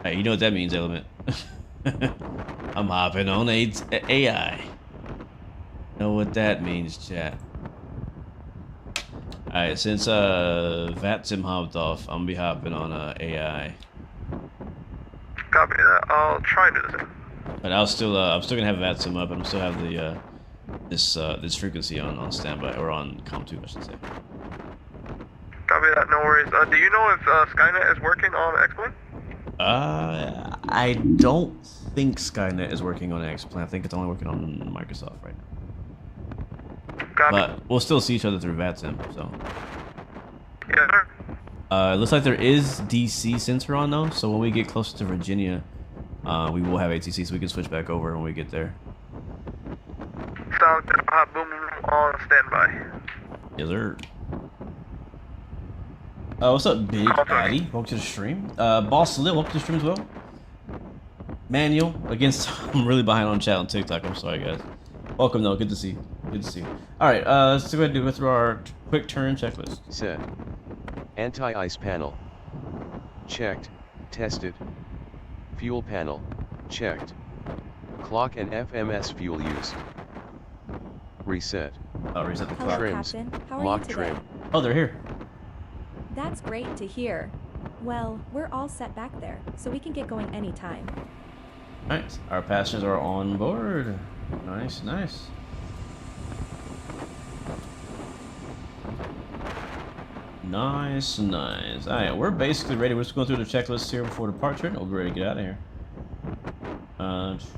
Hey, you know what that means, Element? I'm hopping on AI. Know what that means, chat. Alright, since VATSIM hopped off, I'm gonna be hopping on AI. Copy that. I'll try and do the same. But I'm still gonna have VATSIM up, and I'm still have the this frequency on standby, or on COM2, I should say. Copy that. No worries. Do you know if Skynet is working on X-Plane? I don't think Skynet is working on X-Plane. I think it's only working on Microsoft right now. Copy. But we'll still see each other through VATSIM, so. Yeah, sir. It looks like there is DC sensor on though, so when we get closer to Virginia, we will have ATC, so we can switch back over when we get there. Sounds good. I'll have boom on standby. Yes, sir. What's up, Big Addy? Welcome to the stream. Boss Lil, welcome to the stream as well. Manual, against, I'm really behind on chat on TikTok. I'm sorry, guys. Welcome, though. Good to see you. Good to see you. All right, let's go ahead and go through our quick turn checklist. Set. Anti-ice panel. Checked. Tested. Fuel panel. Checked. Clock and FMS fuel used. Reset. Oh, reset the Hello, clock. Trims. Captain. How are Mock you today? trim. Oh, they're here. That's great to hear. Well, we're all set back there, so we can get going anytime. Alright, our passengers are on board. Nice, nice. Nice, nice. Alright, we're basically ready. We're just going through the checklist here before departure, and we'll be ready to get out of here.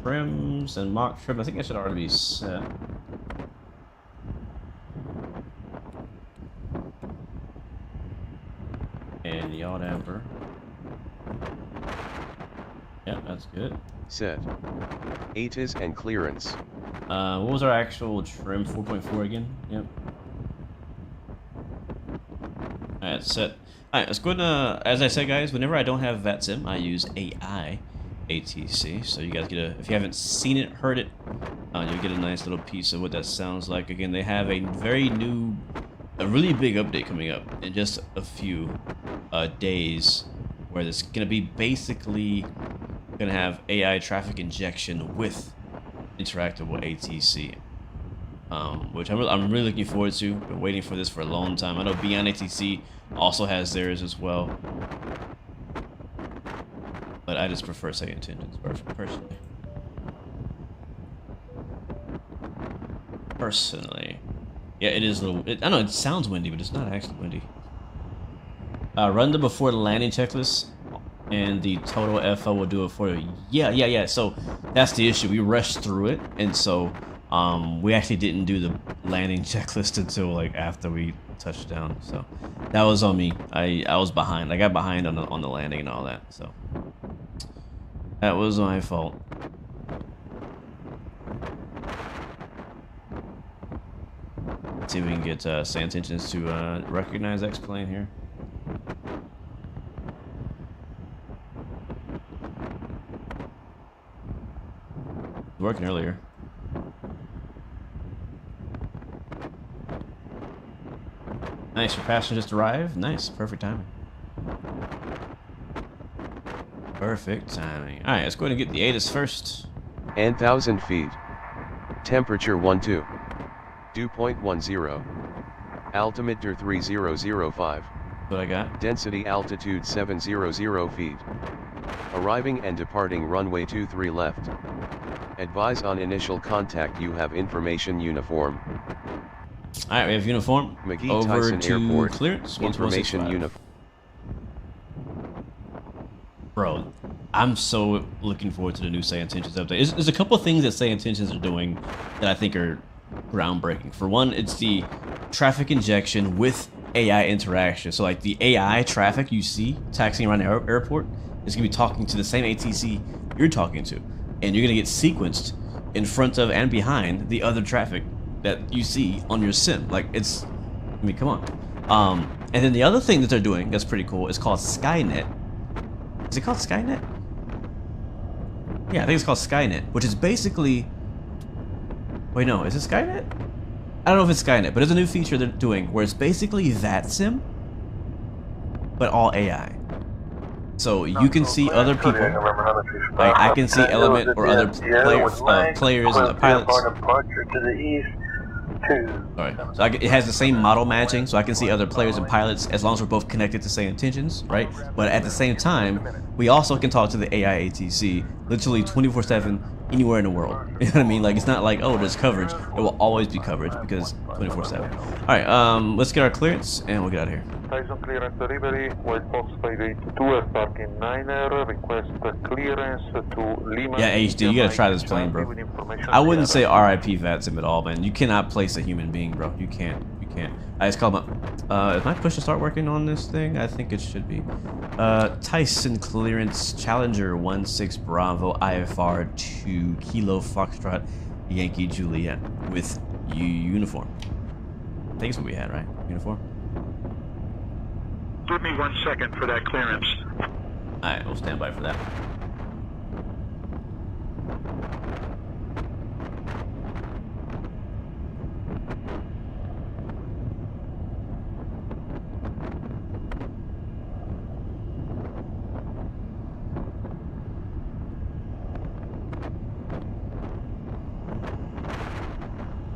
Trims and mock trim. I think I should already be set. And yaw damper. Yeah, that's good. Set. ATIS and clearance. What was our actual trim? 4.4 again? Yep. Alright, set. Alright, let's go ahead. As I said, guys, whenever I don't have VATSIM, I use AI ATC. So you guys get a, if you haven't seen it, heard it, you'll get a nice little piece of what that sounds like. Again, they have a really big update coming up in just a few days, where it's gonna be basically gonna have AI traffic injection with interactable ATC, which I'm really looking forward to. Been waiting for this for a long time. I know Beyond ATC also has theirs as well, but I just prefer second intentions personally. Yeah, it is a little. I know it sounds windy, but it's not actually windy. Run the before the landing checklist, and the total FO will do it for you. Yeah. So that's the issue. We rushed through it, and so we actually didn't do the landing checklist until like after we touched down. So that was on me. I was behind. I got behind on the landing and all that. So that was my fault. Let's see if we can get Say Intentions to recognize X-Plane here. Working earlier. Nice, your passenger just arrived. Nice, perfect timing. Perfect timing. Alright, let's go ahead and get the ATIS first. And 1,000 feet. Temperature 12. Dew point 10. Altimeter 3005. What I got? Density altitude 700 feet. Arriving and departing runway 23 left. Advise on initial contact. You have information uniform. Alright, we have uniform. McGee Over Tyson to Airport. clearance. Information uniform. Bro, I'm so looking forward to the new Say Intentions update. There's a couple of things that Say Intentions are doing that I think are groundbreaking. For one, it's the traffic injection with AI interaction. So like the AI traffic you see taxiing around the airport is going to be talking to the same ATC you're talking to. And you're going to get sequenced in front of and behind the other traffic that you see on your sim. Like, it's, I mean, come on. And then the other thing that they're doing that's pretty cool is called Skynet. Is it called Skynet? Yeah, I think it's called Skynet, which is basically... Wait, no, is it Skynet? I don't know if it's Skynet, but there's a new feature they're doing where it's basically that sim, but all AI. So you can see other people. Like I can see Element or other players and pilots. Sorry. So it has the same model matching, so I can see other players and pilots as long as we're both connected to same intentions, right? But at the same time, we also can talk to the AI ATC literally 24/7 anywhere in the world. You know what I mean? Like it's not like, oh, there's coverage. There will always be coverage because 24/7. All right, let's get our clearance and we'll get out of here. Tyson clearance delivery, White Fox 582, parking 9er, request clearance to Lima. Yeah, HD, you gotta try this plane, bro. I wouldn't say RIP VATSIM at all, man. You cannot place a human being, bro. You can't. You can't. I just called my... is my push to start working on this thing? I think it should be. Tyson clearance, Challenger 16 Bravo, IFR 2 Kilo Foxtrot Yankee Juliet with uniform. I think it's what we had, right? Uniform? Give me 1 second for that clearance. Alright, we'll stand by for that.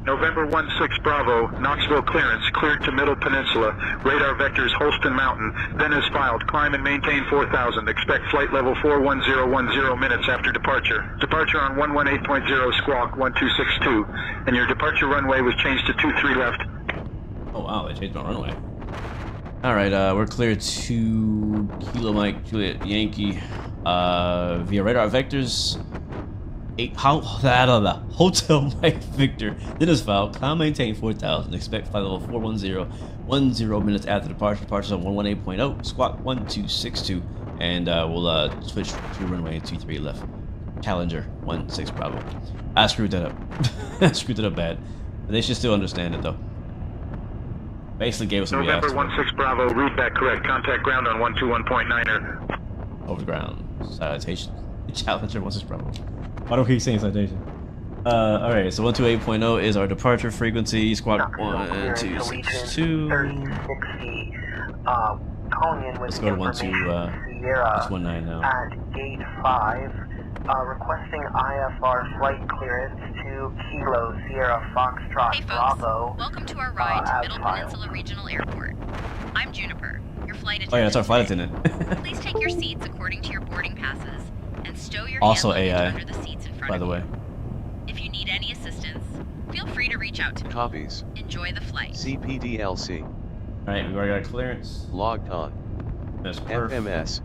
November 16 Bravo, Knoxville clearance, cleared to Middle Peninsula. Radar vectors Holston Mountain, then as filed. Climb and maintain 4000. Expect flight level 41010 minutes after departure. Departure on 118.0 squawk 1262. And your departure runway was changed to 23 left. Oh wow, they changed my runway. Alright, we're clear to Kilo Mike Juliet Yankee via radar vectors. Hotel Mike Victor. Then is filed. Climb maintain 4000. Expect flight level 41010 minutes after departure. Departures on 118.0 squawk 1262. And we'll switch to runway 23 left. Challenger 16 Bravo. I screwed that up. I screwed it up bad. But they should still understand it though. Basically gave us what we asked for. November 16 Bravo, route back correct. Contact ground on 121.9er. Over the ground. Citation. Challenger 16 Bravo. Why don't we keep saying citation? Alright, so 128.0 is our departure frequency. Squawk 1262. Let's go to 119 now. At gate 5, requesting IFR flight clearance to Kilo Sierra Foxtrot Hey folks, Bravo. welcome to our ride to Middle Peninsula Regional Airport. I'm Juniper, your flight attendant. Oh yeah, that's our flight attendant. Please take your seats according to your boarding passes and stow your Also hand luggage AI, under the seats in front by the of way. you. If you need any assistance, feel free to reach out to me. Copies. Enjoy the flight. CPDLC. Alright, we already got clearance. Logged on. That's perf. FMS.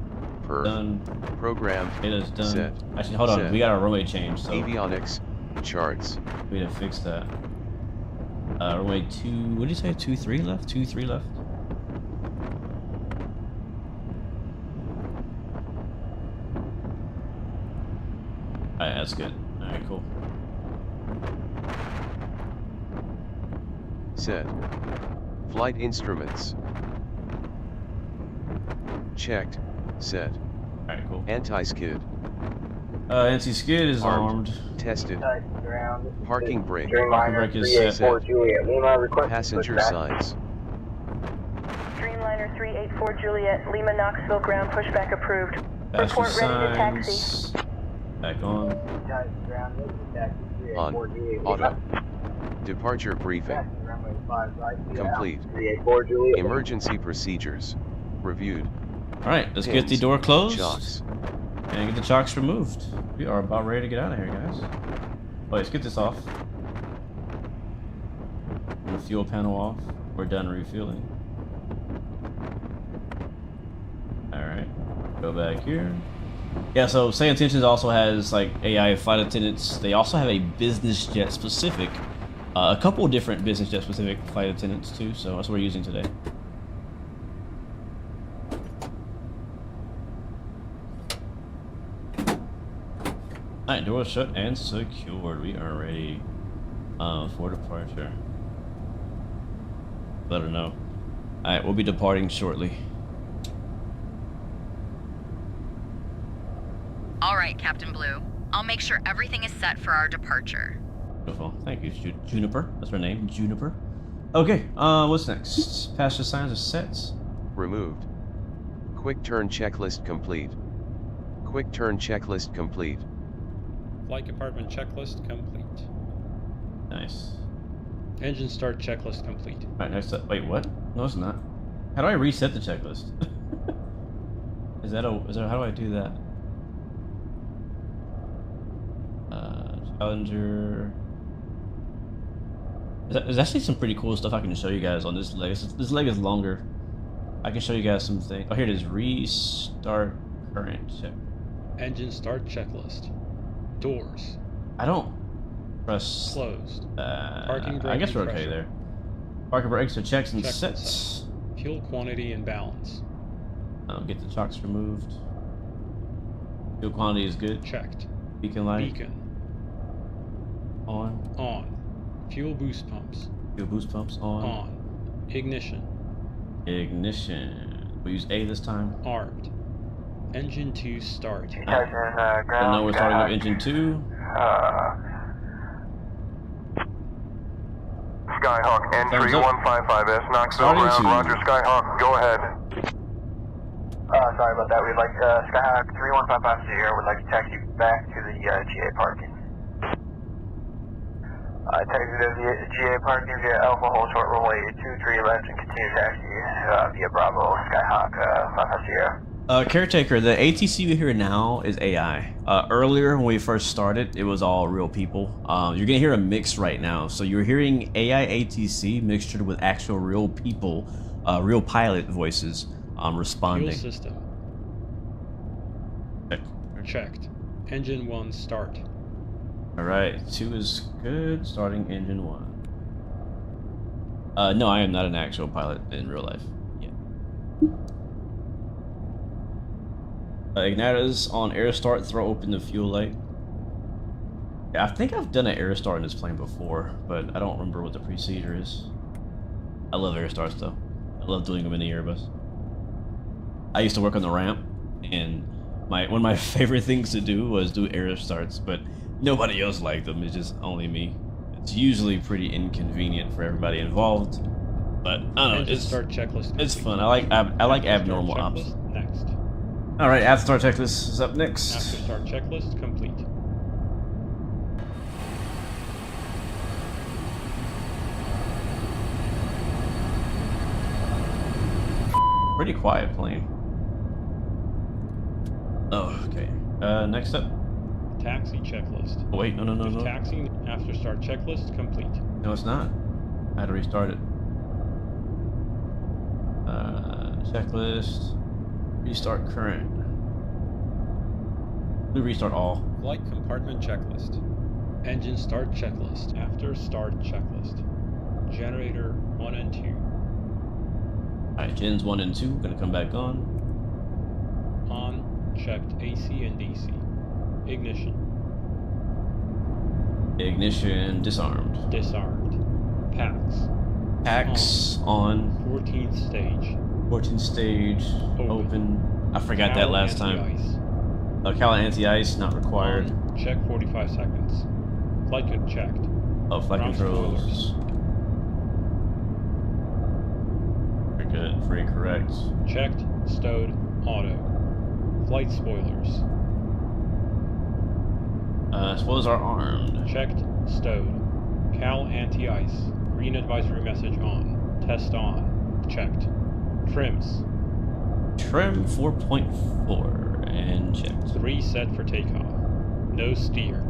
Perf. Done. Programmed. It is done. Set. Actually, hold on. Set. We got our runway change, so Avionics. Charts. we need to fix that. Runway 2. What did you say? 23 left? 23 left? Alright, that's good. Alright, cool. Set. Flight instruments. Checked. Set. Alright, cool. Anti-skid. Anti-skid is armed. Tested. Parking brake. Parking brake is set. Passenger signs. Dreamliner 384 Juliet, Lima Knoxville ground pushback approved. Passenger Report ready to taxi. signs. Back on. On. Auto. Departure briefing. Complete. Emergency procedures. Reviewed. Alright, let's get the door closed. Chocks. And get the chocks removed. We are about ready to get out of here, guys. Oh, let's get this off. And the fuel panel off. We're done refueling. Alright. Go back here. Yeah, so Say Intentions also has like AI flight attendants. They also have a business jet specific. A couple different business jet specific flight attendants too, so that's what we're using today. Alright, door shut and secured. We are ready for departure. Let her know. Alright, we'll be departing shortly. All right, Captain Blue. I'll make sure everything is set for our departure. Beautiful. Thank you, Juniper. That's her name, Juniper. Okay, what's next? Passenger signs are set. Removed. Quick turn checklist complete. Quick turn checklist complete. Flight compartment checklist complete. Nice. Engine start checklist complete. Alright, next up. Wait, what? No, it's not. How do I reset the checklist? How do I do that? Challenger. There's actually some pretty cool stuff I can show you guys on this leg. This leg is longer. I can show you guys some things. Oh, here it is. Restart current check. Engine start checklist. Doors. I don't press. Closed. Parking brake. I guess we're okay pressure. there. Parking brakes are checks and Checklist sets. set. Fuel quantity and balance. Get the chocks removed. Fuel quantity is good. Checked. Beacon light. Beacon. On. On. Fuel boost pumps. Fuel boost pumps on. On. Ignition. Ignition. We use A this time. Armed. Engine 2 start. So now we're starting with engine 2. Skyhawk N3155S, Knoxville Starting ground, to. Roger, Skyhawk, go ahead. Sorry about that. We'd like Skyhawk 3155 here. Would like to taxi back to the GA parking. Taxi to the GA parking via Alpha Hold short runway 23 left and continue taxi via Bravo Skyhawk 550. Caretaker, the ATC we hear now is AI. Earlier when we first started, it was all real people. You're gonna hear a mix right now. So you're hearing AI ATC mixtured with actual real people, real pilot voices responding. Fuel system. Checked. Engine 1 start. Alright, 2 is good. Starting engine 1. No, I am not an actual pilot in real life. Yeah. Igniters on air start, throw open the fuel light. Yeah, I think I've done an air start in this plane before, but I don't remember what the procedure is. I love air starts though. I love doing them in the Airbus. I used to work on the ramp, and one of my favorite things to do was do air starts, but nobody else liked them. It's just only me. It's usually pretty inconvenient for everybody involved, but I don't know. It's start checklist. It's fun. I like abnormal ops. Next. All right, after start checklist is up next. After start checklist complete. Pretty quiet plane. Oh, okay. Next up. Taxi checklist. Oh, wait, no. Taxi after start checklist complete. No, it's not. I had to restart it. Checklist. Restart current. We restart all. Flight compartment checklist. Engine start checklist. After start checklist. Generator 1 and 2. Alright, gens 1 and 2 gonna come back on. On. Checked AC and DC. Ignition. Ignition disarmed. Disarmed. Packs. Packs on. 14th stage. 14th stage. Open. I forgot that last time. KATL anti-ice not required. On. Check 45 seconds. Flight code checked. Oh, flight controls. Very good. Very correct. Checked. Stowed. Auto. Flight spoilers. Spoilers are armed. Checked. Stowed. KATL anti-ice. Green advisory message on. Test on. Checked. Trims. Trim 4.4 and checked. 3 set for takeoff. No steer.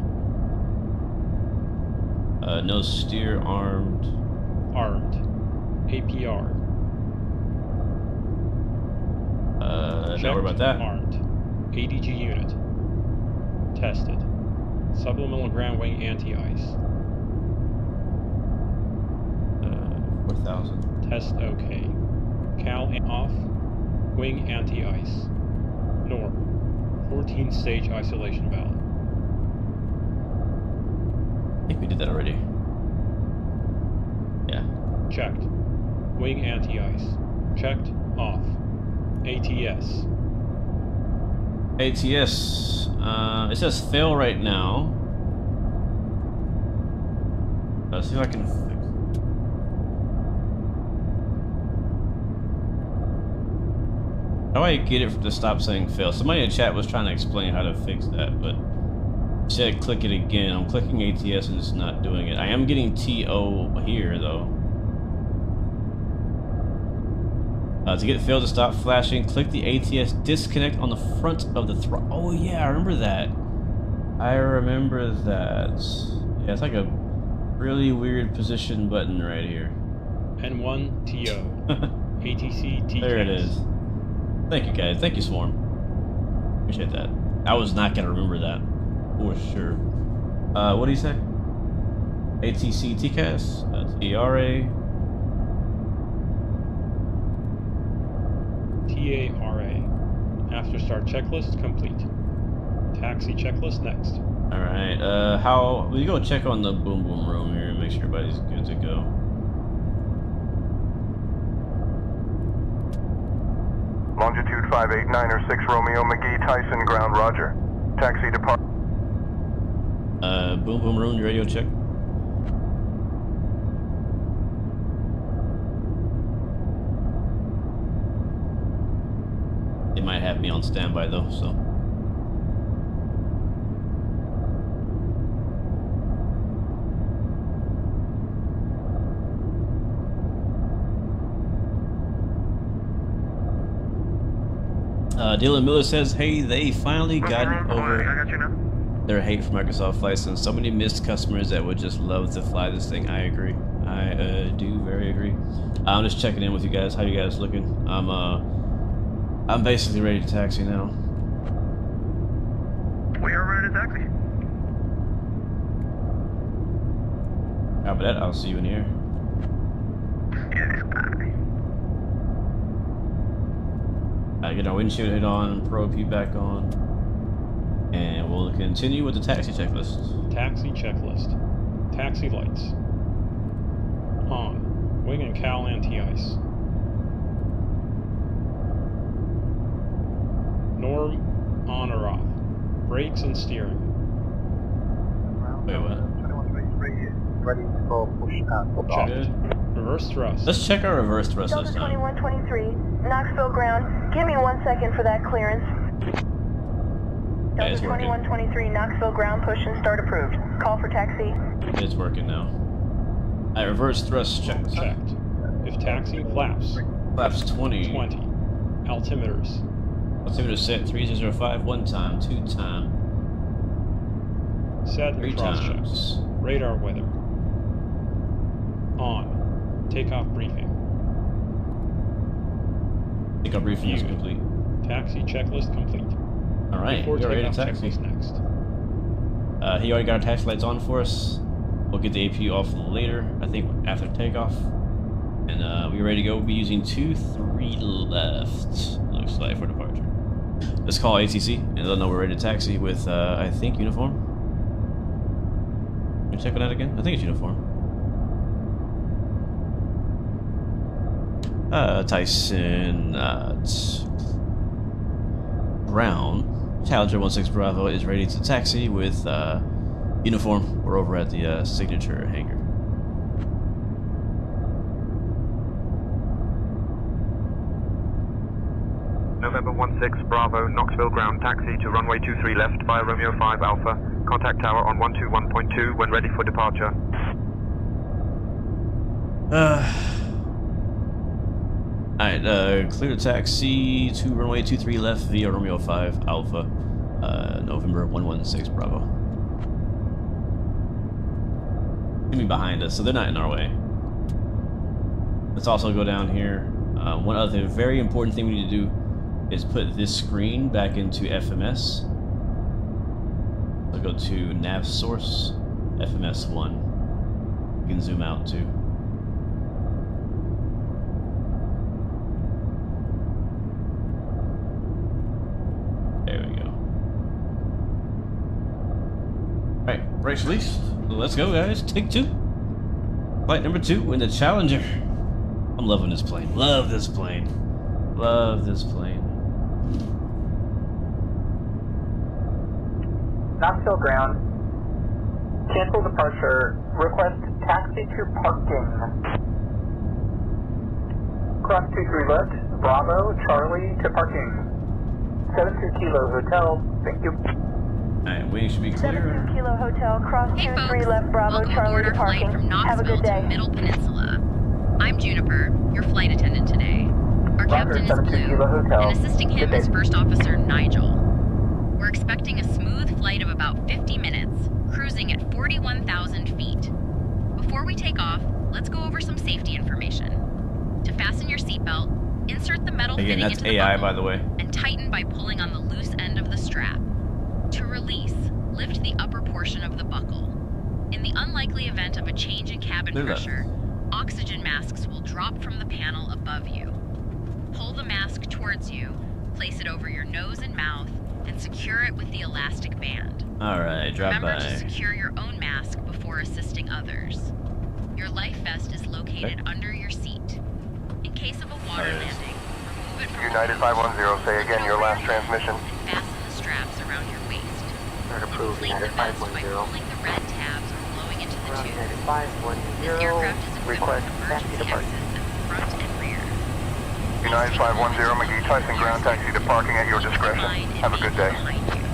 No steer armed. Armed. APR. Not worry about that. Armed. ADG unit. Tested. Supplemental ground wing anti-ice. 4,000. Test OK. KATL off. Wing anti-ice. Norm. 14 stage isolation valve. I think we did that already. Yeah. Checked. Wing anti-ice. Checked. Off. ATS. ATS. It says fail right now. Let's see if I can fix it. How do I get it to stop saying fail? Somebody in the chat was trying to explain how to fix that, but it said click it again. I'm clicking ATS and it's not doing it. I am getting TO here though. To get fail to stop flashing, click the ATS disconnect on the front of the throttle. Oh yeah, I remember that. I remember that. Yeah, it's like a really weird position button right here. N1 TO. ATC TCAS. There it is. Thank you guys. Thank you, Swarm. Appreciate that. I was not gonna remember that for sure. What do you say? ATC TCAS. TRA. TARA. After start checklist complete. Taxi checklist next. Alright, how we go check on the boom boom room here and make sure everybody's good to go. Longitude 58906 Romeo McGee Tyson ground roger. Taxi depart. Boom boom room, radio check. They might have me on standby though, so. Dylan Miller says, hey, they finally gotten over their hate for Microsoft flights, and so many missed customers that would just love to fly this thing. I agree. I do very agree. I'm just checking in with you guys. How you guys looking? I'm basically ready to taxi now. We are ready to taxi. Copy that. I'll see you in here. Yes, Get our windshield hit on, Pro P back on, and we'll continue with the taxi checklist. Taxi checklist. Taxi lights. On. Wing and cowl anti-ice. Norm on or off. Brakes and steering. Wait, what? Ready for push and Checked. Reverse thrust. Let's check our reverse thrust this Delta time. 2123, Knoxville ground. Give me 1 second for that clearance. Delta 2123, Knoxville ground, push and start approved. Call for taxi. It's working now. Alright, reverse thrust checked. Checked. If taxi, flaps. Flaps 20. 20. Altimeters. Altimeter set 3005, 1 time, 2 time. Set 3 and cross times. checks. Radar weather. On. Takeoff briefing. Takeoff briefing is complete. Taxi checklist complete. Alright, we're ready to taxi. Next. He already got our taxi lights on for us. We'll get the APU off later, I think after takeoff. And we're ready to go. We'll be using 2-3 left, looks like, for departure. Let's call ATC and let them know we're ready to taxi with, I think, uniform. Can we check on that again? I think it's uniform. Tyson Brown, Challenger 16 Bravo is ready to taxi with uniform. We're over at the signature hangar. November 16 Bravo, Knoxville ground, taxi to runway 23 left via Romeo 5 Alpha. Contact tower on 121.2 when ready for departure. Alright, clear to taxi to runway 23 left via Romeo 5 Alpha, November 116 Bravo. Gonna be behind us, so they're not in our way. Let's also go down here. One other thing, very important thing we need to do is put this screen back into FMS. I'll go to nav source, FMS 1. You can zoom out too. There we go. Alright, brakes released. Let's go, guys. Take 2. Flight number 2 in the Challenger. I'm loving this plane. Love this plane. Love this plane. Knoxville ground. Cancel departure. Request taxi to parking. Cross 23 left. Bravo, Charlie to parking. 72 Kilo Hotel. Thank you. Alright, wing should be clear. 72 Kilo Hotel, cross 23 left, Bravo, Welcome Charlie aboard to our flight parking. from Have a Knoxville good day. to Middle Peninsula. I'm Juniper, your flight attendant today. Our captain is Blue, and assisting him is First Officer Nigel. We're expecting a smooth flight of about 50 minutes, cruising at 41,000 feet. Before we take off, let's go over some safety information. To fasten your seatbelt, insert the metal Again, fitting that's into the AI, buckle by the way. and tighten by pulling on the loose end of the strap. To release, lift the upper portion of the buckle. In the unlikely event of a change in cabin pressure, oxygen masks will drop from the panel above you. Pull the mask towards you, place it over your nose and mouth, and secure it with the elastic band. Alright, drop Remember by. to secure your own mask before assisting others. Your life vest is located under your seat. In case of a water landing, remove it from United 510, say again your last transmission. and fasten the straps around your waist. Start approved, Complete United the vest by 510. pulling the red tabs or blowing into the tube. United This 510. aircraft is equipped Request with taxi emergency departure. exits at the front and rear. United 510, McGee Tyson ground taxi to parking at your discretion. Have a good day. Behind you.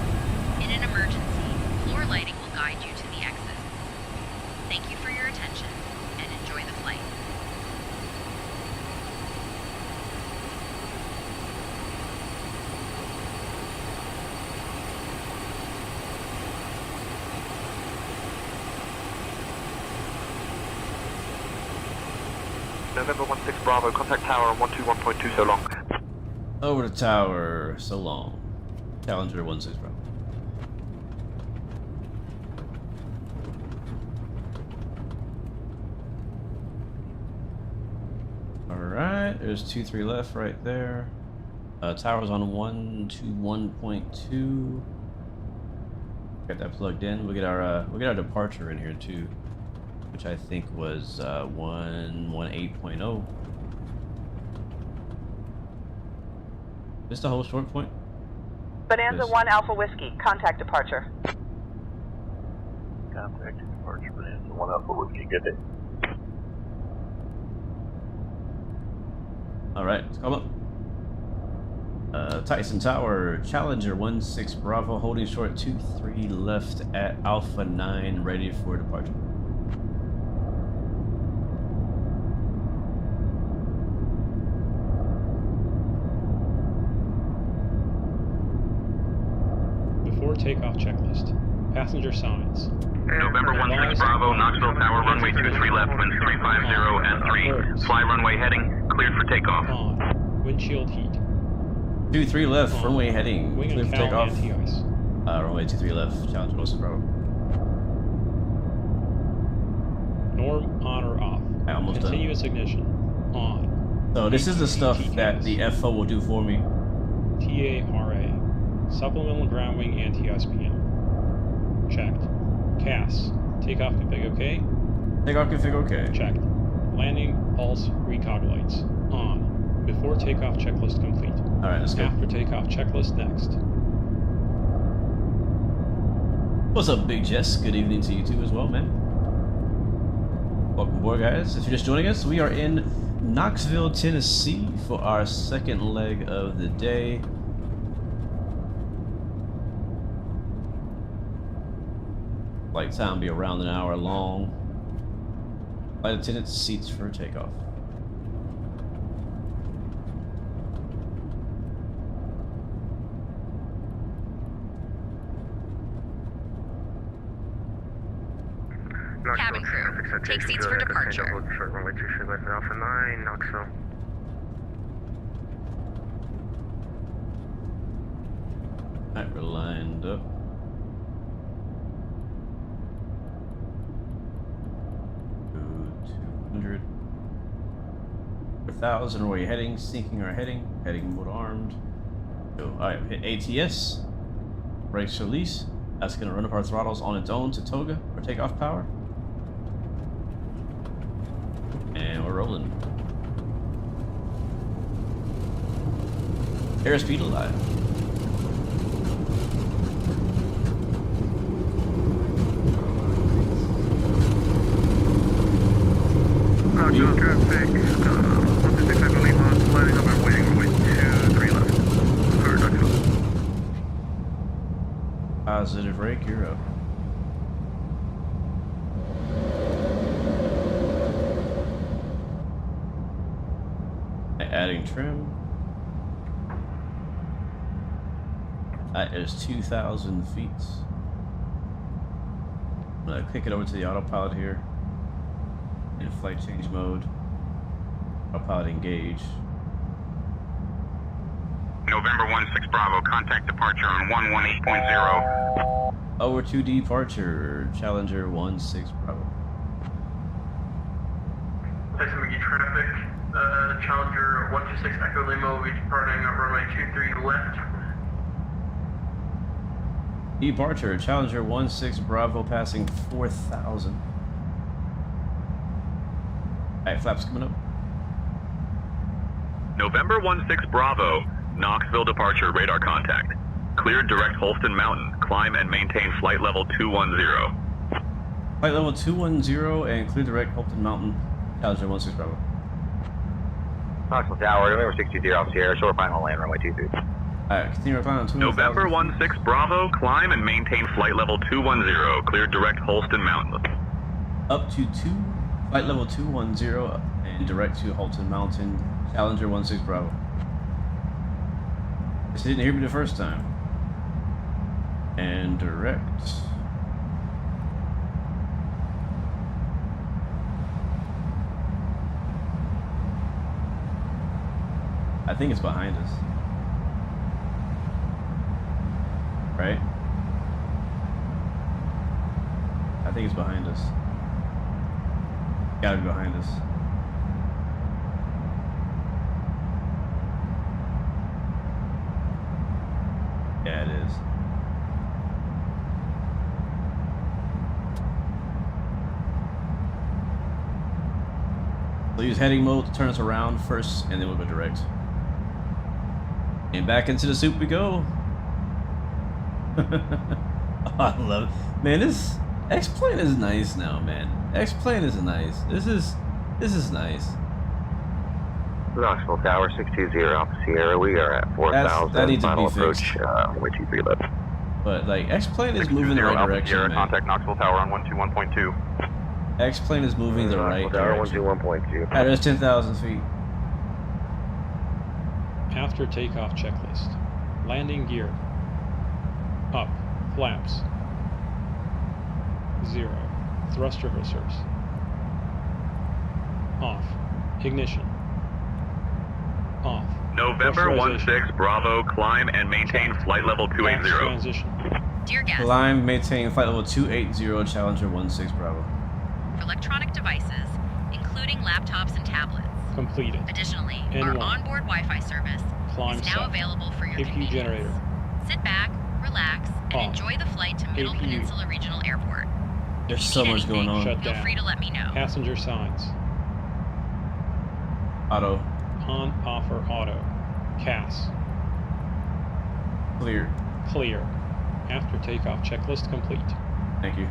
In an emergency, floor lighting will guide you to the exit. Thank you for your attention and enjoy the flight. November 16 Bravo, contact tower on 121.2 so long. Over the tower, so long. Challenger 16, bro. Alright, there's 2-3 left right there. Tower's on 121.2. Got that plugged in. We'll get our departure in here too, which I think was 118.0. Is this the whole short point? Bonanza Yes. 1 Alpha Whiskey, contact departure. Contact departure, Bonanza 1 Alpha Whiskey, good day. Alright, let's come up. Tyson Tower, Challenger 16 Bravo, holding short 2-3 left at Alpha 9, ready for departure. Before takeoff checklist. Passenger signs. November 16 Bravo, Knoxville Tower, runway 23 left, winds 350 and 3. Fly runway heading, cleared for takeoff. On. Windshield heat. 2-3 left, runway heading, Wing clear and for cowl takeoff. anti-ice. Runway 23 left, Challenger 16 Bravo. Norm on or off. Almost done. Continuous ignition. On. So this is the stuff that the FO will do for me. TARA. Supplemental ground wing anti-ice panel. Checked. CAS. Takeoff config OK. Takeoff config OK. Checked. Landing pulse recog lights. On. Before takeoff checklist complete. Alright, let's go. After takeoff checklist next. What's up, Big Jess? Good evening to you too as well, man. Welcome aboard, guys. If you're just joining us, we are in Knoxville, Tennessee for our second leg of the day. Flight time will be around an hour long. Flight attendants, seats for takeoff. Cabin crew, take seats for departure. Short runway 23 left, Alpha 9, Knoxville. Alright, we're lined up. Go 200. 1,000, where are you heading? Sinking our heading. Heading mode armed. Go. Alright, hit ATS. Brakes release. That's going to run up our throttles on its own to Toga for takeoff power. And we're rolling. Airspeed alive. Positive rake, you're up. Adding trim. That is 2,000 feet. I'm gonna kick it over to the autopilot here. In flight change mode. Autopilot engage. November 16 Bravo, contact departure on 118.0. Over to departure, Challenger 16 Bravo. Texas McGee traffic, Challenger 126 Echo Lima will be departing on runway 23 left. Departure, Challenger 16 Bravo passing 4,000. Alright, flaps coming up. November 16 Bravo, Knoxville departure radar contact. Cleared direct Holston Mountain. Climb and maintain flight level 210. Flight level 210 and clear direct Holston Mountain. Challenger 16 Bravo. Knoxville Tower, November 62 off Sierra, short final land, runway 23. Alright, continue our climb on 210. November 16 Bravo, climb and maintain flight level 210. Cleared direct Holston Mountain. Up to flight level 210 and direct to Holston Mountain. Challenger 16 Bravo. Just didn't hear me the first time. And direct. I think it's behind us. Right? I think it's behind us. Gotta be behind us. Yeah, it is. We'll use heading mode to turn us around first, and then we'll go direct. And back into the soup we go. Oh, I love it. Man, this X-Plane is nice now, man. X-Plane is nice. This is nice. Knoxville Tower, 620 off Sierra. We are at 4,000. That needs to final be fixed. approach, way 23 left. But like X-Plane is moving in the right direction, man. Contact Knoxville Tower on 121.2. X-Plane is moving the right Tower, direction. 121.2. Alright, there's 10,000 feet. After takeoff checklist. Landing gear. Up. Flaps. 0. Thrust reversers. Off. Ignition. Off. November 16 Bravo, climb and maintain flight level 280. Transition. Dear guests, Climb, maintain flight level 280, Challenger 16 Bravo. for electronic devices, including laptops and tablets. Completed. Additionally, N1. our onboard Wi-Fi service Climb is now set. available for your AP convenience. generator. Sit back, relax, and Off. enjoy the flight to Middle APU. Peninsula Regional Airport. There's If so you need much going anything, on. Shut feel down. free to let me know. Passenger signs. Auto. On, off, or auto. CAS. Clear. Clear. After takeoff checklist complete. Thank you.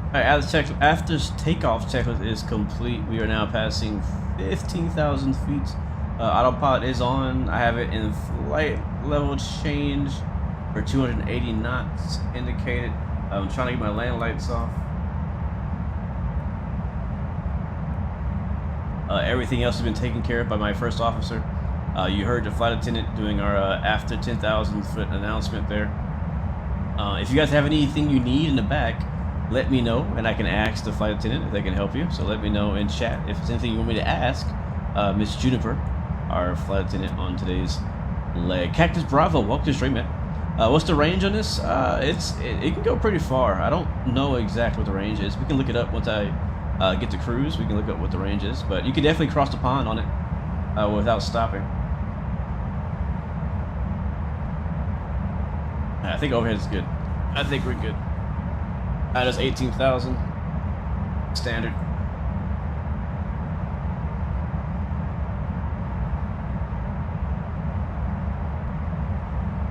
Alright, after takeoff checklist is complete, we are now passing 15,000 feet. Autopilot is on. I have it in flight level change for 280 knots indicated. I'm trying to get my land lights off. Everything else has been taken care of by my first officer. You heard the flight attendant doing our after 10,000 foot announcement there. If you guys have anything you need in the back, let me know, and I can ask the flight attendant if they can help you. So let me know in chat if there's anything you want me to ask Miss Juniper, our flight attendant on today's leg. Cactus Bravo, welcome to the stream, man. What's the range on this? It can go pretty far. I don't know exactly what the range is. We can look it up once I get to cruise. We can look up what the range is, but you can definitely cross the pond on it without stopping. I think overhead is good. I think we're good. That's 18,000 standard.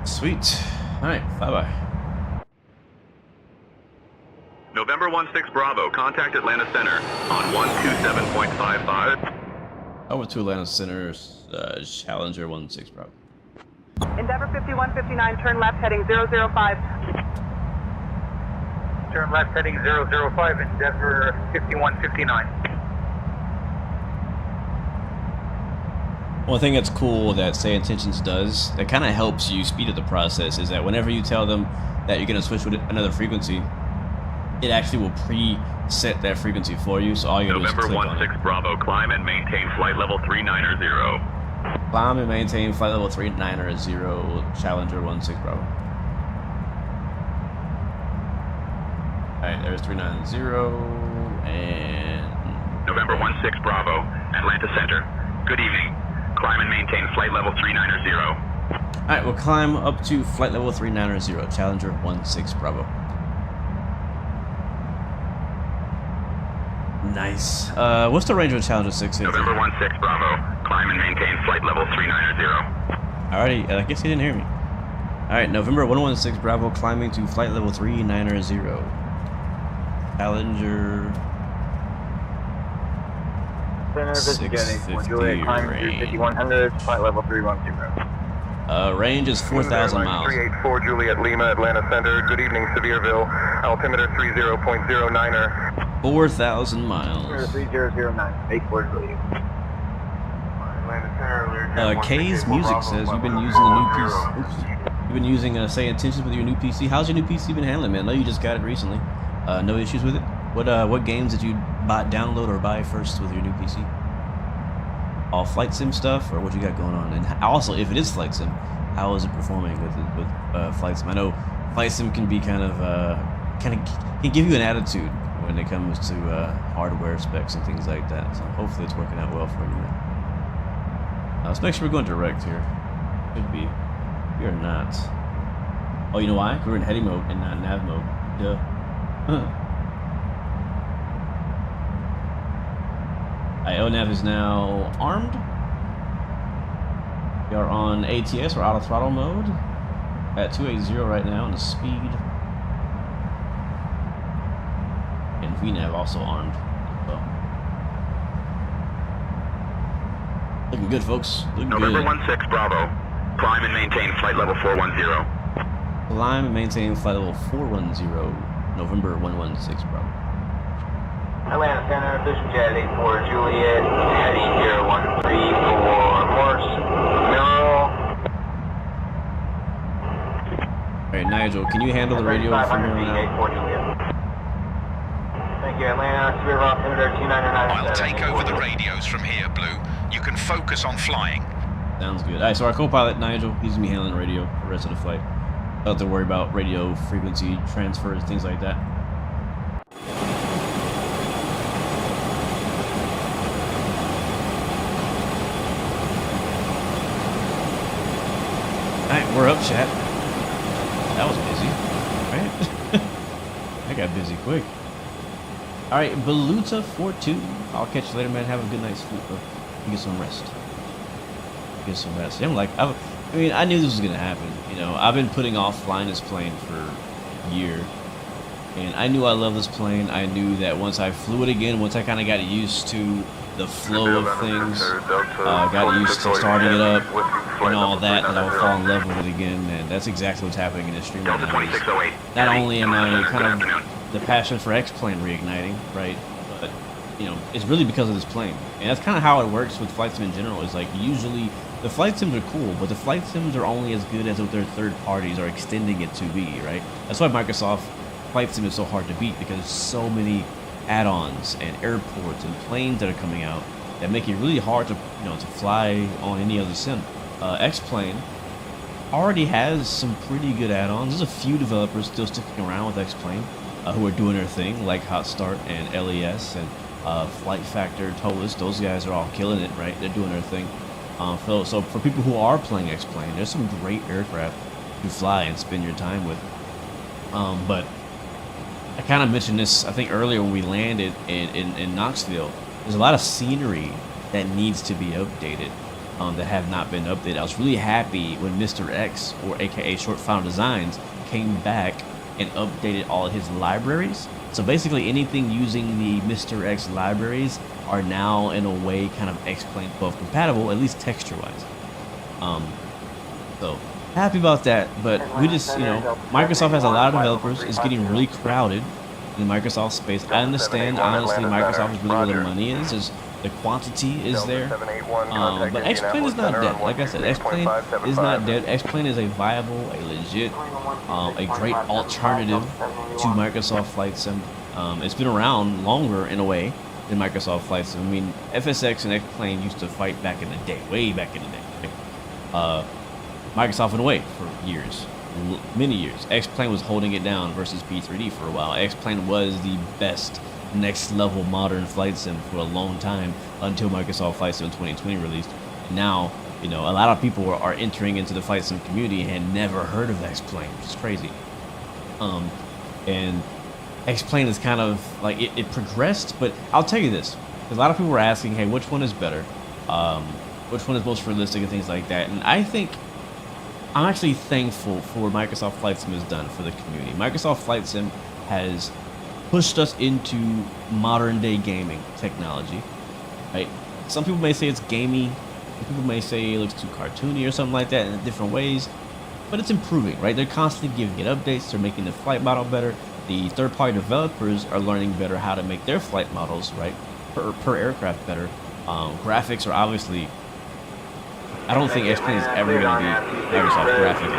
Sweet. All right, bye-bye. November 16 Bravo, contact Atlanta Center on 127.55. Over to Atlanta Center, Challenger 16 Bravo. Endeavor 5159, turn left heading 005. Turn left heading 005 and Denver 5159. One thing that's cool that Say Intentions does that kind of helps you speed up the process is that whenever you tell them that you're going to switch with another frequency, it actually will pre-set that frequency for you. So all you do is click on it. November 16 Bravo, climb and maintain flight level 390. Climb and maintain flight level 390, Challenger 16 Bravo. Alright, there's 390 and... November 16 Bravo, Atlanta Center. Good evening. Climb and maintain flight level 390. Alright, we'll climb up to flight level 390, Challenger 16 Bravo. Nice. What's the range of Challenger 6? November 16 Bravo, climb and maintain flight level 390. Alrighty, I guess he didn't hear me. Alright, November 116 Bravo, climbing to flight level 390. Challenger 650 range. 5100, flight level 310. Range is 4,000 miles. 384 Juliet Lima, Atlanta Center. Good evening, Sevierville. Altimeter 30.09er. 4,000 miles. 3009, 84 Juliet. K's Music says you've been using the new PC. Oops. You've been using Say Intentions with your new PC. How's your new PC been handling, man? I know you just got it recently. No issues with it? What games did you download or buy first with your new PC? All flight sim stuff, or what you got going on? And also, if it is flight sim, how is it performing with flight sim? I know flight sim can be can give you an attitude when it comes to hardware specs and things like that. So hopefully it's working out well for you, man. Let's make sure we're going direct here. Could be. We are not. Oh, you know why? We're in heading mode and not nav mode. Duh. IONAV is now armed. We are on ATS or auto throttle mode at 280 right now, and the speed. And VNAV also armed. So. Looking good, folks. Looking November good. 16 Bravo, climb and maintain flight level 410. Climb and maintain flight level 410. November 116 Bravo. Atlanta Center, Vision Jet 84 Juliet, heading 013 for Morse, Mineral. Alright, Nigel, can you handle the radio from here on out? Thank you, Atlanta, Severe altimeter 299. I'll take over the radios from here, Blue. You can focus on flying. Sounds good. Alright, so our co-pilot, Nigel, he's going to be handling the radio the rest of the flight. Don't have to worry about radio frequency transfers, things like that. Alright, we're up, chat. That was busy, right? I got busy quick. Alright, Baluta42. I'll catch you later, man. Have a good night's sleep, bro. You get some rest. Get some rest. I'm like, I mean, I knew this was gonna happen. You know, I've been putting off flying this plane for a year, and I knew I love this plane. I knew that once I flew it again, once I kind of got used to the flow of things, got used to starting it up and all that, I would fall in love with it again. And that's exactly what's happening in this stream right now. Not only am I kind of the passion for X-Plane reigniting, right? But you know, it's really because of this plane, and that's kind of how it works with flight sim in general. Is like usually the flight sims are cool, but the flight sims are only as good as what their third parties are extending it to be, right? That's why Microsoft Flight Sim is so hard to beat, because there's so many add-ons and airports and planes that are coming out that make it really hard to, you know, to fly on any other sim. X-Plane already has some pretty good add-ons. There's a few developers still sticking around with X-Plane who are doing their thing, like Hot Start and LES and Flight Factor, TOLUS. Those guys are all killing it, right? They're doing their thing. So for people who are playing X-Plane, there's some great aircraft to fly and spend your time with. But I kind of mentioned this, I think, earlier when we landed in Knoxville. There's a lot of scenery that needs to be updated that have not been updated. I was really happy when Mr. X, or aka Short Final Designs, came back and updated all of his libraries. So basically anything using the Mr. X libraries are now in a way kind of X-Plane 12 compatible, at least texture-wise. So happy about that, but we just, you know, Microsoft has a lot of developers. It's getting really crowded, in the Microsoft space. I understand, honestly, Microsoft is really where the money is. The quantity is there. But X-Plane is not dead. Like I said, X-Plane is not dead. X-Plane is a viable, a legit, a great alternative to Microsoft Flight Sim. It's been around longer in a way than Microsoft Flight Sim. I mean, FSX and X-Plane used to fight back in the day, way back in the day. Microsoft went away for years, many years. X-Plane was holding it down versus P3D for a while. X-Plane was the best next level modern flight sim for a long time until Microsoft Flight Sim 2020 released. And now, you know, a lot of people are entering into the flight sim community and had never heard of X-Plane, which is crazy. And X-Plane is kind of like it progressed, but I'll tell you this, because a lot of people were asking, hey, which one is better? Which one is most realistic and things like that? And I think I'm actually thankful for what Microsoft Flight Sim has done for the community. Microsoft Flight Sim has pushed us into modern day gaming technology, right? Some people may say it's gamey, some people may say it looks too cartoony or something like that in different ways, but it's improving, right? They're constantly giving it updates, they're making the flight model better. The third-party developers are learning better how to make their flight models, right, per aircraft better. Graphics are obviously, I don't think X-Plane is ever going to be Microsoft graphic.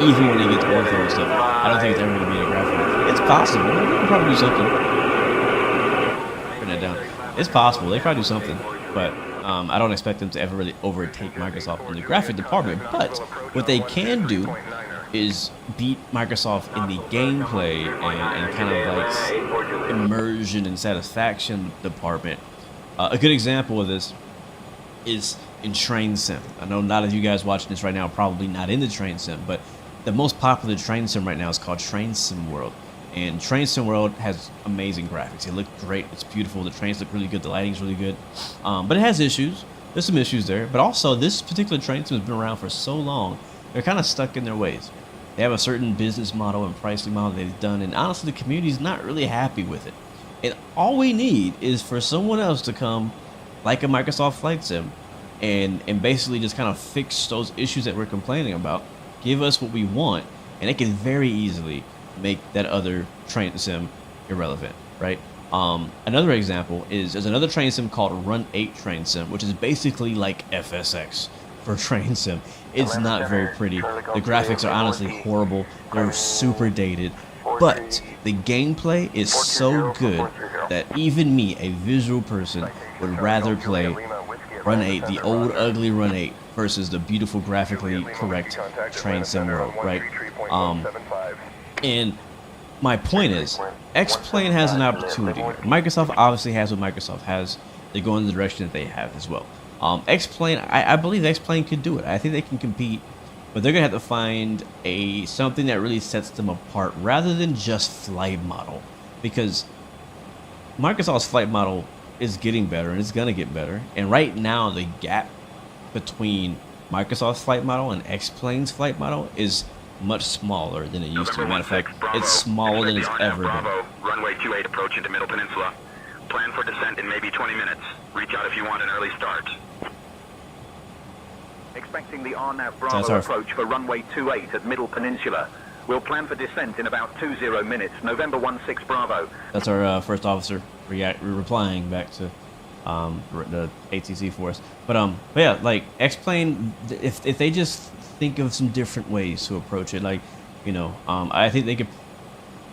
Even when they get to ortho and stuff, I don't think it's ever going to be a graphic. It's possible. They can probably do something. Turn that down. It's possible. They probably do something. But I don't expect them to ever really overtake Microsoft in the graphic department. But what they can do is beat Microsoft in the gameplay and kind of like immersion and satisfaction department. A good example of this is in Train Sim. I know not of you guys watching this right now are probably not into Train Sim, but the most popular Train Sim right now is called Train Sim World. And Train Sim World has amazing graphics. They look great. It's beautiful. The trains look really good. The lighting's really good. But it has issues. There's some issues there. But also, this particular Train Sim has been around for so long, they're kind of stuck in their ways. They have a certain business model and pricing model they've done, and honestly, the community's not really happy with it. And all we need is for someone else to come, like a Microsoft Flight Sim, and basically just kind of fix those issues that we're complaining about, give us what we want, and it can very easily make that other train sim irrelevant, right? Another example is there's another train sim called Run 8 Train Sim, which is basically like FSX for train sim. It's not very pretty. The graphics are honestly horrible. They're super dated. But the gameplay is so good that even me, a visual person, would rather play Run 8, the old ugly Run 8, versus the beautiful graphically correct Train Sim World, right? And my point is, X-Plane has an opportunity. Microsoft obviously has what Microsoft has. They go in the direction that they have as well. X-Plane, I believe X-Plane could do it. I think they can compete, but they're gonna have to find something that really sets them apart rather than just flight model, because Microsoft's flight model is getting better and it's gonna get better. And right now, the gap between Microsoft's flight model and X-Plane's flight model is much smaller than it used to. Matter of fact, it's smaller than it's ever been. Runway 28 approach into Middle Peninsula. Plan for descent in maybe 20 minutes. Reach out if you want an early start. Expecting the RNAV Bravo approach for runway 28 at Middle Peninsula. We'll plan for descent in about 20 minutes. November 16 Bravo. That's our first officer replying back to the ATC for us. But yeah, like X-Plane, if they just think of some different ways to approach it, like, you know, I think they could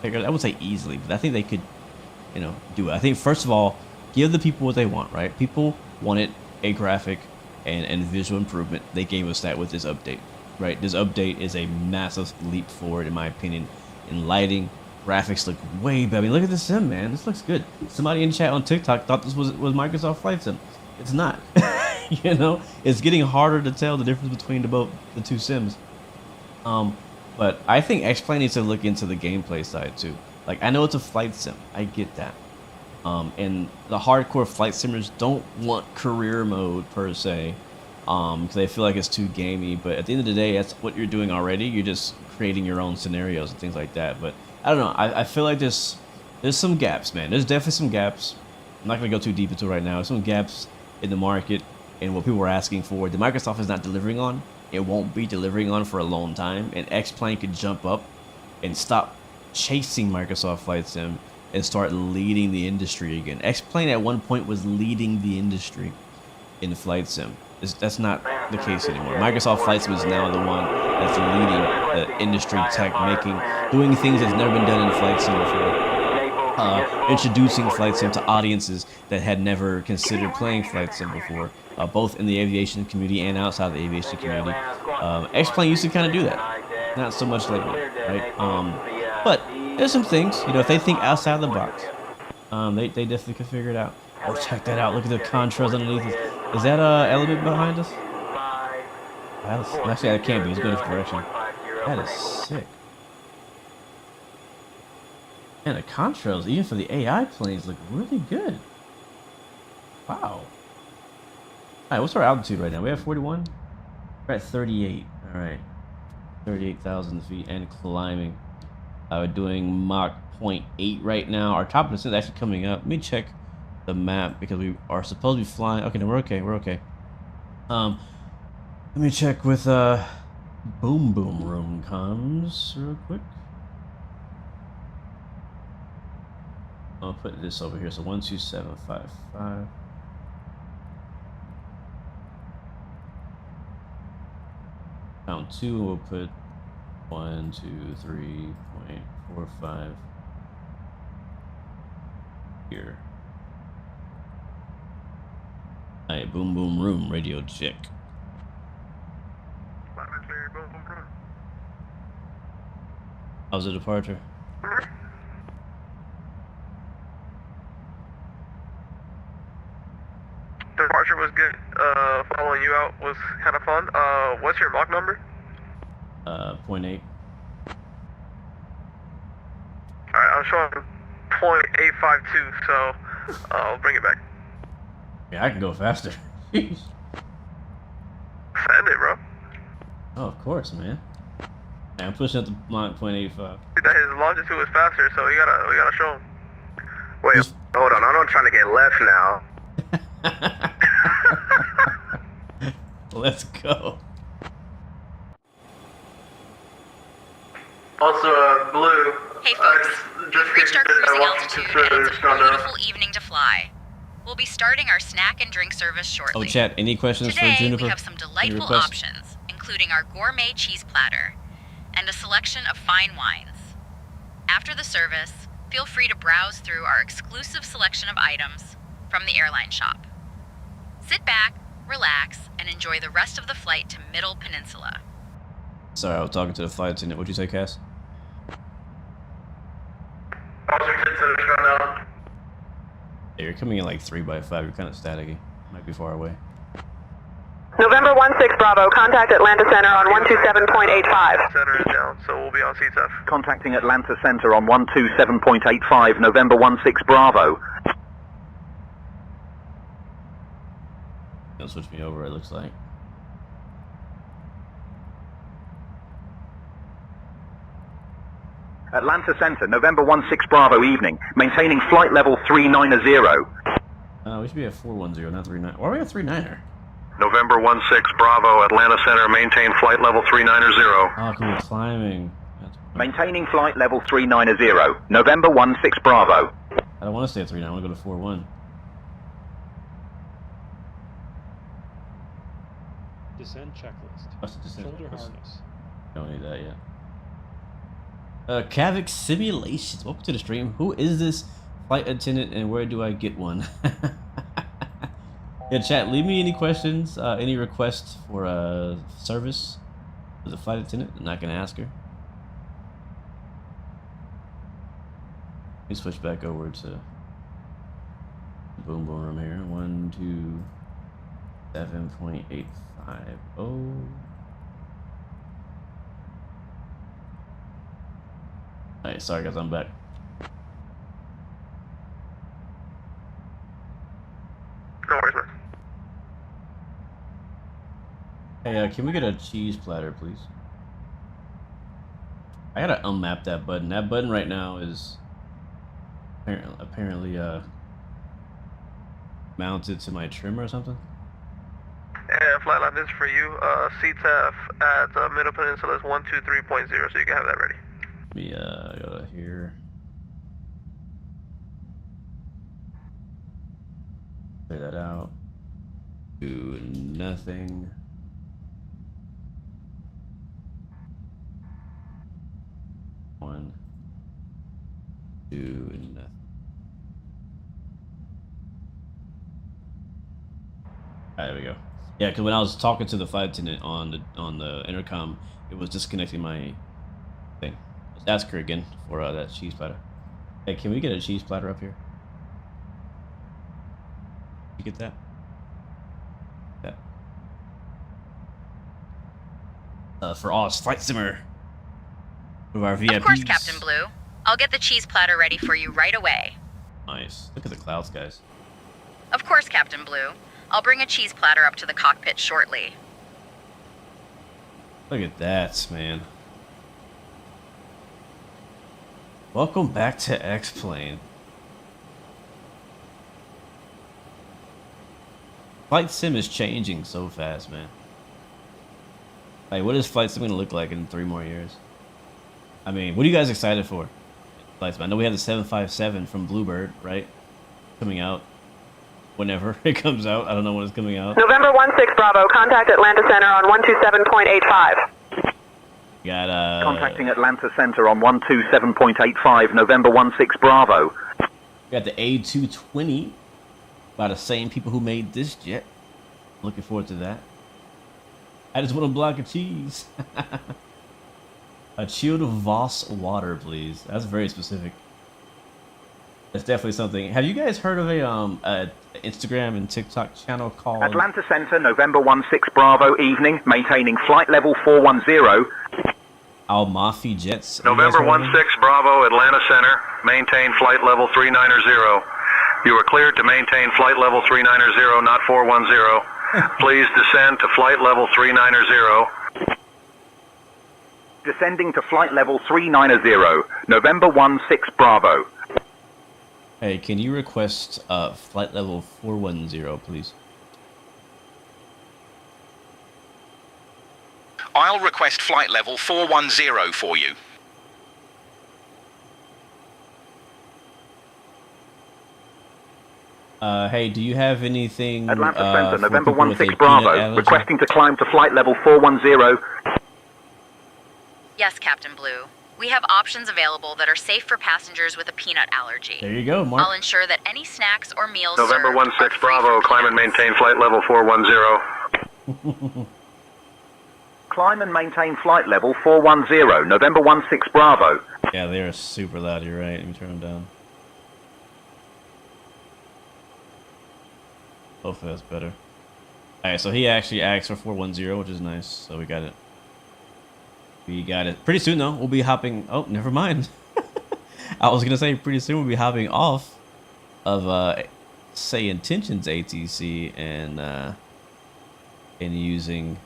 figure, I would say easily, but I think they could, you know, do it. I think first of all, give the people what they want, right? People wanted a graphic and visual improvement. They gave us that with this update, right? This update is a massive leap forward, in my opinion, in lighting. Graphics look way better. I mean, look at this sim, man. This looks good. Somebody in chat on TikTok thought this was Microsoft Flight Sim. It's not. You know, it's getting harder to tell the difference between the two sims. But I think X-Plane needs to look into the gameplay side too. Like, I know it's a flight sim, I get that. And the hardcore flight simmers don't want career mode per se, because they feel like it's too gamey. But at the end of the day, that's what you're doing already. You're just creating your own scenarios and things like that. But I don't know. I feel like there's some gaps, man. There's definitely some gaps. I'm not gonna go too deep into it right now. There's some gaps in the market and what people are asking for. The Microsoft is not delivering on. It won't be delivering on for a long time. And X-Plane could jump up and stop chasing Microsoft Flight Sim and start leading the industry again. X-Plane at one point was leading the industry in Flight Sim. That's not the case anymore. Microsoft Flight Sim is now the one that's leading the industry tech, doing things that's never been done in Flight Sim before. Introducing Flight Sim to audiences that had never considered playing Flight Sim before, both in the aviation community and outside the aviation community. X-Plane used to kind of do that. Not so much lately, right? But there's some things, you know, if they think outside the box, they definitely can figure it out. Oh, check that out. Look at the contrails underneath us. Is that element behind us? Actually, that can't be. It's going this direction. That is sick. Man, the contrails, even for the AI planes, look really good. Wow. Alright, what's our altitude right now? We have 41? We're at 38. Alright. 38,000 feet and climbing. We're doing Mach 0.8 right now. Our top percent is actually coming up. Let me check the map because we are supposed to be flying. Okay, no, we're okay. We're okay. Let me check with Boom Boom Room comms real quick. I'll put this over here. So 12755. Count 2. We'll put 1, 2, 3.45 here. Alright, Boom Boom Room, radio check. How's the departure? Departure was good. Following you out was kind of fun. What's your Mach number? 0.8. Alright, I'm showing 0.852, so I'll bring it back. Yeah, I can go faster. Jeez. Send it, bro. Oh, of course, man. Yeah, I'm pushing up the Mach 0.85. That his longitude is faster, so we gotta show him. Wait, hold on. I'm not trying to get left now. Let's go. Also, Blue. Hey folks, we've reached our cruising altitude and it's a beautiful evening to fly. We'll be starting our snack and drink service shortly. Oh, chat, any questions Today, for Juniper? Today we have some delightful options, including our gourmet cheese platter and a selection of fine wines. After the service, feel free to browse through our exclusive selection of items from the airline shop. Sit back, relax, and enjoy the rest of the flight to Middle Peninsula. Sorry, I was talking to the flight attendant. What'd you say, Cass? Yeah, you're coming in like 3x5. You're kind of staticky. Might be far away. November 16 Bravo, contact Atlanta Center on 127.85. Center is down, so we'll be on CTF. Contacting Atlanta Center on 127.85, November 16 Bravo. They'll switch me over, it looks like. Atlanta Center, November 16 Bravo evening, maintaining flight level 390. We should be at 410, not 39. Why are we at 39er? November 16 Bravo, Atlanta Center, maintain flight level 390. Oh, cool, climbing. Maintaining flight level 390, November 16 Bravo. I don't want to stay at 39, I want to go to 41. Descent checklist. What's the descent Shoulder checklist? harness. Don't need that yet. Kavik Simulations. Welcome to the stream. Who is this flight attendant and where do I get one? Yeah, chat, leave me any questions, any requests for service for the flight attendant. I'm not going to ask her. Let me switch back over to the Boom Boom Room here. 127.85. Oh. Alright, sorry guys, I'm back. No worries, man. Hey, can we get a cheese platter, please? I gotta unmap that button. That button right now is apparently mounted to my trim or something. And flight line is for you. CTF at Middle Peninsula is 123.0, so you can have that ready. Me go to here. Clear that out. Do nothing. One. Do nothing. There we go. Yeah, because when I was talking to the flight attendant on the intercom, it was disconnecting my thing. Let's ask her again for that cheese platter. Hey, can we get a cheese platter up here? You get that? Yeah. For Oz Flight Simmer. Of our VIPs. Of course, Captain Blue. I'll get the cheese platter ready for you right away. Nice. Look at the clouds, guys. Of course, Captain Blue. I'll bring a cheese platter up to the cockpit shortly. Look at that, man. Welcome back to X-Plane. Flight Sim is changing so fast, man. Like, what is Flight Sim going to look like in 3 more years? I mean, what are you guys excited for? Flight Sim? I know we have the 757 from Bluebird, right? Coming out. Whenever it comes out. I don't know when it's coming out. November 16 Bravo, contact Atlanta Center on 127.85. Got Contacting Atlanta Center on 127.85, November 16 Bravo. Got the A220 by the same people who made this jet. Looking forward to that. I just want a block of cheese. A chilled Voss water, please. That's very specific. That's definitely something. Have you guys heard of a Instagram and TikTok channel called Atlanta Center, November 16 Bravo, evening, maintaining flight level 410. Al-Mafi Jets? November 16 Bravo, Atlanta Center, maintain flight level 390. You are cleared to maintain flight level 390, not 410. Please descend to flight level 390. Descending to flight level 390, November 16 Bravo. Hey, can you request flight level 410, please? I'll request flight level 410 for you. Hey, do you have anything Atlanta Center, for November people with a 16 peanut Bravo, allergy? requesting to climb to flight level 410. Yes, Captain Blue. We have options available that are safe for passengers with a peanut allergy. There you go, Mark. I'll ensure that any snacks or meals November served 16 are free Bravo, from climb and peanuts. maintain flight level 410. Climb and maintain flight level 410, November 16 Bravo. Yeah, they are super loud, you're right. Let me turn them down. Hopefully that's better. Alright, so he actually asked for 410, which is nice. So we got it. We got it. Pretty soon, though, we'll be hopping... Oh, never mind. I was going to say pretty soon we'll be hopping off of, say, Intentions ATC and using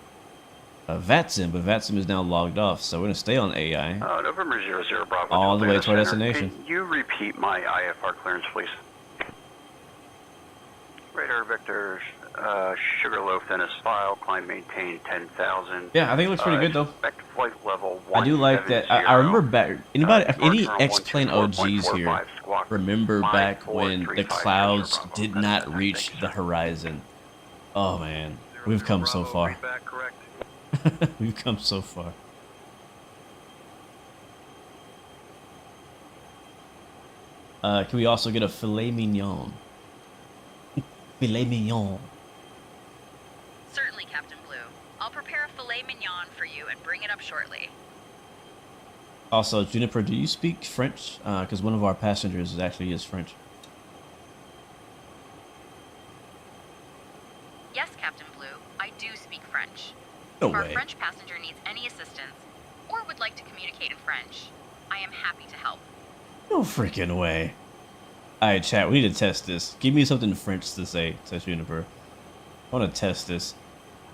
VATSIM. But VATSIM is now logged off, so we're going to stay on AI. November 00 Bravo. All the way to our Center. destination. Can you repeat my IFR clearance, please? Radar Victor, Sugarloaf, Dennis File, climb maintain 10,000. Yeah, I think it looks pretty good, though. Expect flight level I do like that. I remember back... any X-Plane OGs here remember back when the clouds did not reach the horizon. Oh, man. We've come so far. We've come so far. Can we also get a filet mignon? Filet mignon. Certainly, Captain Blue. I'll prepare a filet mignon for you and bring it up shortly. Also, Juniper, do you speak French? Because one of our passengers actually is French. Yes, Captain Blue. I do speak French. No if our way. French passenger needs any assistance or would like to communicate in French, I am happy to help. No freaking way. Alright, chat, we need to test this. Give me something French to say, says Juniper. I want to test this.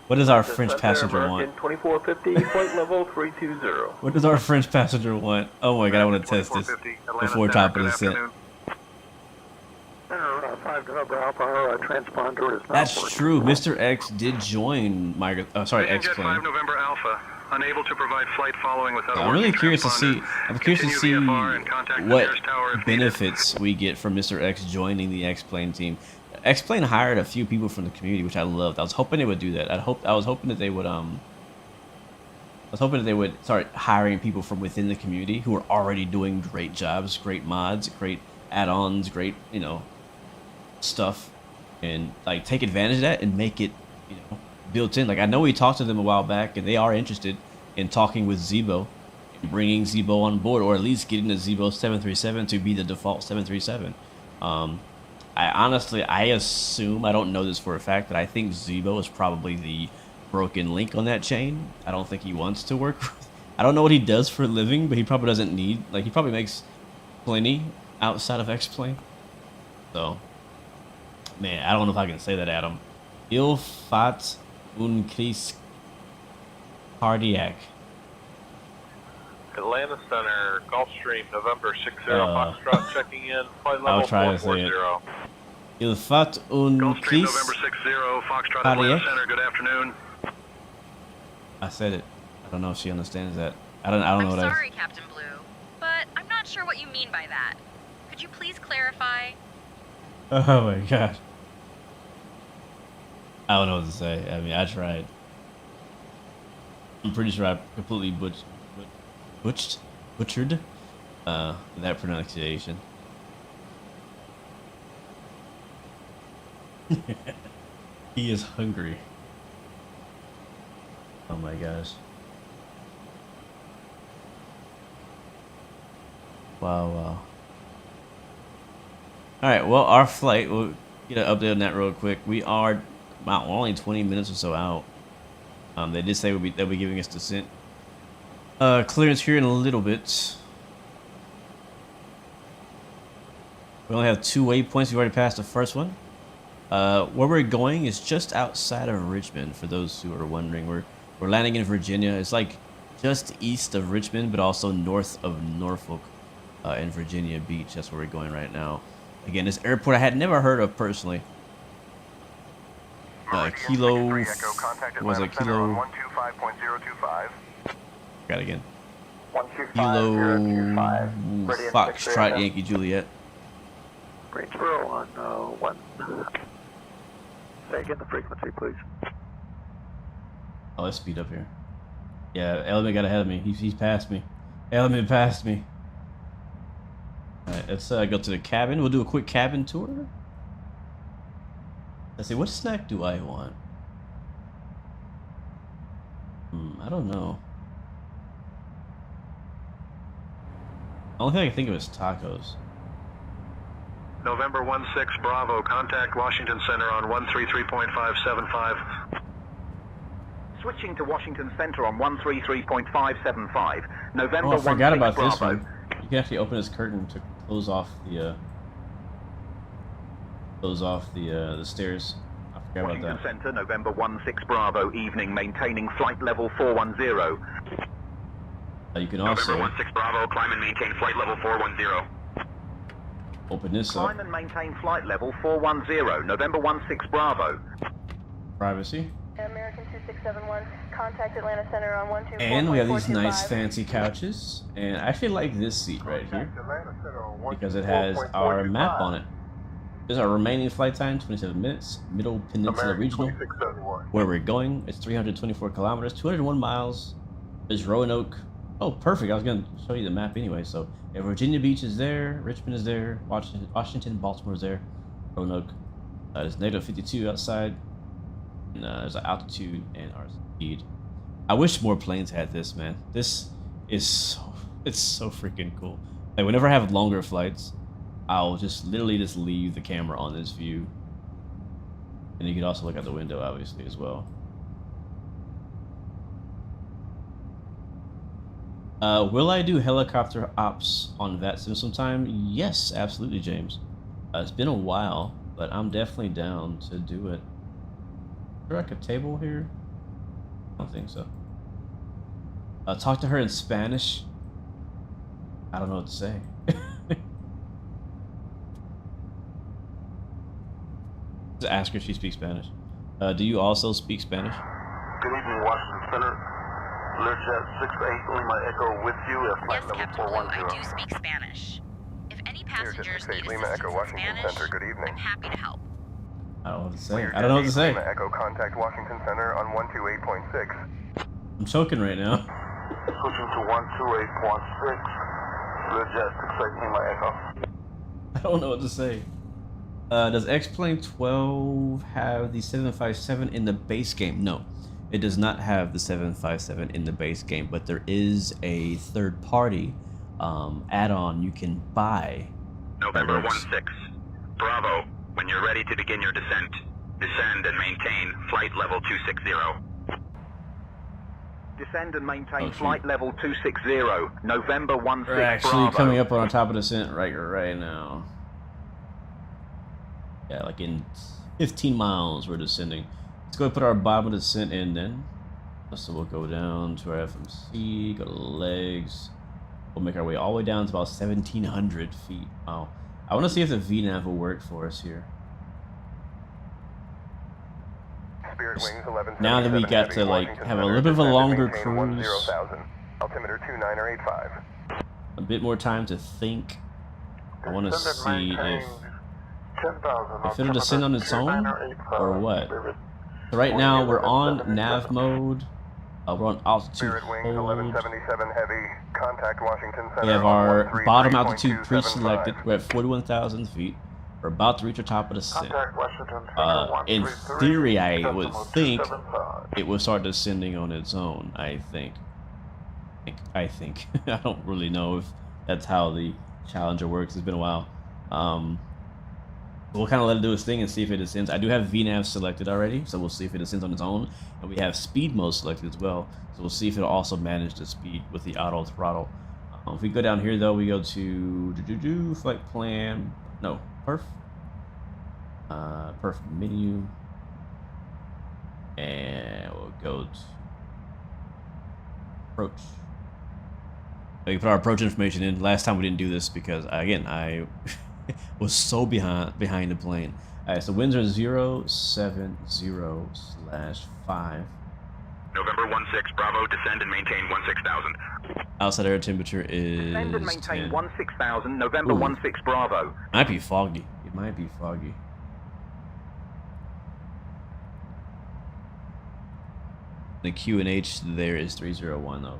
What does our French passenger want? 2450, flight level 320. What does our French passenger want? Oh my god, I want to test this before topping is sent. 5 November Alpha, transponder is not That's true. Mr. X did join my... Oh, sorry, Vision Jet X-Plane. 5 November Alpha, Unable to provide flight following without a I'm really working curious to see. transponder. I'm curious to see Continue VFR and contact the what nearest tower if benefits we get from Mr. X joining the X-Plane team. X-Plane hired a few people from the community, which I loved. I was hoping they would do that. I was hoping that they would start hiring people from within the community who are already doing great jobs, great mods, great add-ons, great, you know, stuff, and like take advantage of that and make it, you know, built in. Like, I know we talked to them a while back, and they are interested in talking with Zebo, and bringing Zebo on board, or at least getting the Zebo 737 to be the default 737. I assume, I don't know this for a fact, but I think Zebo is probably the broken link on that chain. I don't think he wants to work with, I don't know what he does for a living, but he probably doesn't need, like, he probably makes plenty outside of X-Plane. So, man, I don't know if I can say that, Adam. Il fat un crise cardiac. Atlanta Center, Gulfstream, November 60, Foxtrot checking in, flight level I'll try to say it. 440. Il fat un Gulfstream, crise November 60, Foxtrot, cardiac. Atlanta Center, good afternoon. I said it. I don't know if she understands that. I don't know what I'm sorry, Captain Blue, but I'm not sure what you mean by that. Could you please clarify? Oh my god. I don't know what to say. I mean, I tried. I'm pretty sure I completely butchered that pronunciation. He is hungry. Oh my gosh. Wow. Alright, well, our flight, we'll get an update on that real quick. We are about only 20 minutes or so out. They did say they'll be giving us descent clearance here in a little bit. We only have 2 waypoints. We've already passed the first one. Where we're going is just outside of Richmond, for those who are wondering. We're landing in Virginia. It's like just east of Richmond, but also north of Norfolk in Virginia Beach. That's where we're going right now. Again, this airport I had never heard of personally. Kilo, what was it? Kilo, got it again. Kilo, Foxtrot, Yankee, Juliet. Range 0 on 1. Say again the frequency, please. Oh, let's speed up here. Yeah, Element got ahead of me. He's passed me. Element passed me. Alright, let's go to the cabin. We'll do a quick cabin tour. Let's see, what snack do I want? I don't know. The only thing I can think of is tacos. November 16 Bravo, contact Washington Center on 133.575. Switching to Washington Center on 133.575. November Oh, I forgot about Bravo. this one. You can actually open this curtain to close off the stairs. I forgot about Washington that. Center, November 16 Bravo, evening, maintaining flight level 410. You can also November 16 Bravo, climb and maintain flight level 410. open this up. Climb and maintain flight level 410. November 16 Bravo. Privacy. American 2671, contact Atlanta Center on 124.425. And we have these nice fancy couches. And I actually like this seat right here because it has our map on it. This is our remaining flight time, 27 minutes. Middle Peninsula Regional. Where we're going, it's 324 kilometers, 201 miles. There's Roanoke. Oh, perfect. I was going to show you the map anyway. So, yeah, Virginia Beach is there. Richmond is there. Washington, Baltimore is there. Roanoke. There's negative 52 outside. And there's an altitude and our speed. I wish more planes had this, man. This is it's so freaking cool. Like, whenever I have longer flights, I'll just literally just leave the camera on this view. And you can also look out the window, obviously, as well. Will I do helicopter ops on VATSIM sometime? Yes, absolutely, James. It's been a while, but I'm definitely down to do it. Is there like a table here? I don't think so. Talk to her in Spanish. I don't know what to say. Just ask her if she speaks Spanish. Do you also speak Spanish? Good evening, Washington Center. Learjet 68 Lima Echo with you at flight Yes, level Captain Blue, I 410. do speak Spanish. If any passengers need Lima assistance Echo, in Washington Spanish, Center. Good evening. I'm happy to help. I don't know what to say. I don't know what to say. Lima Echo, contact Washington Center on 128.6. I'm choking right now. Switching to 128.6. Learjet 68 Lima Echo. I don't know what to say. Does X-Plane 12 have the 757 in the base game? No, it does not have the 757 in the base game, but there is a third-party add-on you can buy. November 16. Bravo, when you're ready to begin your descent, descend and maintain flight level 260. Descend and maintain flight level 260. November 16 We're actually Bravo. coming up on top of the descent right now. Yeah, like in 15 miles we're descending. Let's go and put our bottom descent in then. So we'll go down to our FMC, go to legs. We'll make our way all the way down to about 1,700 feet. Wow. I want to see if the VNAV will work for us here. Spirit Wings 11. Now that we got to like have a little bit of a longer cruise, altimeter 2985. a bit more time to think. I want to see if it'll descend on its own or what. So right now we're on nav mode. We're on altitude Spirit Wings hold. 1177 heavy. Contact Washington Center. We have our bottom altitude pre-selected. We're at 41,000 feet. We're about to reach the top of the descent. In theory, I would think it will start descending on its own. I think. I don't really know if that's how the Challenger works. It's been a while. We'll kind of let it do its thing and see if it descends. I do have VNAV selected already, so we'll see if it descends on its own. And we have speed mode selected as well, so we'll see if it'll also manage the speed with the auto throttle. If we go down here though, we go to flight plan. No, perf menu, and we'll go to approach. We can put our approach information in. Last time we didn't do this because again I was so behind the plane. Alright, so winds are 070/5. November 16, Bravo, descend and maintain 16,000. Outside air temperature is Descend and maintain 10. 16,000. November 16 Bravo. Might be foggy. It might be foggy. The QNH there is 3010.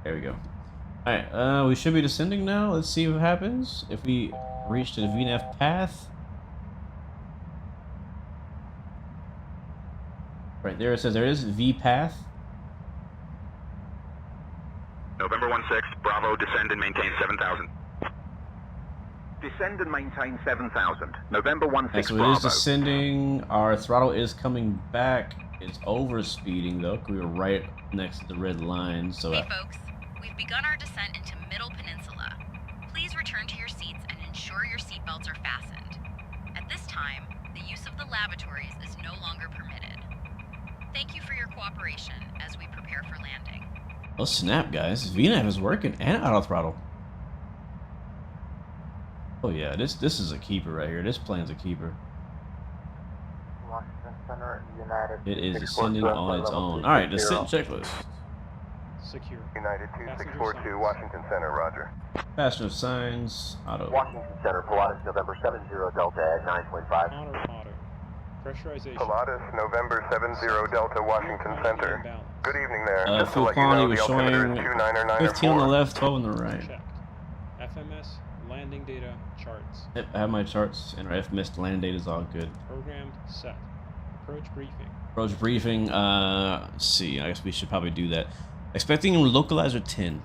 There we go. Alright, we should be descending now. Let's see what happens. If we reach the VNAV path. Right there it says there is V path. November 16, Bravo, descend and maintain 7,000. Descend and maintain 7,000. November 16 So Bravo. it is descending. Our throttle is coming back. It's over speeding though. We were right next to the red line. So Hey folks, we've begun our descent into Middle Peninsula. Please return to your seats and ensure your seatbelts are fastened. At this time, the use of the lavatories is no longer permitted. Thank you for your cooperation as we prepare for landing. oh snap, guys! VNAV is working and auto throttle. Oh yeah, this is a keeper right here. This plane's a keeper. Washington Center, United. It is descending on its own. All right, descent checklist. Secure. United 2642, Washington Center, roger. Passenger signs, auto. Washington Center, Pilatus, November 70 Delta at 9.5. Auto. Pressurization. Pilatus, November 70 Delta, Washington Center. Good evening there. Just to Fuel let you quantity know, was the altimeter showing is 29994. 15 on the left, 12 on the right. Checked. FMS, landing data, charts. Yep, I have my charts and our FMS land data is all good. Programmed, set. Approach briefing. Approach briefing, let's see, I guess we should probably do that. Expecting localizer 10.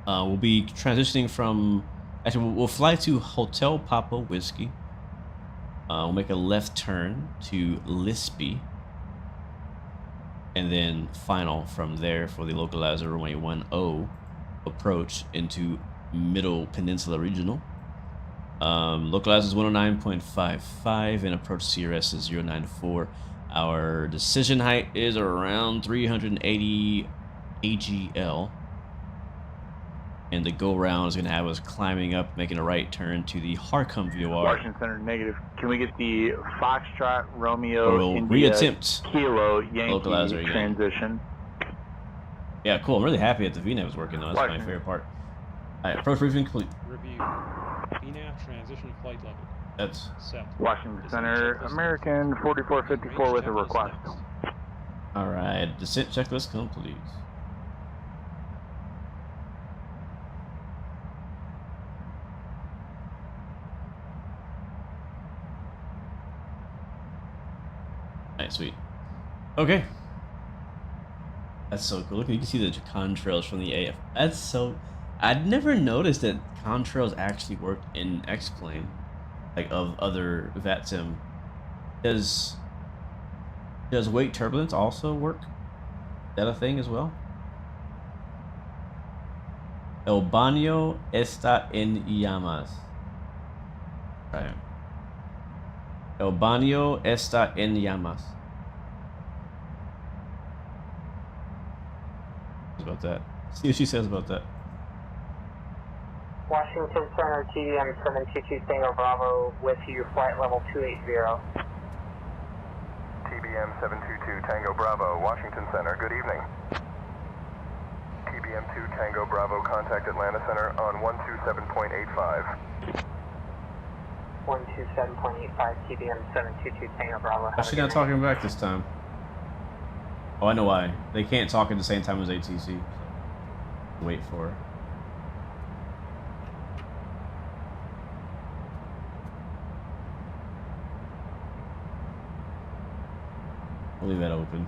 We'll be transitioning from, actually we'll fly to Hotel Papa Whiskey. We'll make a left turn to Lispy. And then final from there for the localizer runway 10 approach into Middle Peninsula Regional. Localizer is 109.55 and approach CRS is 094. Our decision height is around 380 AGL. And the go round is going to have us climbing up, making a right turn to the Harcum VOR. Washington Center, negative. Can we get the Foxtrot Romeo India reattempt Kilo Yankee localizer again. transition? Yeah, cool. I'm really happy that the VNAV is working though. That's my favorite part. Alright, approach briefing complete. Review. VNAV transition flight level. That's set. Washington Center, American 4454 with a request. Alright, descent checklist complete. Alright, sweet. Okay. That's so cool. Look, you can see the contrails from the AF. That's so... I'd never noticed that contrails actually worked in X-Plane. Like, of other VATSIM. Does wake turbulence also work? Is that a thing as well? El baño está en llamas. Right. El baño está en llamas. About that. See what she says about that. Washington Center, TDM 722 Tango Bravo with you, flight level 280. TBM 722 Tango Bravo, Washington Center, good evening. TBM 2 Tango Bravo, contact Atlanta Center on 127.85. 127.85, TBM 722 Tango Bravo. How's she not talking back this time? Oh, I know why. They can't talk at the same time as ATC. So wait for her. We'll leave that open.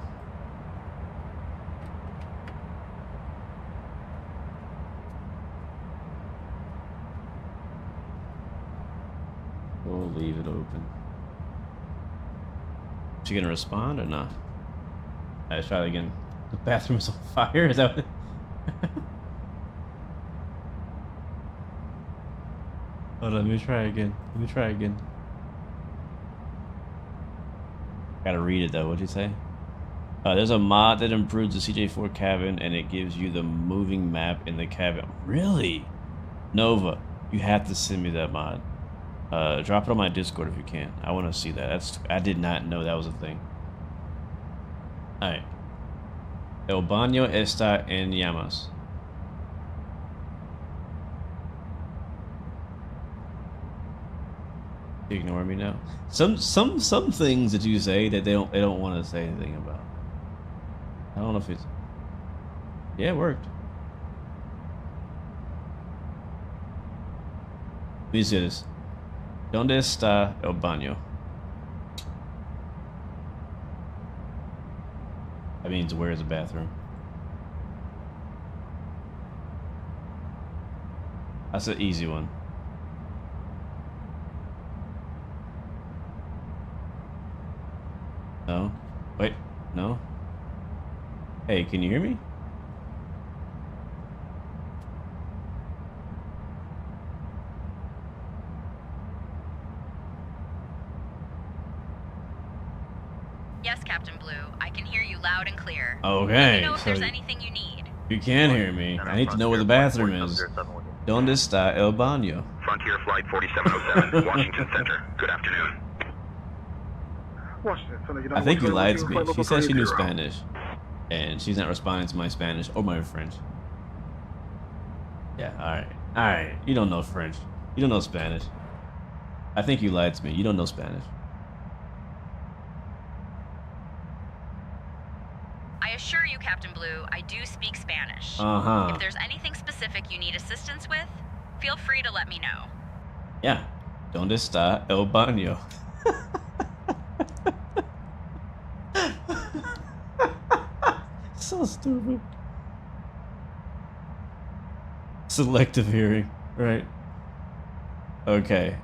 We'll leave it open. Is she gonna respond or not? Let's try it again. The bathroom's on fire? Is that what... Hold on, let me try again. Gotta read it though, what'd you say? There's a mod that improves the CJ4 cabin and it gives you the moving map in the cabin. Really? Nova, you have to send me that mod. Drop it on my Discord if you can. I want to see that. I did not know that was a thing. Alright. El baño está en llamas. Ignore me now. Some things that you say that they don't want to say anything about. I don't know if it's... Yeah, it worked. Let me see this. ¿Dónde está el baño? That means where is the bathroom? That's an easy one. No? Wait, no? Hey, can you hear me? Yes, Captain Blue. I can hear you loud and clear. Okay. Let me know if there's anything you need. You can hear me. I need to know where the bathroom is. ¿Dónde está el baño? Frontier Flight 4707, Washington Center. Good afternoon. I think you lied to me. She said she knew Spanish. And she's not responding to my Spanish or my French. Yeah, alright. Alright. You don't know French. You don't know Spanish. I think you lied to me. You don't know Spanish. I assure you, Captain Blue, I do speak Spanish. Uh-huh. If there's anything specific you need assistance with, feel free to let me know. Yeah. ¿Dónde está el baño? So stupid. Selective hearing, right? Okay,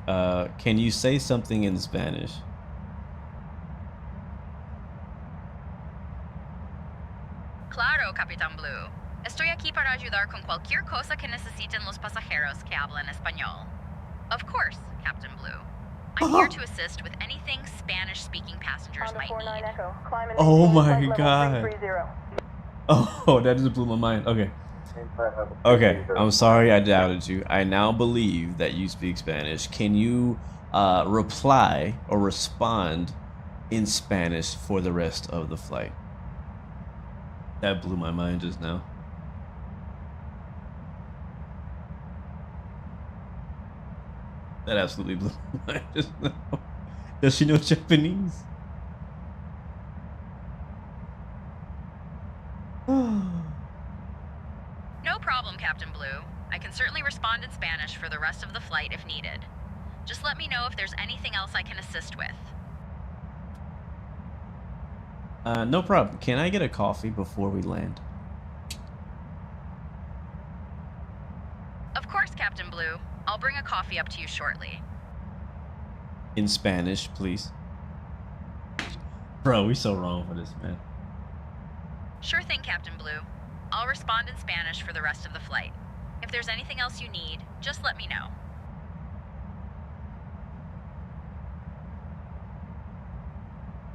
can you say something in Spanish? Claro, Capitán Blue. Estoy aquí para ayudar con cualquier cosa que necesiten los pasajeros que hablan español. Of course, Captain Blue. I'm here to assist with anything Spanish-speaking passengers might need. Oh my god. Oh, that just blew my mind. Okay. Okay, I'm sorry I doubted you. I now believe that you speak Spanish. Can you reply or respond in Spanish for the rest of the flight? That blew my mind just now. That absolutely blew my mind just now. Does she know Japanese? No problem, Captain Blue. I can certainly respond in Spanish for the rest of the flight if needed. Just let me know if there's anything else I can assist with. No problem. Can I get a coffee before we land? Of course, Captain Blue. I'll bring a coffee up to you shortly. In Spanish, please. Bro, we so wrong for this, man. Sure thing, Captain Blue. I'll respond in Spanish for the rest of the flight. If there's anything else you need, just let me know.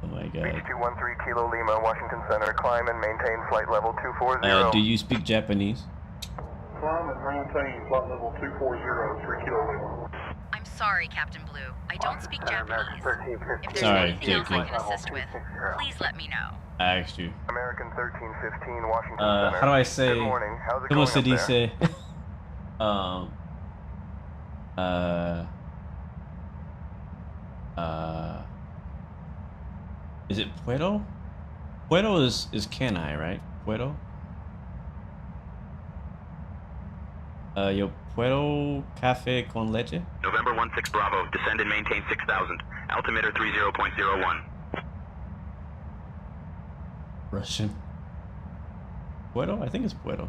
Oh my god. BG213 Kilo Lima, Washington Center. Climb and maintain flight level 240. Do you speak Japanese? Climb and maintain flight level 240, 3 Kilo Lima. I'm sorry, Captain Blue. I don't speak Japanese. If there's Sorry, anything else I JP. can assist with, please let me know. I asked you. American 1315, Washington Center. How do I say? Good morning. How's it ¿Cómo going se up there? dice? Is it puedo? Puedo is can I, right? Puedo? Yo puedo café con leche? November 16 Bravo, descend and maintain 6,000. Altimeter 30.01. Russian. Puedo? I think it's puedo.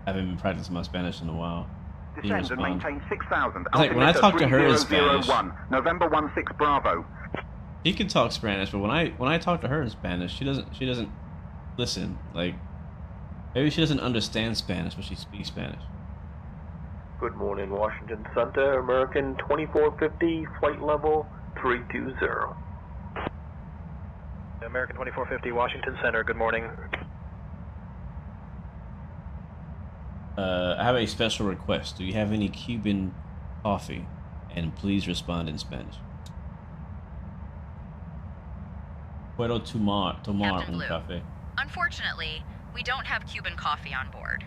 I haven't been practicing my Spanish in a while. Descend and maintain 6,000. It's like when I talk to her in Spanish. November 16 Bravo. She can talk Spanish, but when I talk to her in Spanish, she doesn't listen. Like maybe she doesn't understand Spanish, but she speaks Spanish. Good morning, Washington Center. American 2450, flight level 320. American 2450, Washington Center. Good morning. I have a special request. Do you have any Cuban coffee? And please respond in Spanish. Puedo tomar Captain un Blue. café. Unfortunately, we don't have Cuban coffee on board.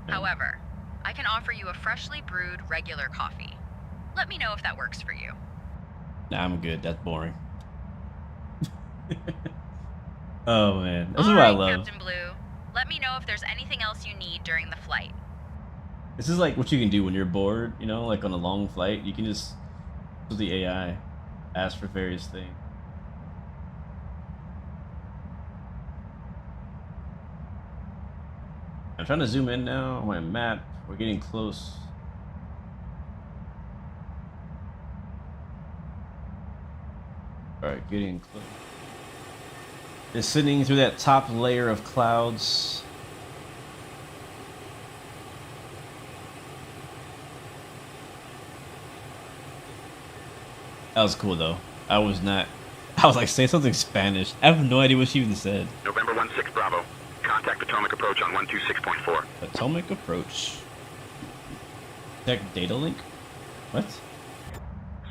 However, I can offer you a freshly brewed regular coffee. Let me know if that works for you. Nah, I'm good. That's boring. Oh man, that's All what I right, love. Captain Blue. Let me know if there's anything else you need during the flight. This is like what you can do when you're bored, you know, like on a long flight. You can just, with the AI, ask for various things. I'm trying to zoom in now on my map. We're getting close. Alright, getting close. Descending through that top layer of clouds. That was cool though. I was like, say something Spanish. I have no idea what she even said. November 16 Bravo. Contact Potomac approach on 126.4. Potomac approach. Check data link? What?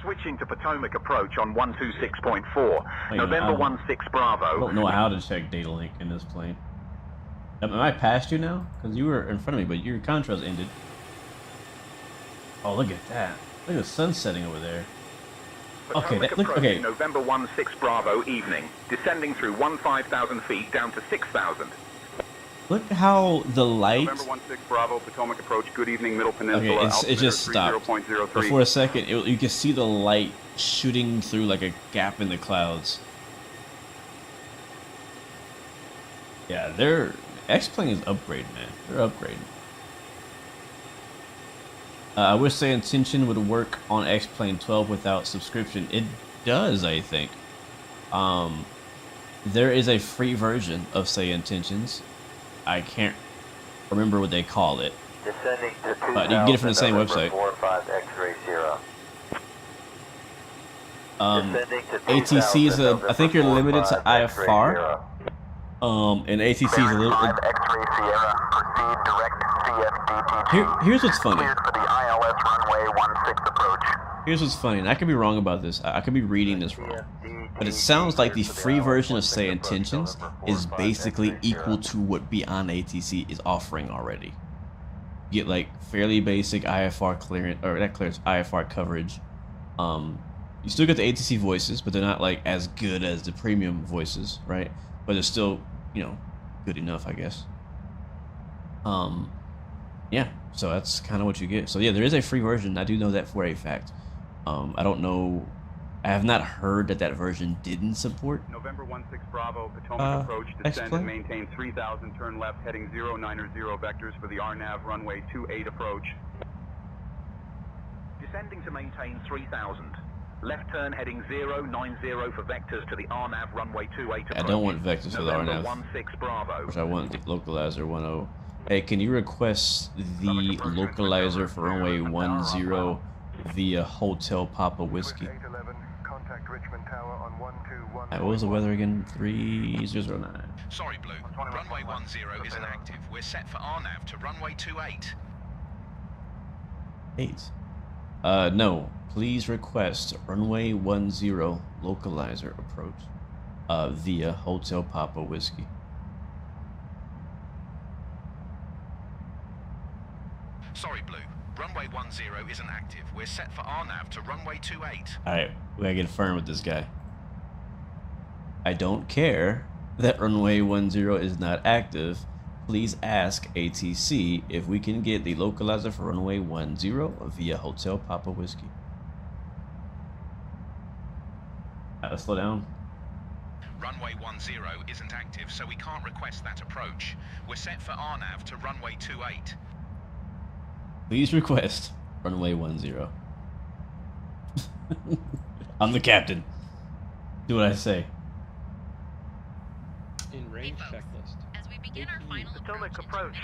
Switching to Potomac approach on 126.4. Wait, November 16 Bravo. I don't know how to check data link in this plane. Am I past you now? Because you were in front of me, but your contrails ended. Oh, look at that. Look at the sun setting over there. Okay, Potomac that, look, approaching okay. November 16 Bravo evening. Descending through 15,000 feet down to 6,000. Look how the light. November 16 Bravo, Potomac approach. Good evening, Middle Peninsula. Okay, it just stopped. But for a second, you can see the light shooting through like a gap in the clouds. Yeah, X-Plane is upgrading, man. They're upgrading. I wish Say Intention would work on X-Plane 12 without subscription. It does, I think. There is a free version of Say Intentions. I can't remember what they call it. Descending to 2,000, but you can get it from the same website. 45 X-ray 0. ATC is I think you're limited to IFR. And ATC is a little. Here's what's funny. Here's what's funny, and I could be wrong about this. I could be reading this wrong, but it sounds like the free version of Say Intentions is basically equal to what Beyond ATC is offering already. You get like fairly basic IFR clearance, or not clearance, IFR coverage. You still get the ATC voices, but they're not like as good as the premium voices, right? But they're still, you know, good enough, I guess. Yeah, so that's kind of what you get. So yeah, there is a free version. I do know that for a fact. I don't know. I have not heard that version didn't support. November 16 Bravo, Potomac approach, descend and maintain 3000, turn left, heading 090 vectors for the RNAV runway 28 approach. Descending to maintain 3000. Left turn heading 090 for vectors to the RNAV runway 28 approach. I don't want vectors for the RNAV. 16 Bravo. Which I want the localizer 10. Hey, can you request the localizer for runway 10 via Hotel Papa Whiskey? What was the weather again? 3009. Sorry, Blue. Runway 10 isn't active. We're set for RNAV to runway 28. 8. No. Please request runway 10 localizer approach via Hotel Papa Whiskey. Sorry, Blue. Runway 10 isn't active. We're set for RNAV to runway 28. Alright, we gotta get firm with this guy. I don't care that runway 10 is not active. Please ask ATC if we can get the localizer for runway 10 via Hotel Papa Whiskey. Let's slow down. Runway 10 isn't active, so we can't request that approach. We're set for RNAV to runway 28. Please request runway 10. I'm the captain. Do what I say. In range checklist. As we begin our final Potomac approach,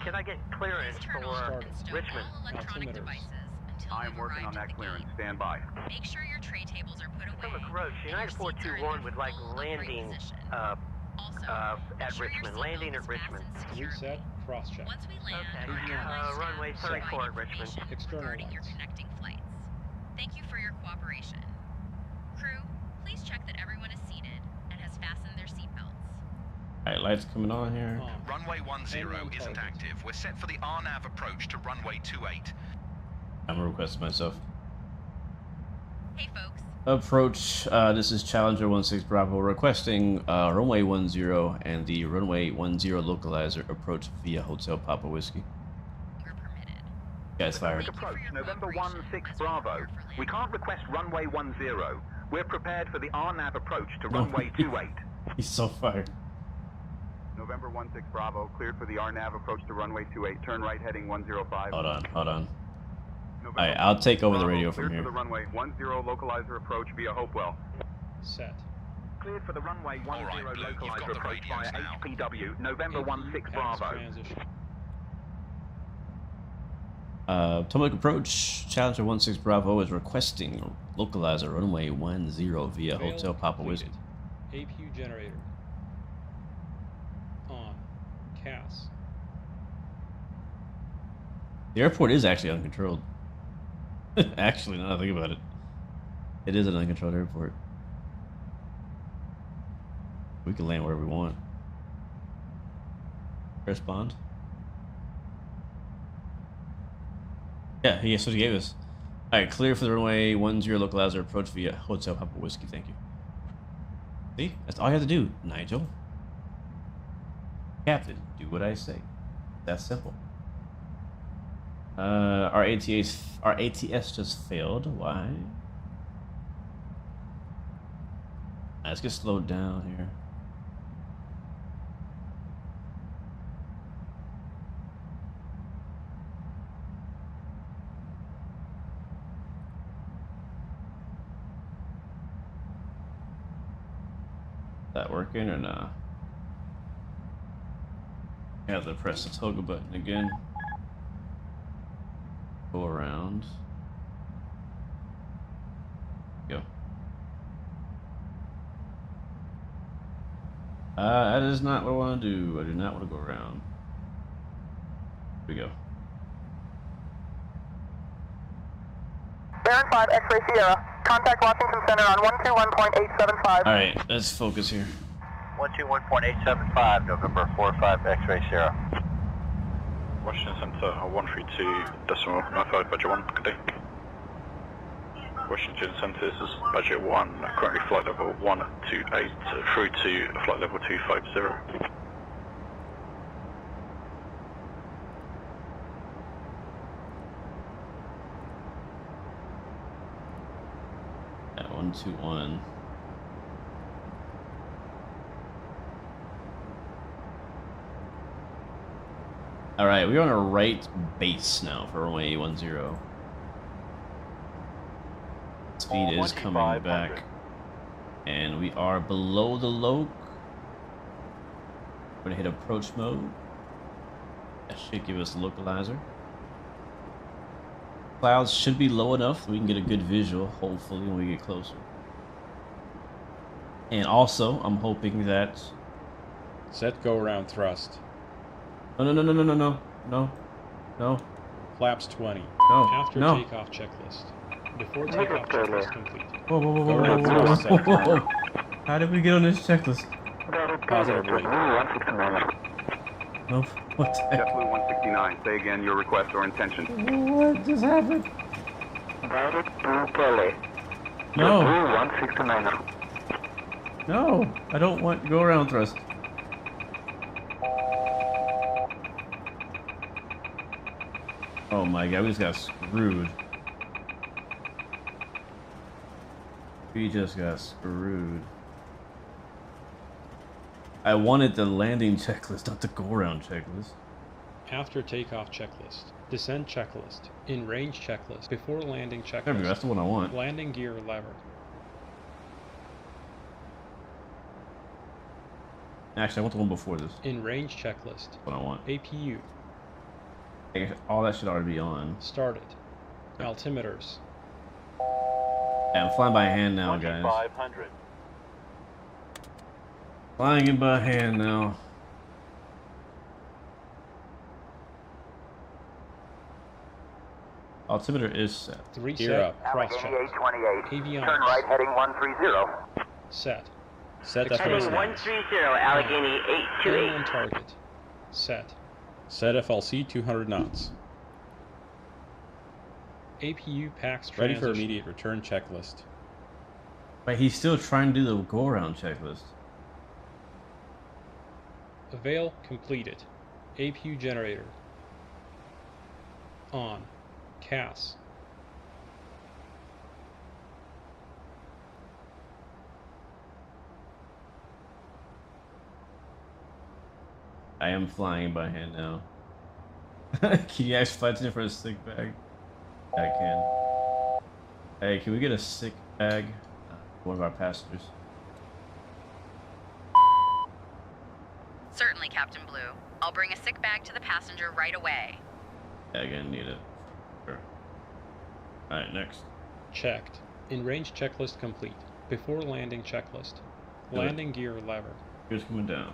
can I get clearance for Richmond? electronic devices until I'm working on that clearance. Stand by. Make sure your tray tables are put away. Potomac approach, United 421 would like landing at Richmond. Landing at Richmond. Reset, cross check. Once we land, Okay. Runway 34 at Richmond. External regarding your lights. connecting flights. Thank you for your cooperation. Crew, please check that everyone is seated and has fastened their seatbelts. Alright, lights coming on here. Runway 10 isn't active. We're set for the RNAV approach to runway 28. I'm gonna request myself. Hey folks. Approach, this is Challenger 16 Bravo requesting runway 10 and the runway 10 localizer approach via Hotel Papa Whiskey. You're permitted. Guys fired. Approach, November 16 Bravo. We can't request runway 10. We're prepared for the RNAV approach to runway 28. He's so fired. November 16 Bravo, cleared for the RNAV approach to runway 28. Turn right, heading 105. Hold on. Alright, I'll take over the radio from Cleared here. for the runway 10 localizer approach via Hopewell. Set. Cleared for the runway 10 Blue, you've got localizer the approach radios via now. HPW, November 16 Bravo. Transition. Potomac approach, Challenger 16 Bravo is requesting localizer runway 10 via Fail Hotel Papa completed. Whiskey. APU generator. On. CAS. The airport is actually uncontrolled. Actually, now that I think about it, it is an uncontrolled airport. We can land wherever we want. Respond. Yeah, that's what he gave us. Alright, clear for the runway 10 localizer approach via Hotel Papa Whiskey, thank you. See? That's all you have to do, Nigel. Captain, do what I say. That's simple. Our ATS just failed. Why? Let's get slowed down here. Is that working or not? I have to press the toggle button again. Go around. Go. That is not what I want to do. I do not want to go around. Here we go. Baron 5, X-ray Sierra. Contact Washington Center on 121.875. Alright, let's focus here. 121.875, November 45, X-ray Sierra. Washington Center 132.95, budget 1, good day. Washington Center, this is budget 1, currently flight level 128 through to flight level 250. Yeah, 121. Alright, we're on a right base now for runway 10. Speed is coming back. And we are below the loc. We're gonna hit approach mode. That should give us a localizer. Clouds should be low enough that we can get a good visual, hopefully, when we get closer. And also, I'm hoping that... Set go around thrust. No. Flaps 20. No. After No. takeoff checklist. Before takeoff checklist complete. Whoa. How did we get on this checklist? Positive rate. No, what the heck? JetBlue 169, say again your request or intention. What just happened? No. 169. No, I don't want go around thrust. Oh my god, we just got screwed. We just got screwed. I wanted the landing checklist, not the go-around checklist. After takeoff checklist. Descent checklist. In range checklist. Before landing checklist. There we go, that's the one I want. Landing gear lever. Actually, I want the one before this. In range checklist. That's what I want. APU. All that should already be on. Started. Altimeters. Yeah, I'm flying by hand now, guys. 500. Flying in by hand now. Altimeter is set. 3 Gear set. up. Cross check. Allegheny 828. Avionics. Turn right heading 130. Set. Set Express FLC. launch. 130, Allegheny Turn 828. on target. Set. Set FLC 200 knots. APU packs Ready transition. for immediate return checklist. But he's still trying to do the go-around checklist. Avail completed. APU generator. On. CAS. I am flying by hand now. Can you actually fly today for a sick bag? Yeah, I can. Hey, can we get a sick bag? One of our passengers. Certainly, Captain Blue. I'll bring a sick bag to the passenger right away. Yeah, I'm gonna need it. Sure. Alright, next. Checked. In range checklist complete. Before landing checklist. Do it. Landing gear lever. Here's coming down.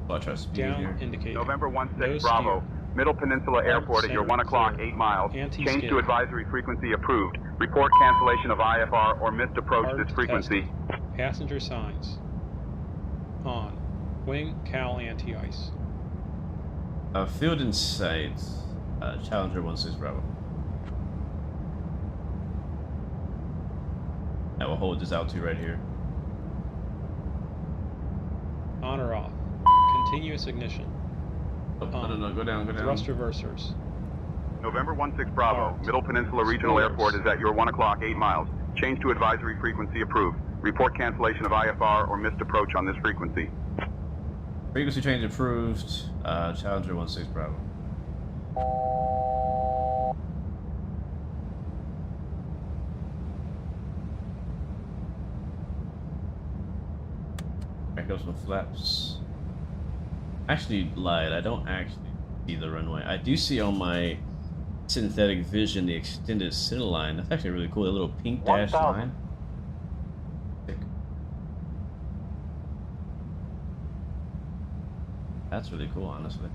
Watch our speed Down here. indicator. November 16 No Bravo. steer. Middle Peninsula Airport at your 1 o'clock, 8 miles. Anti-skid. Change to advisory frequency approved. Report cancellation of IFR or missed approach Hard this frequency. testing. Passenger signs. On. Wing Cal anti-ice. Field in sight. Challenger 16 Bravo. I will hold this altitude right here. On or off. Continuous ignition. Oh, no, go down, go down. Thrust reversers. November 16 Bravo. Middle Peninsula Regional Spoilers. Airport is at your 1 o'clock, 8 miles. Change to advisory frequency approved. Report cancellation of IFR or missed approach on this frequency. Frequency change approved. Challenger 16 Bravo. Back up some flaps. Actually lied. I don't actually see the runway. I do see on my synthetic vision, the extended center line. That's actually really cool. That little pink dashed line. Sick. That's really cool, honestly.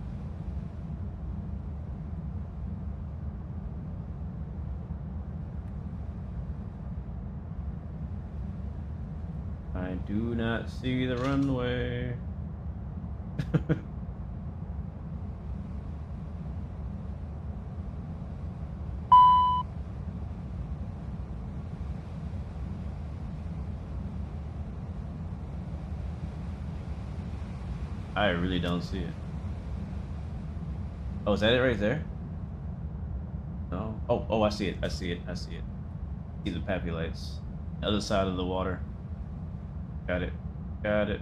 I do not see the runway. I really don't see it. Oh, is that it right there? No. Oh, I see it. I see it. I see it. See the pappy lights. Other side of the water. Got it. Got it.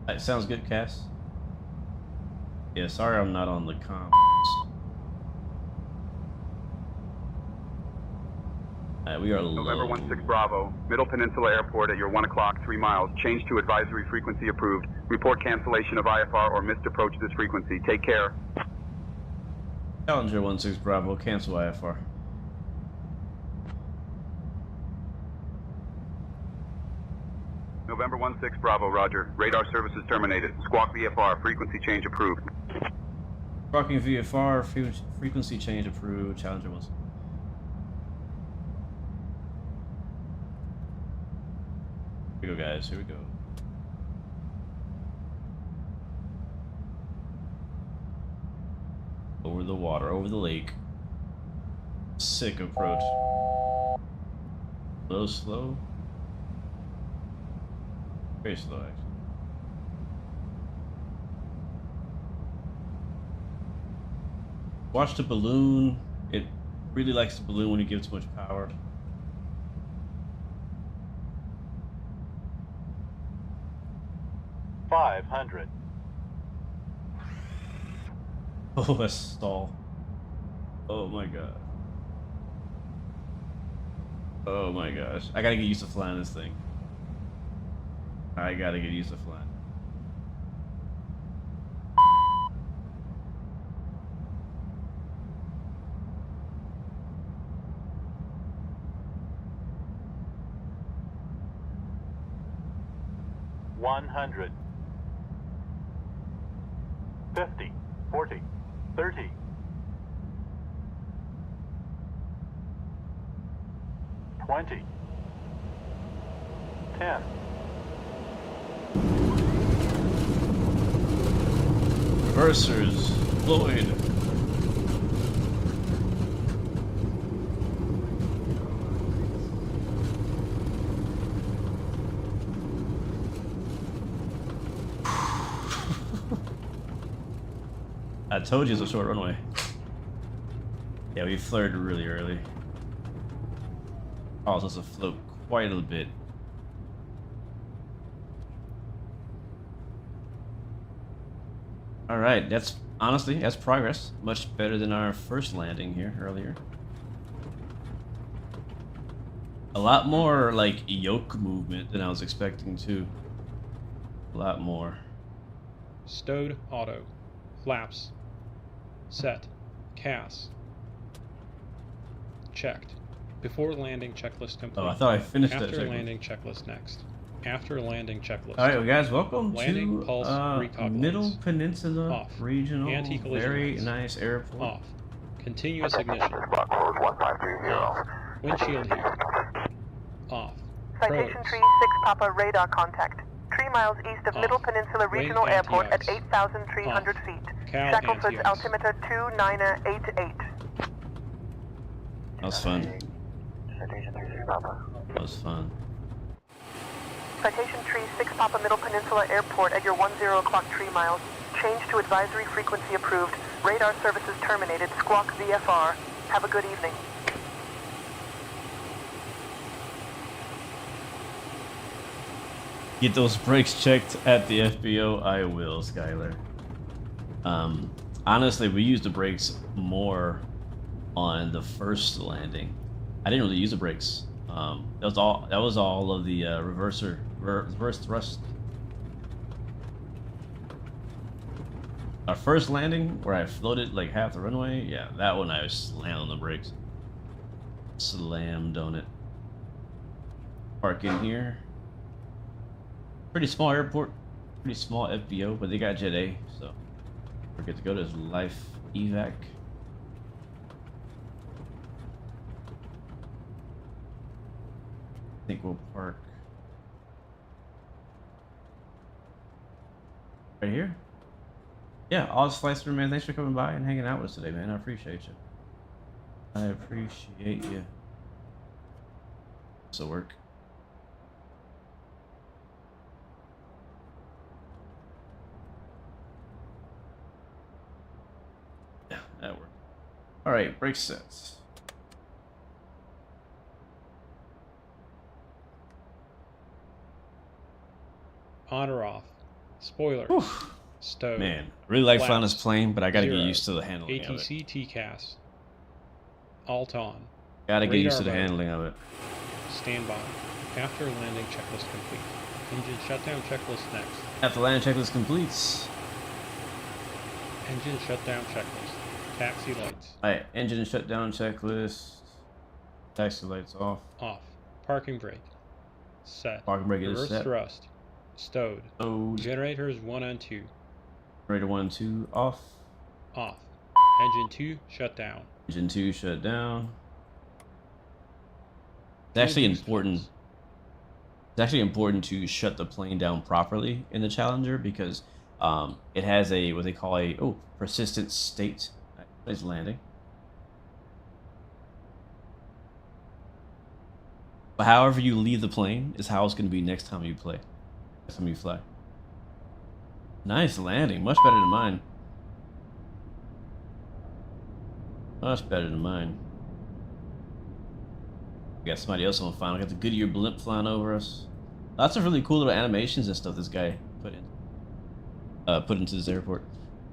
That sounds good, Cass. Yeah, sorry I'm not on the comms. We are low. November 16 Bravo, Middle Peninsula Airport at your 1 o'clock, 3 miles. Change to advisory frequency approved. Report cancellation of IFR or missed approach this frequency. Take care. Challenger 16 Bravo, cancel IFR. November 16 Bravo, roger. Radar services terminated. Squawk VFR, frequency change approved. Squawking VFR, frequency change approved. Challenger 16. Here we go, guys. Here we go. Over the water, over the lake. Sick approach. A little slow. Very slow, actually. Watch the balloon. It really likes the balloon when you give too much power. $500. Oh, that's stall. Oh my god. Oh my gosh. I gotta get used to flying this thing. I gotta get used to flying. $100. 50, 40, 30. 20. 10. Reversers deployed. I told you it's a short runway. Yeah, we flared really early. I was supposed to float quite a little bit. Alright, that's honestly, that's progress. Much better than our first landing here earlier. A lot more like yoke movement than I was expecting too. A lot more. Stowed auto. Flaps. Set. CAS. Checked. Before landing checklist complete. Oh, I thought I finished that After checklist. landing checklist next. After landing checklist. Alright, well, guys, welcome landing, to pulse, recog Middle lines. Peninsula Off. Regional. Anti-collision Very lights. nice airport. Off. Continuous ignition. Off. Windshield heat. Off. Citation Pros. tree 6 Papa radar contact. 3 miles east of Middle Peninsula Regional Wing Airport at anti-ice. 8,300 Off. feet. Cal Shackleford's anti-ice. altimeter 2988. That was fun. Citation 3 6 Papa. That was fun. Citation tree 6 Papa Middle Peninsula Airport at your 10 o'clock 3 miles. Change to advisory frequency approved. Radar services terminated. Squawk VFR. Have a good evening. Get those brakes checked at the FBO. I will, Skylar. Honestly, we used the brakes more on the first landing. I didn't really use the brakes. That was all of the reverse thrust Our first landing where I floated like half the runway, yeah, that one I slammed on the brakes. Slammed on it. Park in here. Pretty small airport, pretty small FBO, but they got Jet A, so we're good to go. There's life evac. I think we'll park right here. Yeah, all flights through, man. Thanks for coming by and hanging out with us today, man. I appreciate you. I appreciate you. This'll work. Yeah, that worked. All right, brake sets. On or off? Spoiler. Whew. Stove. Man, I really like flying Flaps. this plane, but I gotta get 0. used to the handling of it. ATC TCAS. Alt on. Gotta get Radar used to the mode. handling of it. Standby. After landing checklist complete. Engine shutdown checklist next. After landing checklist completes. Engine shutdown checklist. Taxi lights. Alright, engine shutdown checklist. Taxi lights off. Off. Parking brake. Set. Parking brake is Reverse set. thrust. Stowed. Stowed. Generators 1 and 2. Generator 1 and 2 off. Off. Engine 2 shut down. Engine 2 shut down. It's actually important. It's actually important to shut the plane down properly in the Challenger because it has a what they call a persistent state. It's landing. But however you leave the plane is how it's going to be next time you play. Next time you fly. Nice landing, much better than mine. Much better than mine. We got somebody else on the final. We got the Goodyear blimp flying over us. Lots of really cool little animations and stuff this guy put into this airport.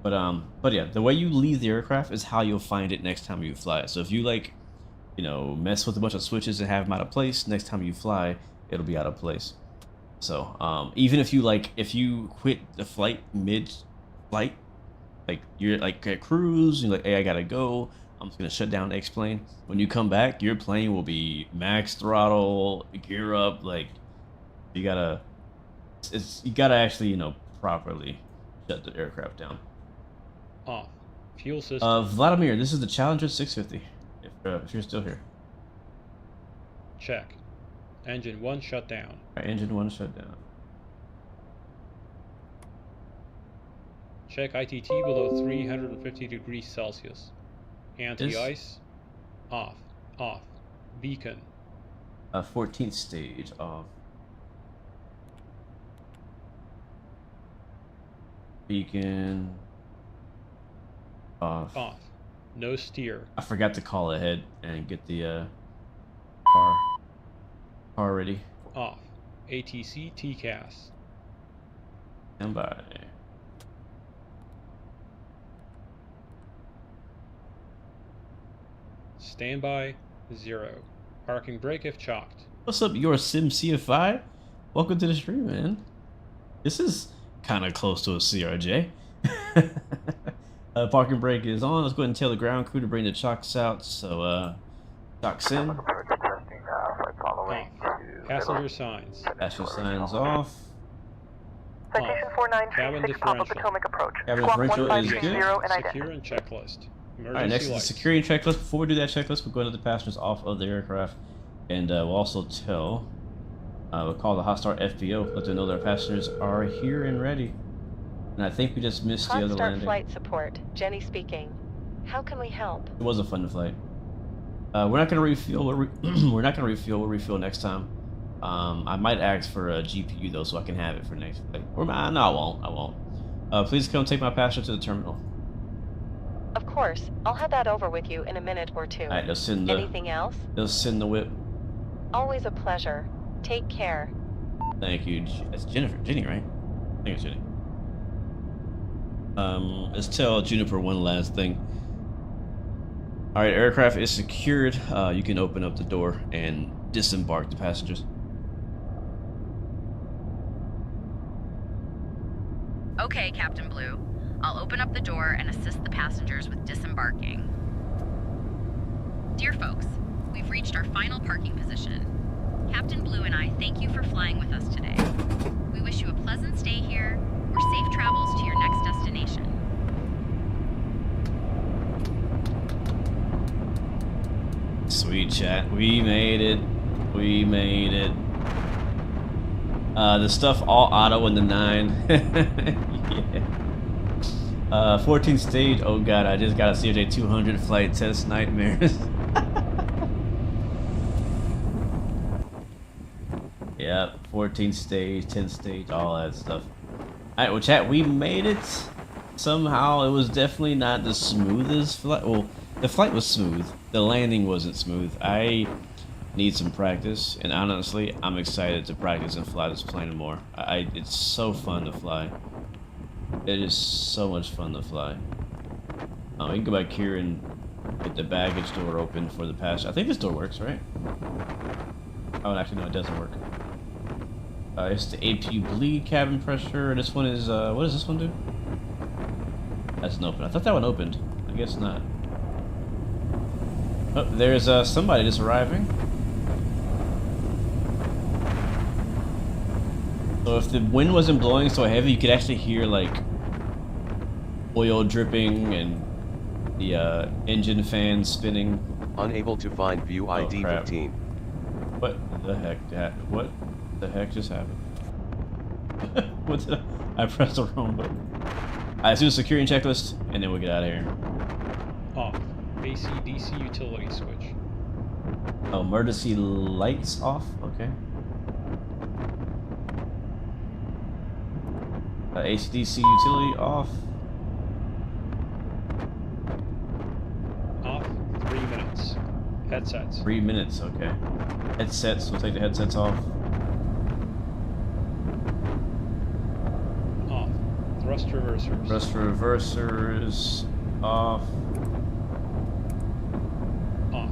But yeah, the way you leave the aircraft is how you'll find it next time you fly. So if you mess with a bunch of switches and have them out of place, next time you fly, it'll be out of place. So even if you quit the flight mid-flight, like you're like at cruise, you're like, hey, I gotta go. I'm just gonna shut down the X-plane. When you come back, your plane will be max throttle, gear up. Like you gotta actually properly shut the aircraft down. Off. Fuel system. Vladimir, this is the Challenger 650. If you're still here. Check. Engine 1 shut down. Right, engine 1 shut down. Check ITT below 350 degrees Celsius. Anti-ice. Off. Off. Beacon. 14th stage off. Beacon. Off. Off. No steer. I forgot to call ahead and get the car ready. Off. ATC TCAS. Stand by. Standby 0. Parking brake if chalked. What's up, your Sim CFI? Welcome to the stream, man. This is kind of close to a CRJ. Parking brake is on. Let's go ahead and tell the ground crew to bring the chocks out. So, chocks in. Off. Passenger signs. Passenger signs off. Citation 4936 Papa Potomac approach. Cabin Squawk differential is good. 1530 and Secure and checklist. Emergency Alright, next is the lights. security checklist. Before we do that checklist, we're going to let the passengers off of the aircraft. And we'll also tell, we'll call the hostile FBO, let them know their passengers are here and ready. And I think we just missed the other Hot start landing. flight support. Jenny speaking. How can we help? It was a fun flight. We're not going to refuel. We're not going to refuel. We'll refuel next time. I might ask for a GPU though, so I can have it for next flight. Or no, I won't. I won't. Please come take my passenger to the terminal. Of course. I'll have that over with you in a minute or two. Alright, they'll send the. Anything else? They'll send the whip. Always a pleasure. Take care. Thank you. That's Jenny, right? I think it's Jenny. Let's tell Juniper one last thing. Alright, aircraft is secured. You can open up the door and disembark the passengers. Okay, Captain Blue. I'll open up the door and assist the passengers with disembarking. Dear folks, we've reached our final parking position. Captain Blue and I thank you for flying with us today. We wish you a pleasant stay here or safe travels to your next destination. Sweet chat, we made it. We made it. The stuff all auto in the 9. Yeah. 14 stage. Oh god, I just got a CJ 200 flight test nightmares. Yep, 14 stage, 10 stage, all that stuff. Alright, well chat, we made it. Somehow it was definitely not the smoothest flight. Well, the flight was smooth. The landing wasn't smooth. I need some practice, and honestly, I'm excited to practice and fly this plane more. It's so fun to fly. It is so much fun to fly. Oh, we can go back here and get the baggage door open for the passenger. I think this door works, right? Oh, actually, no, it doesn't work. It's the APU bleed cabin pressure. This one is, what does this one do? That's an open. I thought that one opened. I guess not. Oh, there's somebody just arriving. So if the wind wasn't blowing so heavy, you could actually hear like oil dripping and the engine fan spinning. Unable to find view ID 15. What the heck? What the heck just happened? What did I pressed the wrong button? Let's do a security checklist and then we'll get out of here. Off. AC DC utility switch. Oh, emergency lights off? Okay. AC/DC utility off. Off. 3 minutes. Headsets. 3 minutes, okay. Headsets, we'll take the headsets off. Off. Thrust reversers. Thrust reversers off. Off.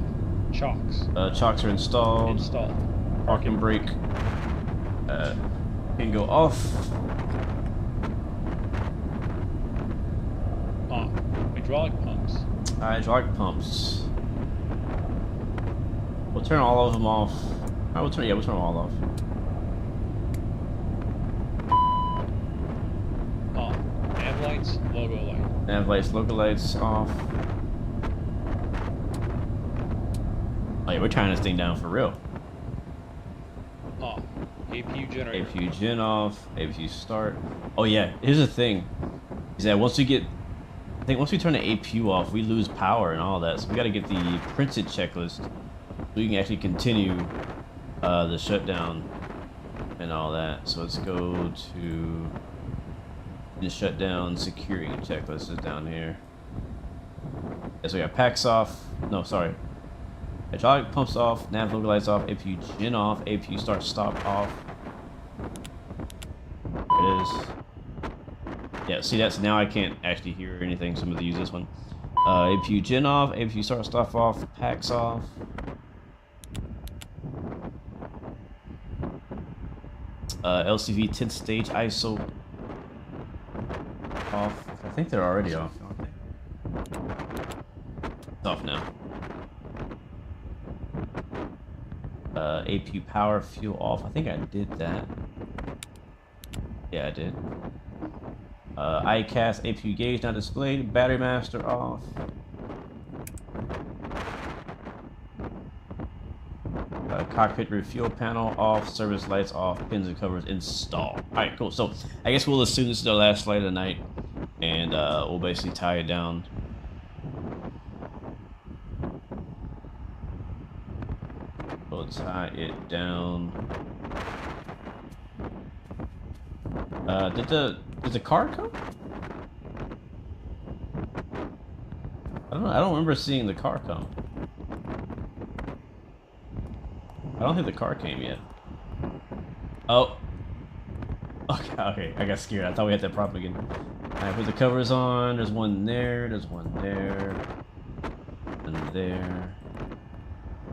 Chocks. Chocks are installed. Installed. Parking brake. Can go off. Off. Hydraulic pumps. Hydraulic pumps. We'll turn all of them off. We'll turn them all off. Off. Nav lights, logo light. Nav lights, logo lights off. Oh yeah, we're tying this thing down for real. Off. APU generator. APU gen off. APU start. Oh yeah, here's the thing. Is that once we get, I think once we turn the APU off, we lose power and all that. So we got to get the printed checklist so we can actually continue the shutdown and all that. So let's go to the shutdown security checklist is down here. Yeah, so we got packs off. No, sorry. Hydraulic pumps off, nav logo lights off, APU gen off, APU start stop off. There it is. Yeah, see that's now I can't actually hear anything, so I'm gonna use this one. APU gen off, APU start stop off, packs off. LCV 10th stage ISO off. I think they're already off, aren't they? It's off now. APU power fuel off. I think I did that. Yeah, I did. ICAS APU gauge not displayed. Battery master off. Cockpit refuel panel off. Service lights off. Pins and covers installed. Alright, cool. So I guess we'll assume this is our last flight of the night. And we'll basically tie it down. We'll tie it down. Did the car come? I don't remember seeing the car come. I don't think the car came yet. Oh. Okay, I got scared. I thought we had that problem again. Alright, put the covers on. There's one there, there's one there. One there.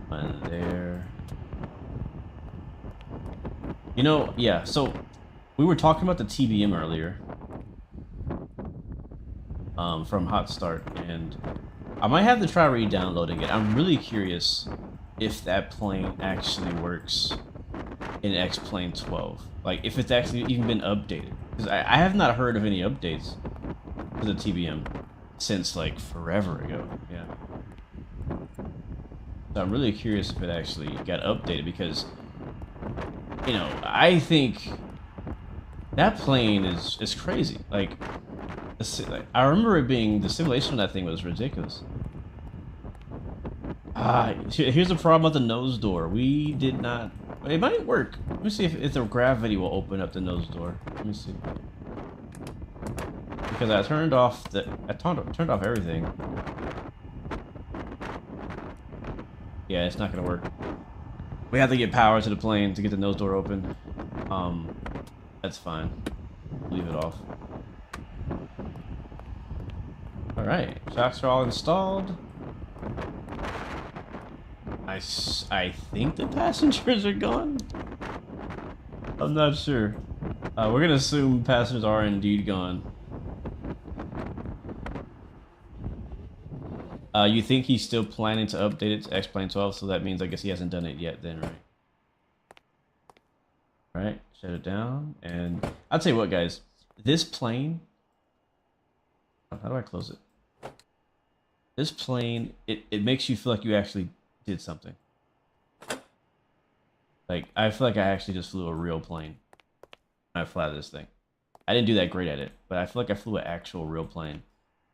One there. You know, yeah, so we were talking about the TBM earlier. from Hot Start, and I might have to try re-downloading it. I'm really curious if that plane actually works in X-Plane 12. Like, if it's actually even been updated. Because I have not heard of any updates to the TBM since, like, forever ago. Yeah. So I'm really curious if it actually got updated, because, you know, I think that plane is crazy. Like, I remember it being, the simulation of that thing was ridiculous. Here's the problem with the nose door. We did not, it might work. Let me see if the gravity will open up the nose door. Let me see. Because I turned off turned off everything. Yeah, it's not gonna work. We have to get power to the plane to get the nose door open. That's fine. Leave it off. Alright, shocks are all installed. I think the passengers are gone. I'm not sure. We're gonna assume passengers are indeed gone. You think he's still planning to update it to X-Plane 12, so that means I guess he hasn't done it yet then, right? Alright, shut it down, and I'll tell you what, guys. This plane... How do I close it? This plane, it makes you feel like you actually did something. Like, I feel like I actually just flew a real plane when I fly this thing. I didn't do that great at it, but I feel like I flew an actual real plane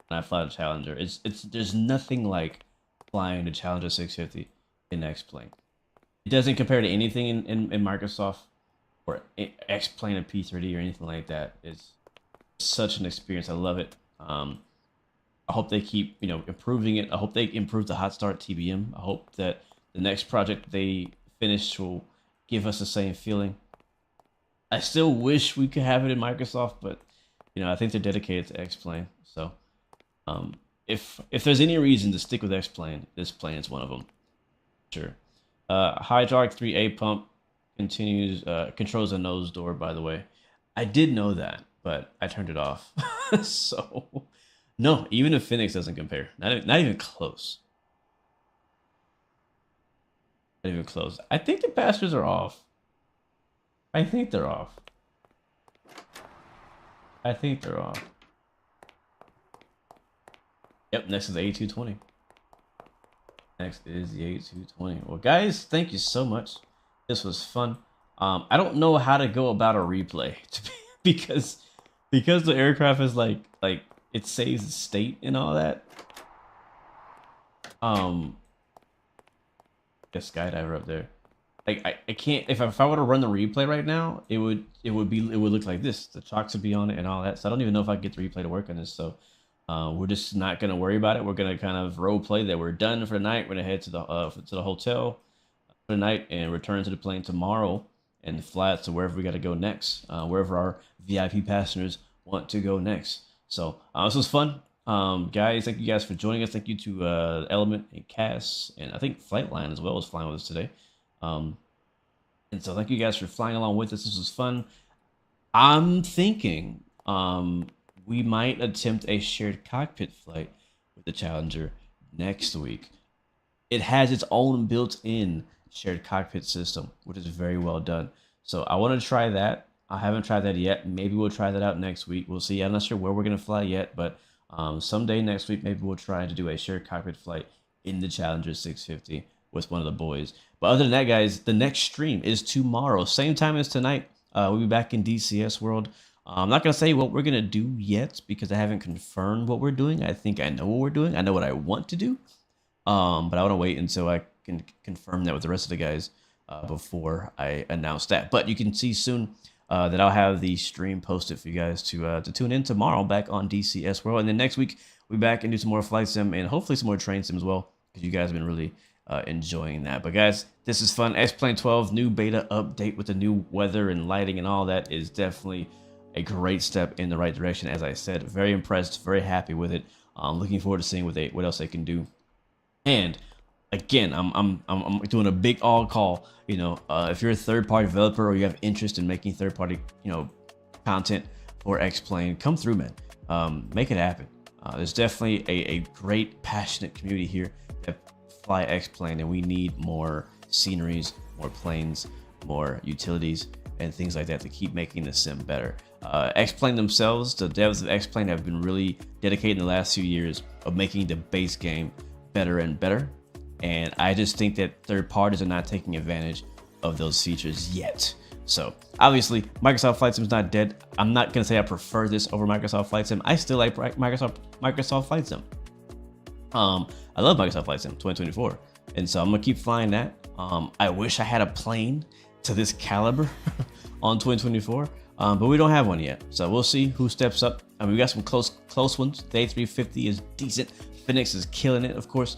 when I fly the Challenger. There's nothing like flying the Challenger 650 in X-Plane. It doesn't compare to anything in Microsoft or X-Plane or P3D or anything like that. It's such an experience. I love it. I hope they keep, you know, improving it. I hope they improve the Hot Start TBM. I hope that the next project they finish will give us the same feeling. I still wish we could have it in Microsoft, but, you know, I think they're dedicated to X-Plane. So, if there's any reason to stick with X-Plane, this plane is one of them. Sure. Hydraulic 3A pump continues, controls the nose door, by the way. I did know that, but I turned it off. So, no, even if Phoenix doesn't compare. Not even close. Not even close. I think the passengers are off. I think they're off. I think they're off. Yep, next is the A220. Next is the A220. Well, guys, thank you so much. This was fun. I don't know how to go about a replay because the aircraft is like it saves the state and all that. The skydiver up there. Like I can't, if I were to run the replay right now, it would look like this. The chocks would be on it and all that. So I don't even know if I can get the replay to work on this. So we're just not gonna worry about it. We're gonna kind of role play that we're done for the night. We're gonna head to the hotel for the night and return to the plane tomorrow and fly to wherever we got to go next, wherever our VIP passengers want to go next. So this was fun. Guys, thank you guys for joining us. Thank you to Element and Cass, and I think Flightline as well was flying with us today. And so thank you guys for flying along with us. This was fun. I'm thinking we might attempt a shared cockpit flight with the Challenger next week. It has its own built-in shared cockpit system, which is very well done. So I want to try that. I haven't tried that yet. Maybe we'll try that out next week. We'll see. I'm not sure where we're going to fly yet, but someday next week, maybe we'll try to do a shared cockpit flight in the Challenger 650 with one of the boys. But other than that, guys, the next stream is tomorrow. Same time as tonight. We'll be back in DCS world. I'm not going to say what we're going to do yet because I haven't confirmed what we're doing. I think I know what we're doing. I know what I want to do. But I want to wait until I can confirm that with the rest of the guys before I announce that. But you can see soon that I'll have the stream posted for you guys to tune in tomorrow back on DCS World. And then next week, we'll be back and do some more flight sim and hopefully some more train sim as well, because you guys have been really enjoying that. But guys, this is fun. X-Plane 12 new beta update with the new weather and lighting and all that is definitely a great step in the right direction. As I said, very impressed, very happy with it. Looking forward to seeing what else they can do. And again, I'm doing a big all call. You know, if you're a third-party developer or you have interest in making third-party, content for X-Plane, come through, man. Make it happen. There's definitely a great, passionate community here that fly X-Plane, and we need more sceneries, more planes, more utilities, and things like that to keep making the sim better. X-Plane themselves, the devs of X-Plane have been really dedicated in the last few years of making the base game better and better. And I just think that third parties are not taking advantage of those features yet. So obviously Microsoft Flight Sim is not dead. I'm not gonna say I prefer this over Microsoft Flight Sim. I still like Microsoft Flight Sim. I love Microsoft Flight Sim 2024, and so I'm gonna keep flying that. I wish I had a plane to this caliber on 2024, but we don't have one yet. So we'll see who steps up. I mean, we got some close ones. The A350 is decent. Phoenix is killing it, of course.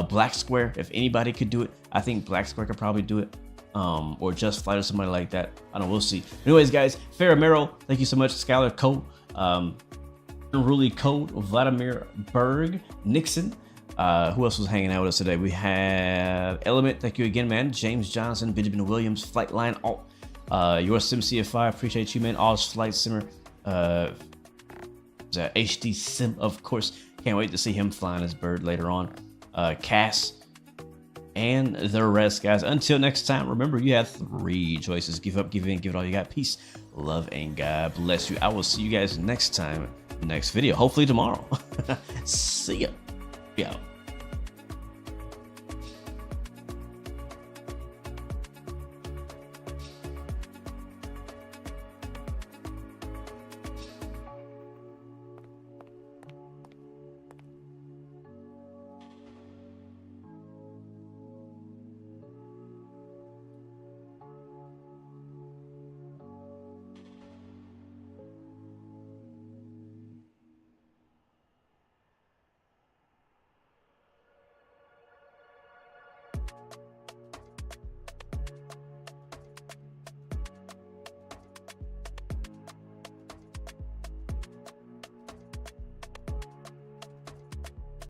Black Square, if anybody could do it, I think Black Square could probably do it. Or Just Flight or somebody like that. I don't know, we'll see. Anyways, guys, Faramero, thank you so much. Skylar Cole, Unruly Code, Vladimir Berg, Nixon. Who else was hanging out with us today? We have Element, thank you again, man. James Johnson, Benjamin Williams, Flightline Alt, your Sim CFI, appreciate you, man. Oz Flight Simmer, HD Sim, of course. Can't wait to see him flying his bird later on. Cass, and the rest, guys. Until next time, remember, you have 3 choices. Give up, give in, give it all you got. Peace, love, and God bless you. I will see you guys next time, next video, hopefully tomorrow. See ya. Yeah.